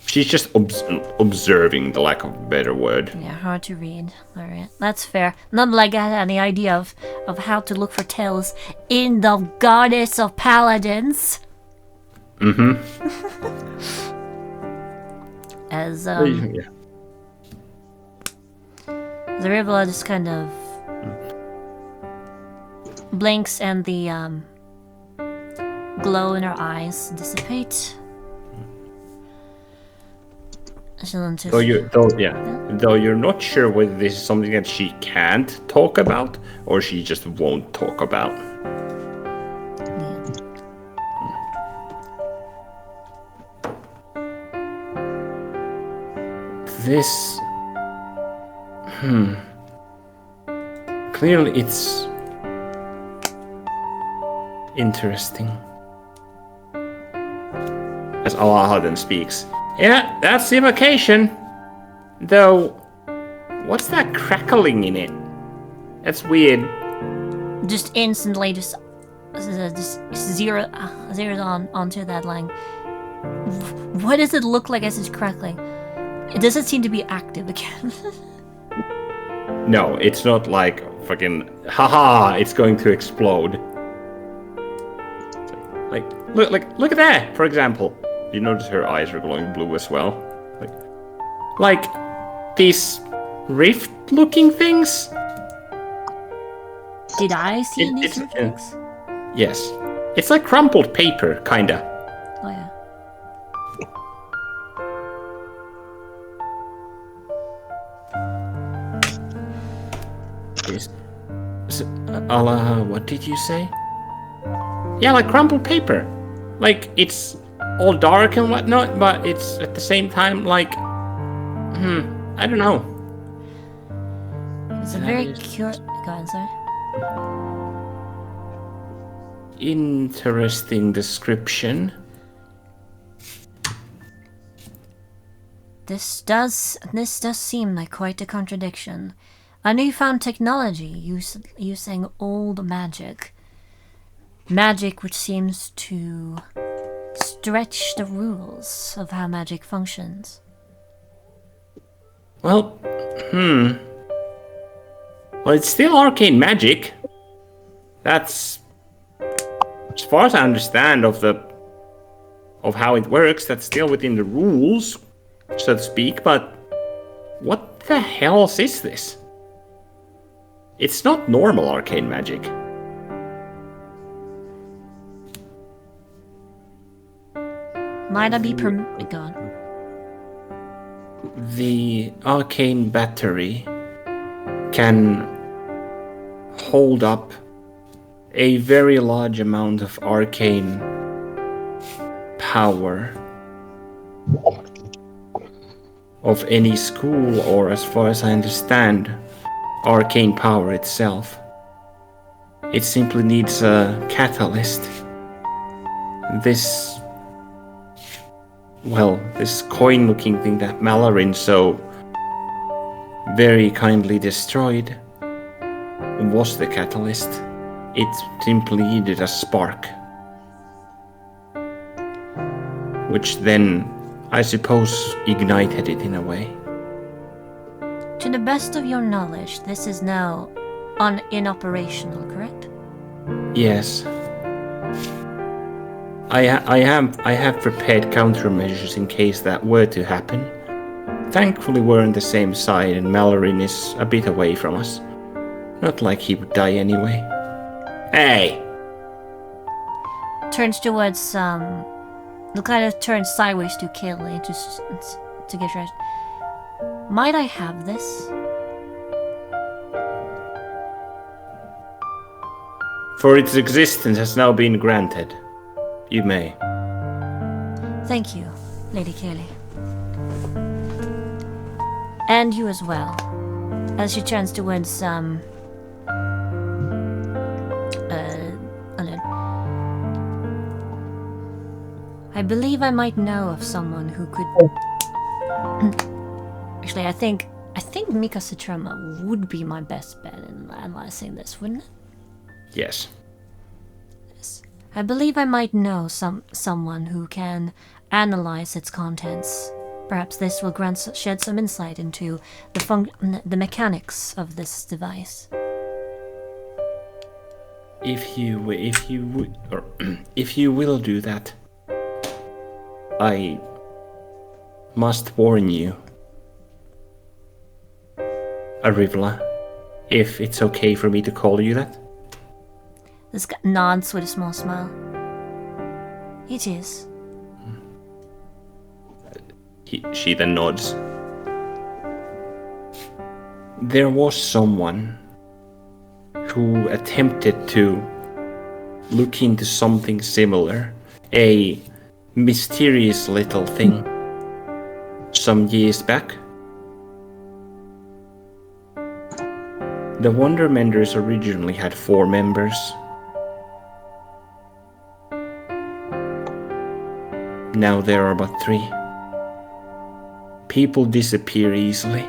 She's just observing, the lack of a better word. Yeah, hard to read. Alright, that's fair. Not like I had any idea of how to look for tells in the goddess of paladins. Mm-hmm. As, Yeah. Zaribla just kind of blinks and the glow in her eyes dissipate. Though you're not sure whether this is something that she can't talk about or she just won't talk about. This... Clearly it's... interesting. As Alahadan speaks. Yeah, that's the evocation. Though, what's that crackling in it? That's weird. Just instantly just zeroed onto that line. What does it look like as it's crackling? It doesn't seem to be active again. No, it's not like fucking haha, it's going to explode. Look at that, for example. You notice her eyes are glowing blue as well. Like these rift-looking things? Did I see these things? Yes. It's like crumpled paper, kinda. Oh yeah. Yes. Allah, what did you say? Yeah, like crumpled paper. Like, it's all dark and whatnot, but it's at the same time like... I don't know. It's a very curious... Go on, sorry. Interesting description. This does seem like quite a contradiction. A newfound technology using old magic. Magic which seems to stretch the rules of how magic functions. Well, Well, it's still arcane magic. That's... As far as I understand of how it works, that's still within the rules, so to speak, but... What the hell is this? It's not normal arcane magic. Might I be gone? The arcane battery can hold up a very large amount of arcane power of any school, or as far as I understand, arcane power itself. It simply needs a catalyst. This coin-looking thing that Malarin so very kindly destroyed was the catalyst. It simply needed a spark. Which then, I suppose, ignited it in a way. To the best of your knowledge, this is now inoperational, correct? Yes. I have prepared countermeasures in case that were to happen. Thankfully we're on the same side and Malarin is a bit away from us. Not like he would die anyway. Hey! Turns towards, kind of turns sideways to Kaylee to get dressed. Might I have this? For its existence has now been granted. You may. Thank you, Lady Kaylee. And you as well. As she turns towards, I believe I might know of someone who could... Actually, I think Mika Sutrama would be my best bet in analyzing this, wouldn't it? Yes. Yes. I believe I might know someone who can analyze its contents. Perhaps this will shed some insight into the mechanics of this device. If you will do that, I must warn you, Arivla, if it's okay for me to call you that. This guy nods with a small smile. It is. She then nods. There was someone who attempted to look into something similar, a mysterious little thing, some years back. The Wondermenders originally had 4 members. Now there are but 3. People disappear easily.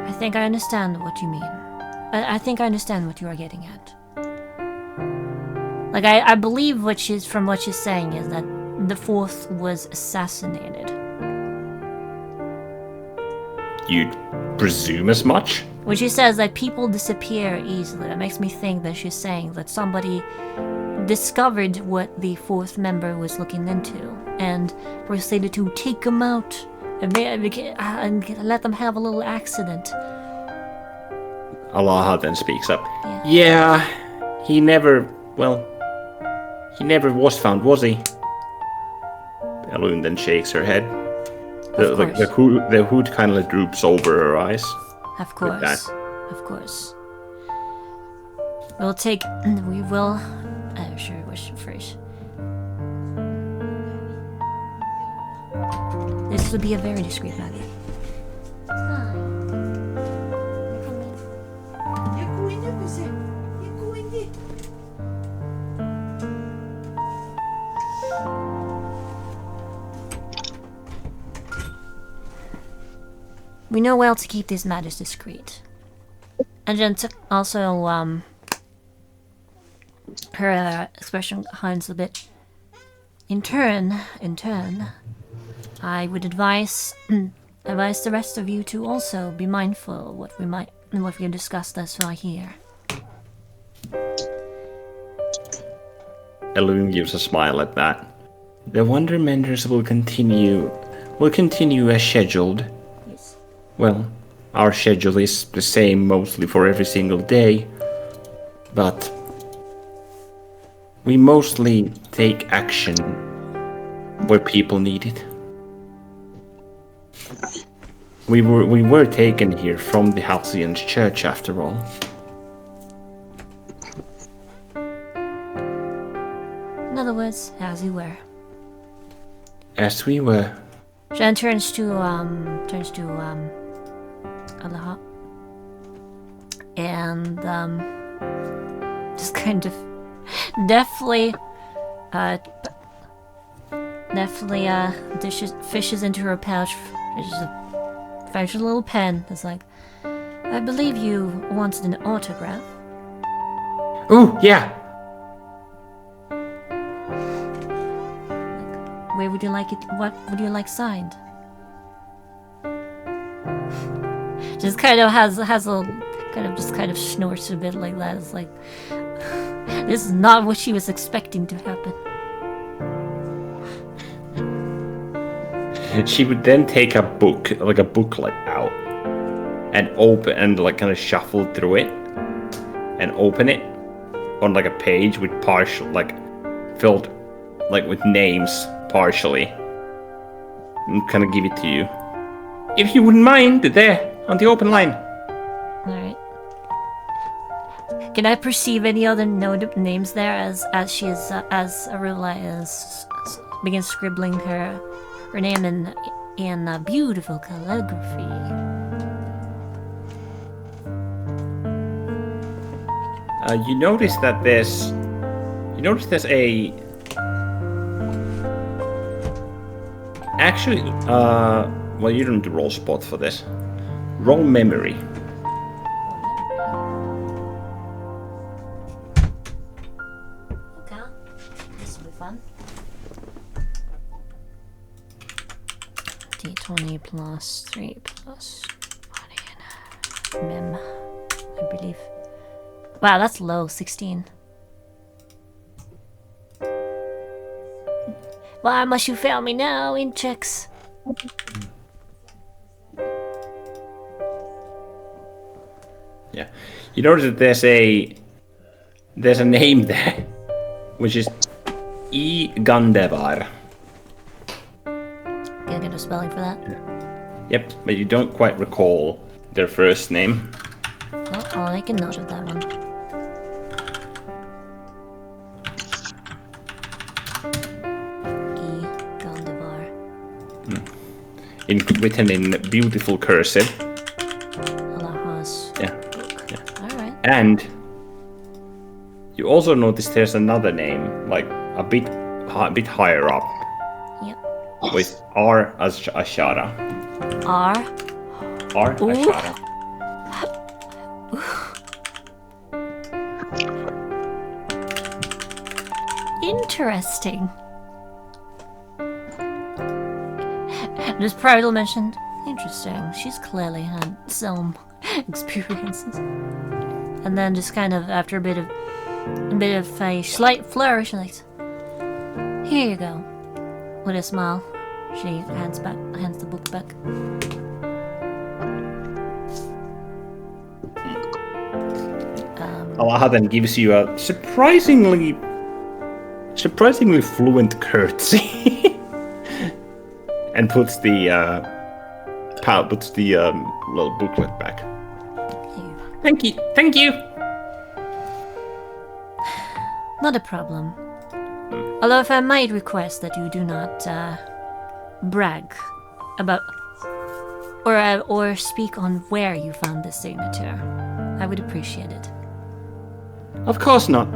I think I understand what you mean. I think I understand what you are getting at. Like, I believe what she's saying is that the 4th was assassinated. You'd presume as much? When she says that people disappear easily, that makes me think that she's saying that somebody discovered what the 4th member was looking into and proceeded to take him out and let them have a little accident. Alaha then speaks up. Yeah, he never was found, was he? Elune then shakes her head. The hood kind of droops over her eyes. Of course. Of course. We will... sure, which phrase? This would be a very discreet matter. We know well to keep these matters discreet. And then also, her expression hides a bit. In turn, I would advise the rest of you to also be mindful of what we have discussed thus far here. Elune gives a smile at that. The Wondermenders will continue as scheduled. Yes. Well, our schedule is the same mostly for every single day, but we mostly take action where people need it. We were taken here from the Halcyon's church after all. In other words, as you were. As we were. Jen turns to Alaha. And just kind of deftly fishes into her pouch. Finds a little pen. It's like, I believe you wanted an autograph. Ooh, yeah. Where would you like it? What would you like signed? Just kind of has a kind of snorts a bit like that. It's like, this is not what she was expecting to happen. She would then take a book, like a booklet out, and open and like kind of shuffle through it, and open it on like a page with filled like with names partially, and kind of give it to you, if you wouldn't mind. There on the open line. All right. Can I perceive any other names there as Arula begins scribbling her name in beautiful calligraphy? You notice there's a actually well, you don't need to roll spot for this. Roll memory. Okay. This will be fun. D20 plus 3 plus 1 in mem, I believe. Wow, that's low, 16. Why must you fail me now in checks? Yeah. You notice that there's a name there, which is Gandevar. Can I get a spelling for that? Yep, but you don't quite recall their first name. Well, I'll make a note of that one. Gandevar. Written in beautiful cursive. Allah's Yeah. book. Yeah. Alright. And you also notice there's another name, like a bit higher up, Yep. with R as Ashara. R. R Ashara. Interesting. Just privately mentioned. Interesting. She's clearly had some experiences. And then just kind of after a bit of a slight flourish, like, here you go. With a smile, she hands the book back. Allah then gives you a surprisingly fluent curtsy, and puts the little booklet back. Thank you. Not a problem. Although if I might request that you do not brag about or speak on where you found this signature, I would appreciate it. Of course not.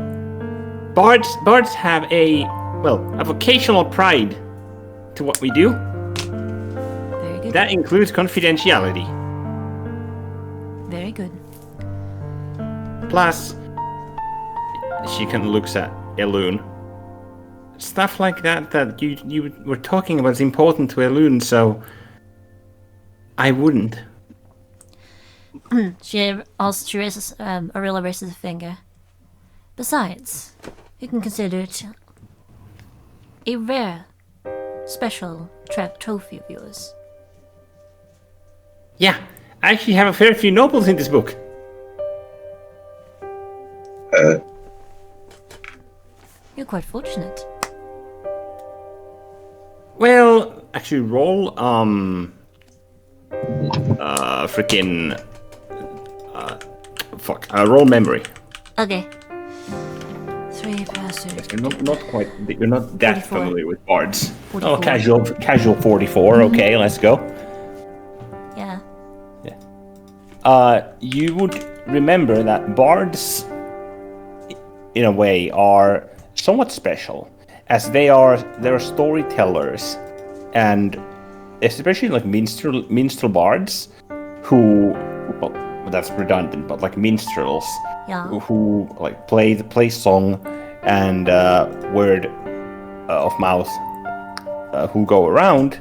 Bards have a vocational pride to what we do. Very good. That includes confidentiality. Very good. Plus, she kind of looks at Elune. Stuff like that you were talking about is important to Elune, so I wouldn't. She raises Arilla raises a finger. Besides, you can consider it a rare, special trophy of yours. Yeah, I actually have a fair few nobles in this book. You're quite fortunate. Well, actually, roll roll memory. Okay. 3 plus 2. You're not that 44. familiar with bards. 44. Oh, casual 44. Okay, let's go. Yeah. You would remember that bards, in a way, are somewhat special, as they're storytellers, and especially like minstrel bards, who, well, that's redundant, but like minstrels, Yeah. who like play song and word of mouth, who go around.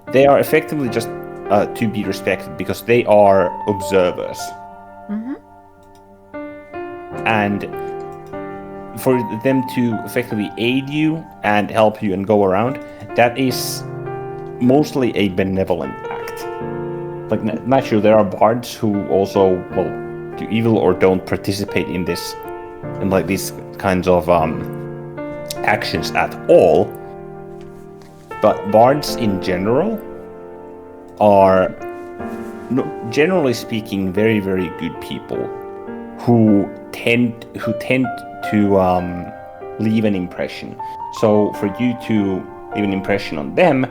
They are effectively just to be respected because they are observers. Mm-hmm. And for them to effectively aid you and help you and go around, that is mostly a benevolent act. Like, naturally, there are bards who also, well, do evil or don't participate in these kinds of actions at all. But bards in general are, generally speaking, very, very good people who tend to leave an impression. So for you to leave an impression on them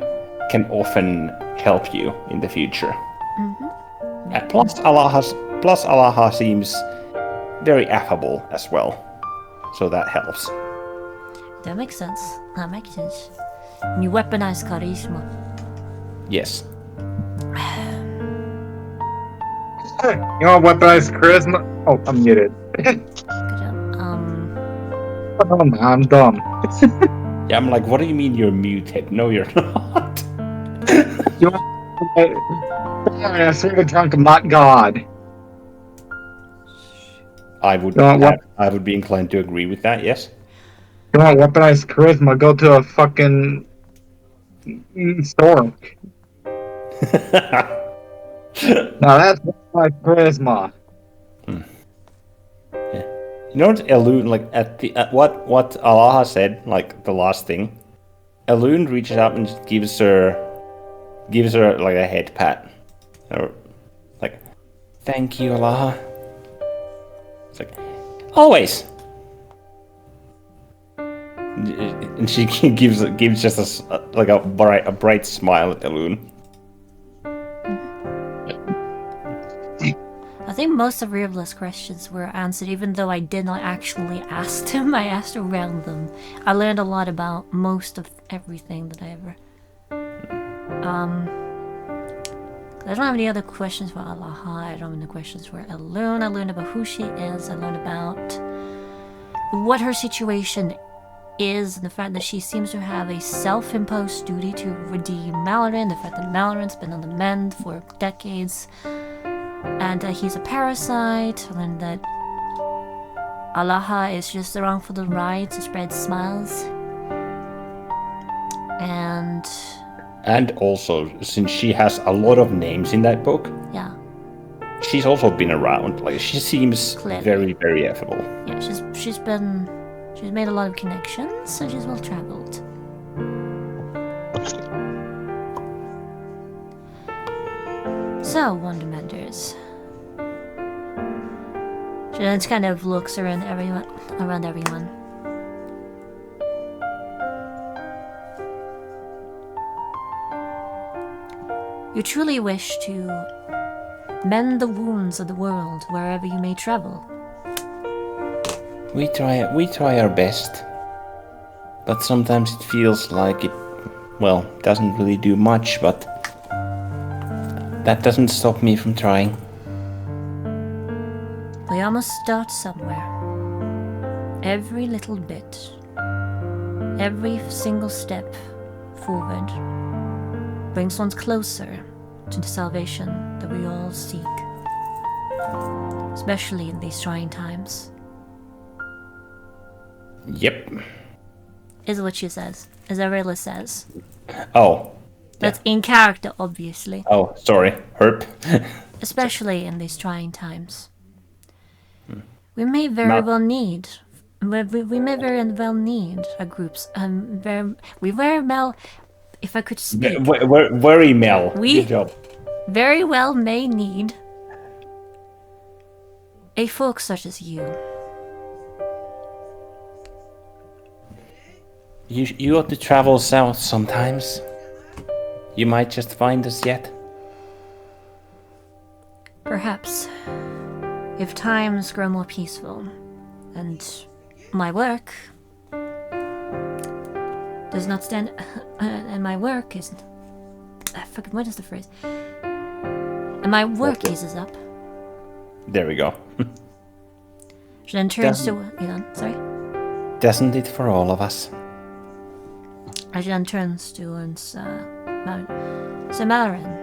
can often help you in the future. Mm-hmm. Plus Alaha seems very affable as well, so that helps. That makes sense. You weaponize charisma. Yes. You want weaponized charisma? Oh, I'm muted. Good job. I'm dumb. Yeah, I'm like, what do you mean you're muted? No, you're not. You want I swear to drunk, I'm not God. I would You want I would be inclined to agree with that, yes. You want weaponized charisma? Go to a fucking store. Now that's weaponized charisma. You know what Elune, like, at what Alaha said, like, the last thing? Elune reaches up and just gives her, like, a head pat. Or, like, thank you, Alaha. It's like, always! And she gives just a bright smile at Elune. I think most of Rivla's questions were answered, even though I did not actually ask them. I asked around them. I learned a lot about most of everything that I ever. I don't have any other questions for Alaha. I don't have any questions for Elune. I learned about who she is. I learned about what her situation is, and the fact that she seems to have a self-imposed duty to redeem Malaran. The fact that Malaran's been on the mend for decades. And he's a parasite, and that Alaha is just along for the ride to spread smiles. And also, since she has a lot of names in that book, yeah, she's also been around. Like, she seems Clearly. very, very affable. Yeah, she's made a lot of connections, so she's well traveled. So, Wondermenders. She then kind of looks around everyone. You truly wish to mend the wounds of the world wherever you may travel. We try our best. But sometimes it feels like it, well, doesn't really do much, but that doesn't stop me from trying. We all must start somewhere. Every little bit, every single step forward brings one closer to the salvation that we all seek, especially in these trying times. Yep. Is what she says. Is Arilla says. Oh. That's in character, obviously. Oh, sorry. Herp. Especially in these trying times. We may very well need... We may very well need a group's... we very well... If I could speak... Very Mel. We Good job. very well may need... a folk such as you. You ought to travel south sometimes. You might just find us yet. Perhaps. If times grow more peaceful, and my work does not stand, and my work isn't. What is the phrase? And my work eases up. There we go. She then turns to sorry. Doesn't it for all of us? She then turns to Malaran.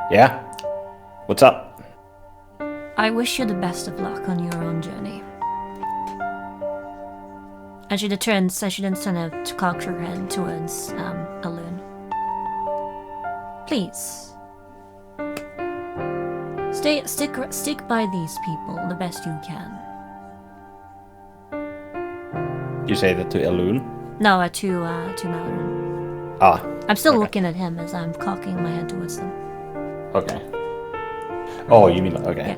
Yeah. What's up? I wish you the best of luck on your own journey. And she then turns to cock her head towards Elune. Please. Stick by these people the best you can. You say that to Elune? No, to Malaran. Ah. I'm still looking at him as I'm cocking my head towards them. Okay. Oh, you mean okay. Yeah.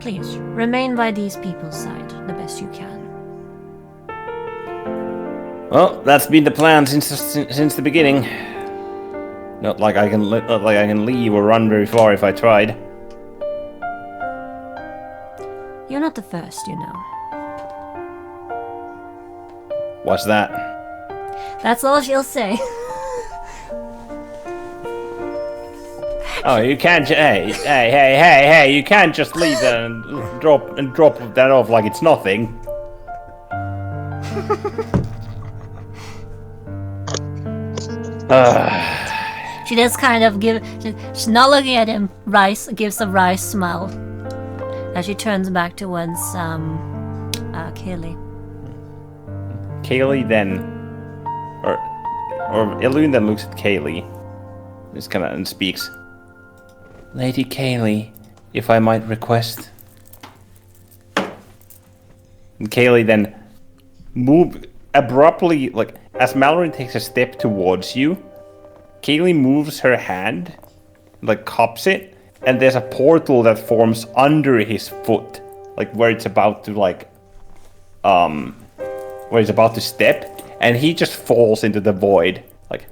Please, remain by these people's side the best you can. Well, that's been the plan since the beginning. Not like I can leave or run very far if I tried. You're not the first, you know. What's that? That's all she'll say. Oh, you can't. Hey! You can't just leave that and drop that off like it's nothing. She does kind of she's not looking at him, gives a wry smile. As she turns back towards, Kaylee. Kaylee then, or Elune then looks at Kaylee, and speaks. Lady Kaylee, if I might request. And Kaylee then move abruptly, like as Mallory takes a step towards you. Kaylee moves her hand, like cups it, and there's a portal that forms under his foot, like where it's about to where he's about to step, and he just falls into the void, like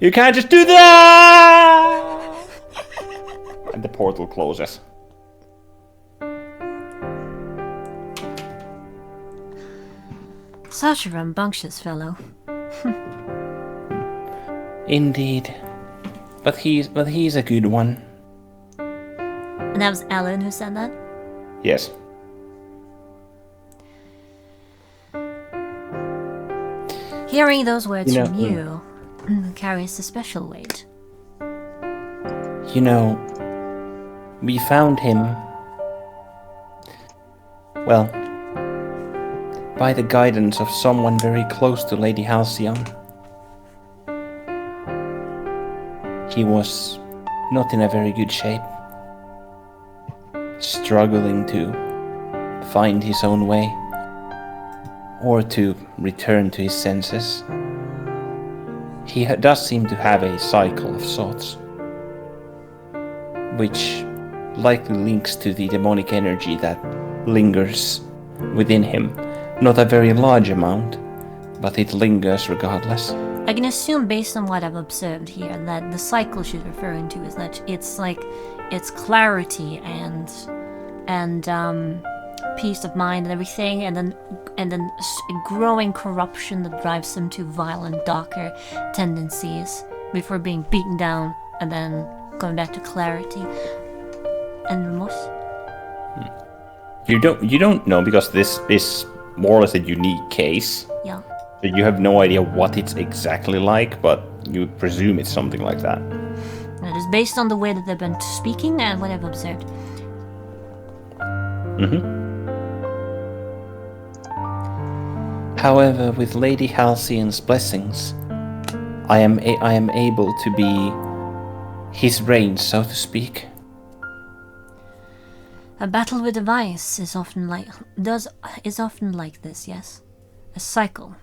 you can't just do that. And the portal closes. Such a rambunctious fellow. Indeed, but he's a good one. And that was Ellen who said that? Yes. Hearing those words from you carries a special weight. You know, we found him, well, by the guidance of someone very close to Lady Halcyon. He was not in a very good shape, struggling to find his own way, or to return to his senses. He does seem to have a cycle of sorts, which likely links to the demonic energy that lingers within him. Not a very large amount, but it lingers regardless. I can assume, based on what I've observed here, that the cycle she's referring to is that it's clarity and peace of mind and everything, and then growing corruption that drives him to violent, darker tendencies before being beaten down and then going back to clarity and remorse. You don't know, because this is more or less a unique case. Yeah. You have no idea what it's exactly like, but you presume it's something like that. It is based on the way that they've been speaking and what I've observed. However, with Lady Halcyon's blessings, I am able to be his reins, so to speak. A battle with a vice is often like this, yes. A cycle.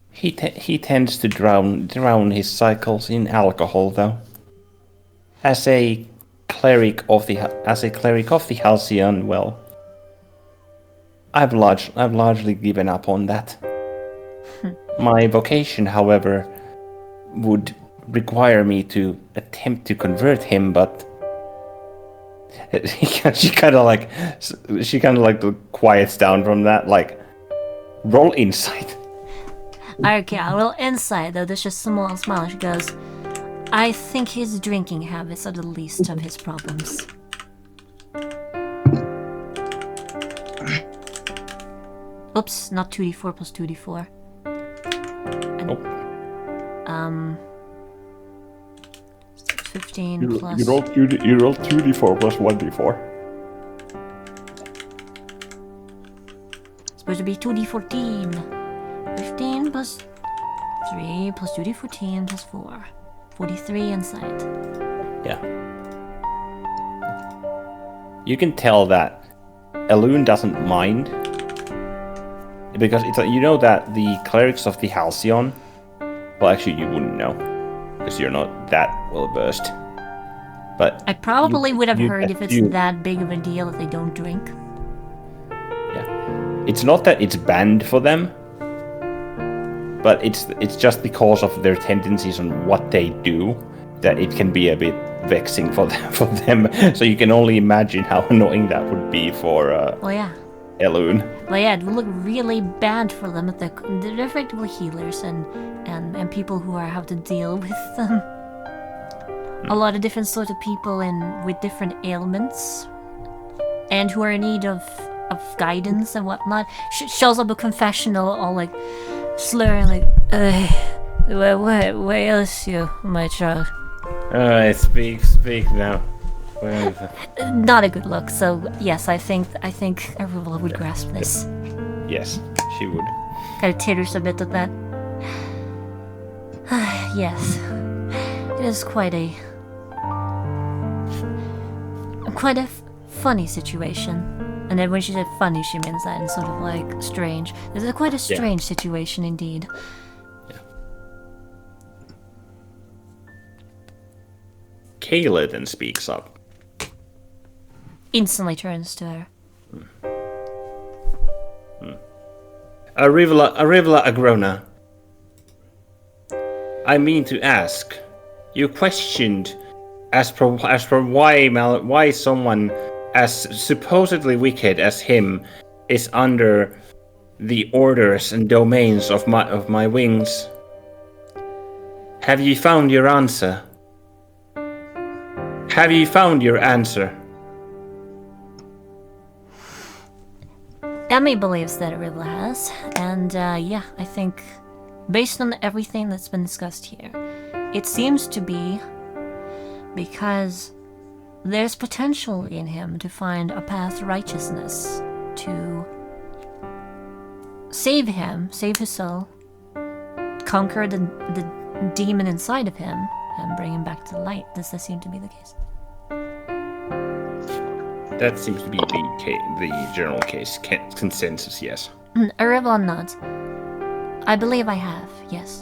He tends to drown his cycles in alcohol, though. As a cleric of the Halcyon, well, I've largely given up on that. My vocation, however, would require me to attempt to convert him, but she kind of quiets down from that. Like, roll insight. Okay, I will insight, though there's just a small smile. She goes, I think his drinking habits are the least of his problems. Oops, not 2d4 plus 2d4. Nope. 15 plus... You roll 2d4 plus 1d4. It's supposed to be 2d14. 15 plus 3 plus 2d14 plus 4. 43 insight. Yeah. You can tell that Elune doesn't mind, because you know that the clerics of the Halcyon, well, actually you wouldn't know, because you're not that well versed. But I probably would have heard if it's that big of a deal if they don't drink. Yeah. It's not that it's banned for them, but it's just because of their tendencies on what they do that it can be a bit vexing for them. So you can only imagine how annoying that would be for Elune. Well, yeah, it would look really bad for them if they're effectively healers and people who have to deal with them. a lot of different sorts of people with different ailments, and who are in need of guidance and whatnot. Shows up a confessional, all like slurring, like, where else you, my child? Alright, speak now. Where is it? Not a good look. So yes, I think Arugula would grasp this. Yes, she would. Kind of titters a bit at that. Yes, it is quite a funny situation. And then when she said funny, she means that in sort of like strange. This is quite a strange situation indeed. Yeah. Kayla then speaks up. Instantly turns to her. Arivla Agrona. I mean to ask. You questioned as per why someone as supposedly wicked as him is under the orders and domains of my wings. Have you found your answer? Have you found your answer? Emmy believes that Arivla has, and yeah, I think based on everything that's been discussed here, it seems to be because there's potential in him to find a path to righteousness, to save him, save his soul, conquer the demon inside of him, and bring him back to the light. Does that seem to be the case? That seems to be the general case consensus, yes. Arivla nods. I believe I have, yes.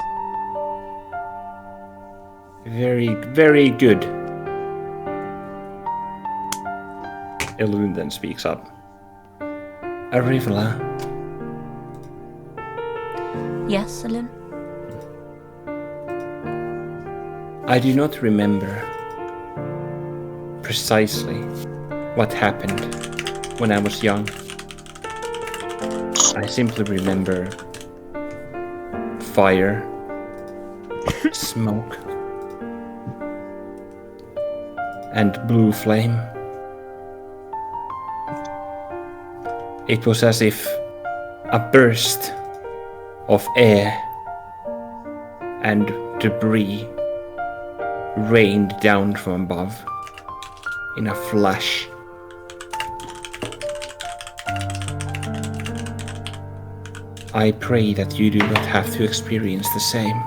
Very, very good. Elune then speaks up. Arivla. Yes, Elune? I do not remember precisely what happened when I was young. I simply remember fire, smoke, and blue flame. It was as if a burst of air and debris rained down from above in a flash. I pray that you do not have to experience the same.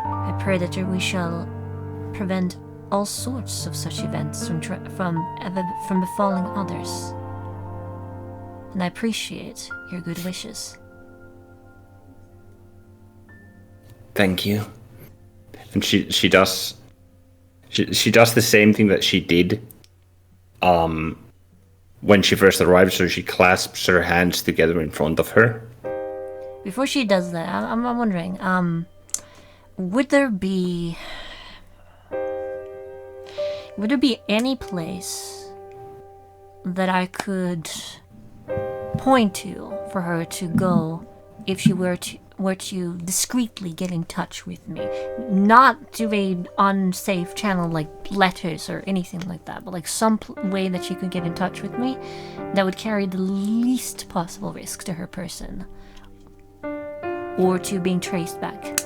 I pray that we shall prevent all sorts of such events from befalling others. And I appreciate your good wishes. Thank you. And she does the same thing that she did when she first arrived, so she clasps her hands together in front of her. Before she does that, I'm wondering, would there be any place that I could point to for her to go if she were to discreetly get in touch with me? Not to an unsafe channel like letters or anything like that, but like some way that she could get in touch with me that would carry the least possible risk to her person or to being traced back.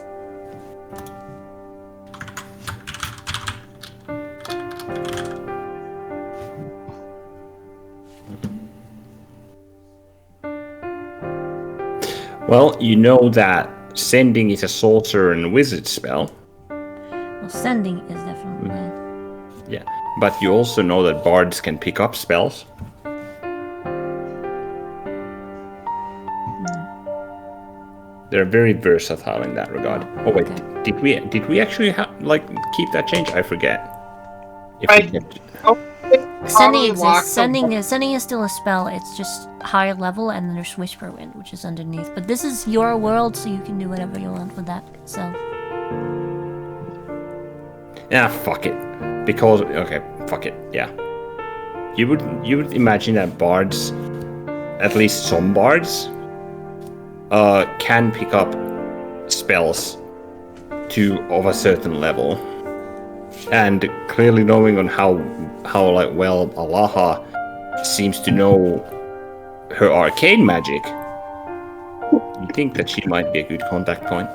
Well, you know that sending is a sorcerer and wizard spell. Well, sending is definitely... Yeah, but you also know that bards can pick up spells. They're very versatile in that regard. Oh wait, okay. did we actually keep that change? I forget. Sending exists. Sending is still a spell. It's just higher level, and then there's Whisper Wind, which is underneath. But this is your world, so you can do whatever you want with that. So. Yeah, fuck it. Because fuck it. Yeah. You would imagine that bards, at least some bards, can pick up spells of a certain level, and clearly knowing on how like well Alaha seems to know her arcane magic, you think that she might be a good contact point.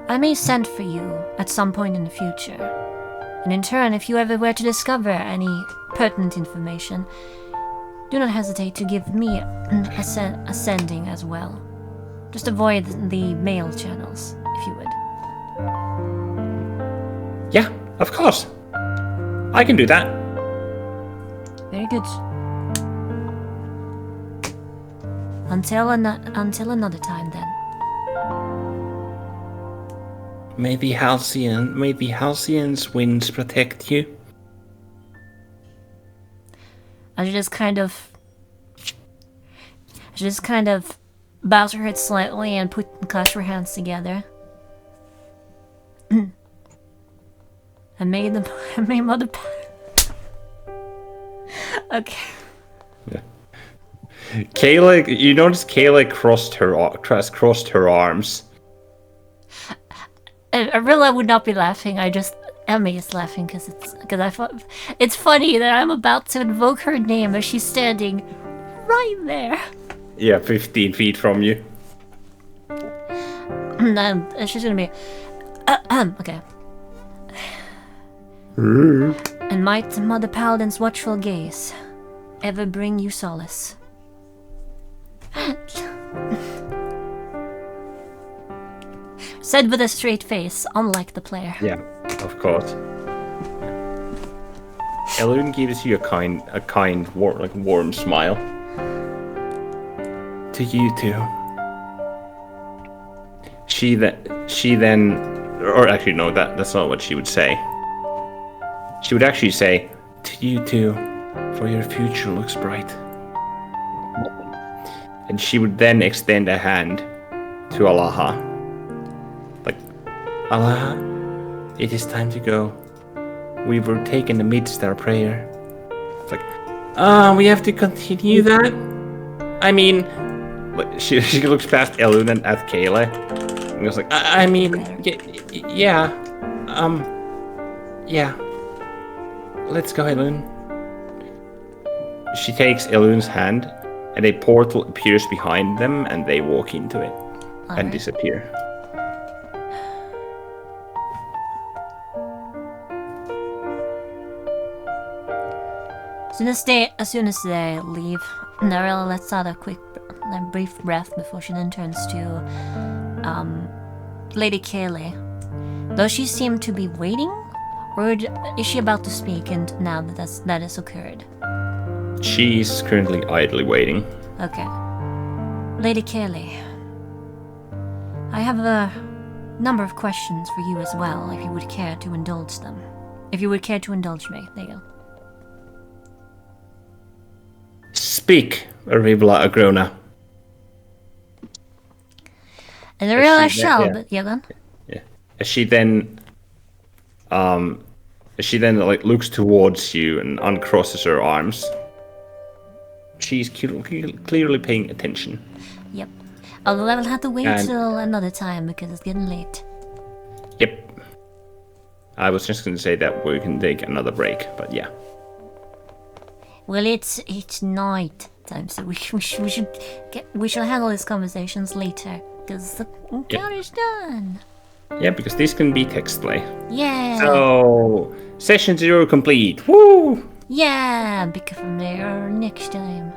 I may send for you at some point in the future. And in turn, if you ever were to discover any pertinent information, do not hesitate to give me a sending as well. Just avoid the mail channels, if you would. Yeah, of course. I can do that. Very good. Until another time, then. May the Halcyon's winds protect you. She just kind of bows her head slightly and clasp her hands together. And may Mother. Okay. Yeah. Kayla, you notice Kayla crossed her arms. Arilla would not be laughing. Emmy is laughing because I thought it's funny that I'm about to invoke her name as she's standing right there. Yeah, 15 feet from you. And she's gonna be okay. And might Mother Paladin's watchful gaze ever bring you solace. Said with a straight face, unlike the player. Yeah, of course. Elune gives you a kind, warm smile. To you too. She then, or actually no, that's not what she would say. She would actually say, to you too, for your future looks bright. And she would then extend a hand to Alaha. Like, Alaha, it is time to go. We were taken amidst our prayer. It's like, we have to continue that? I mean, she looks past Elune and at Kayla. And goes like, yeah. Let's go, Elune. She takes Elune's hand, and a portal appears behind them, and they walk into it and disappear. As soon as they leave, Narella lets out a brief breath before she then turns to Lady Kaylee. Does she seem to be waiting, or is she about to speak? And now that has occurred, she's currently idly waiting. Okay, Lady Kaylee, I have a number of questions for you as well. If you would care to indulge them, if you would care to indulge me, there you go. Speak, Arivla Agrona. And the real shall, but yeah, then. Yeah. As she then looks towards you and uncrosses her arms. She's clearly paying attention. Yep. Although I will have to wait till another time because it's getting late. Yep. I was just going to say that we can take another break, but yeah. Well, it's night time, so we shall handle these conversations later because the encounter's done. Yeah, because this can be text play. Yeah. So session 0 complete. Woo! Yeah, pick up from there next time.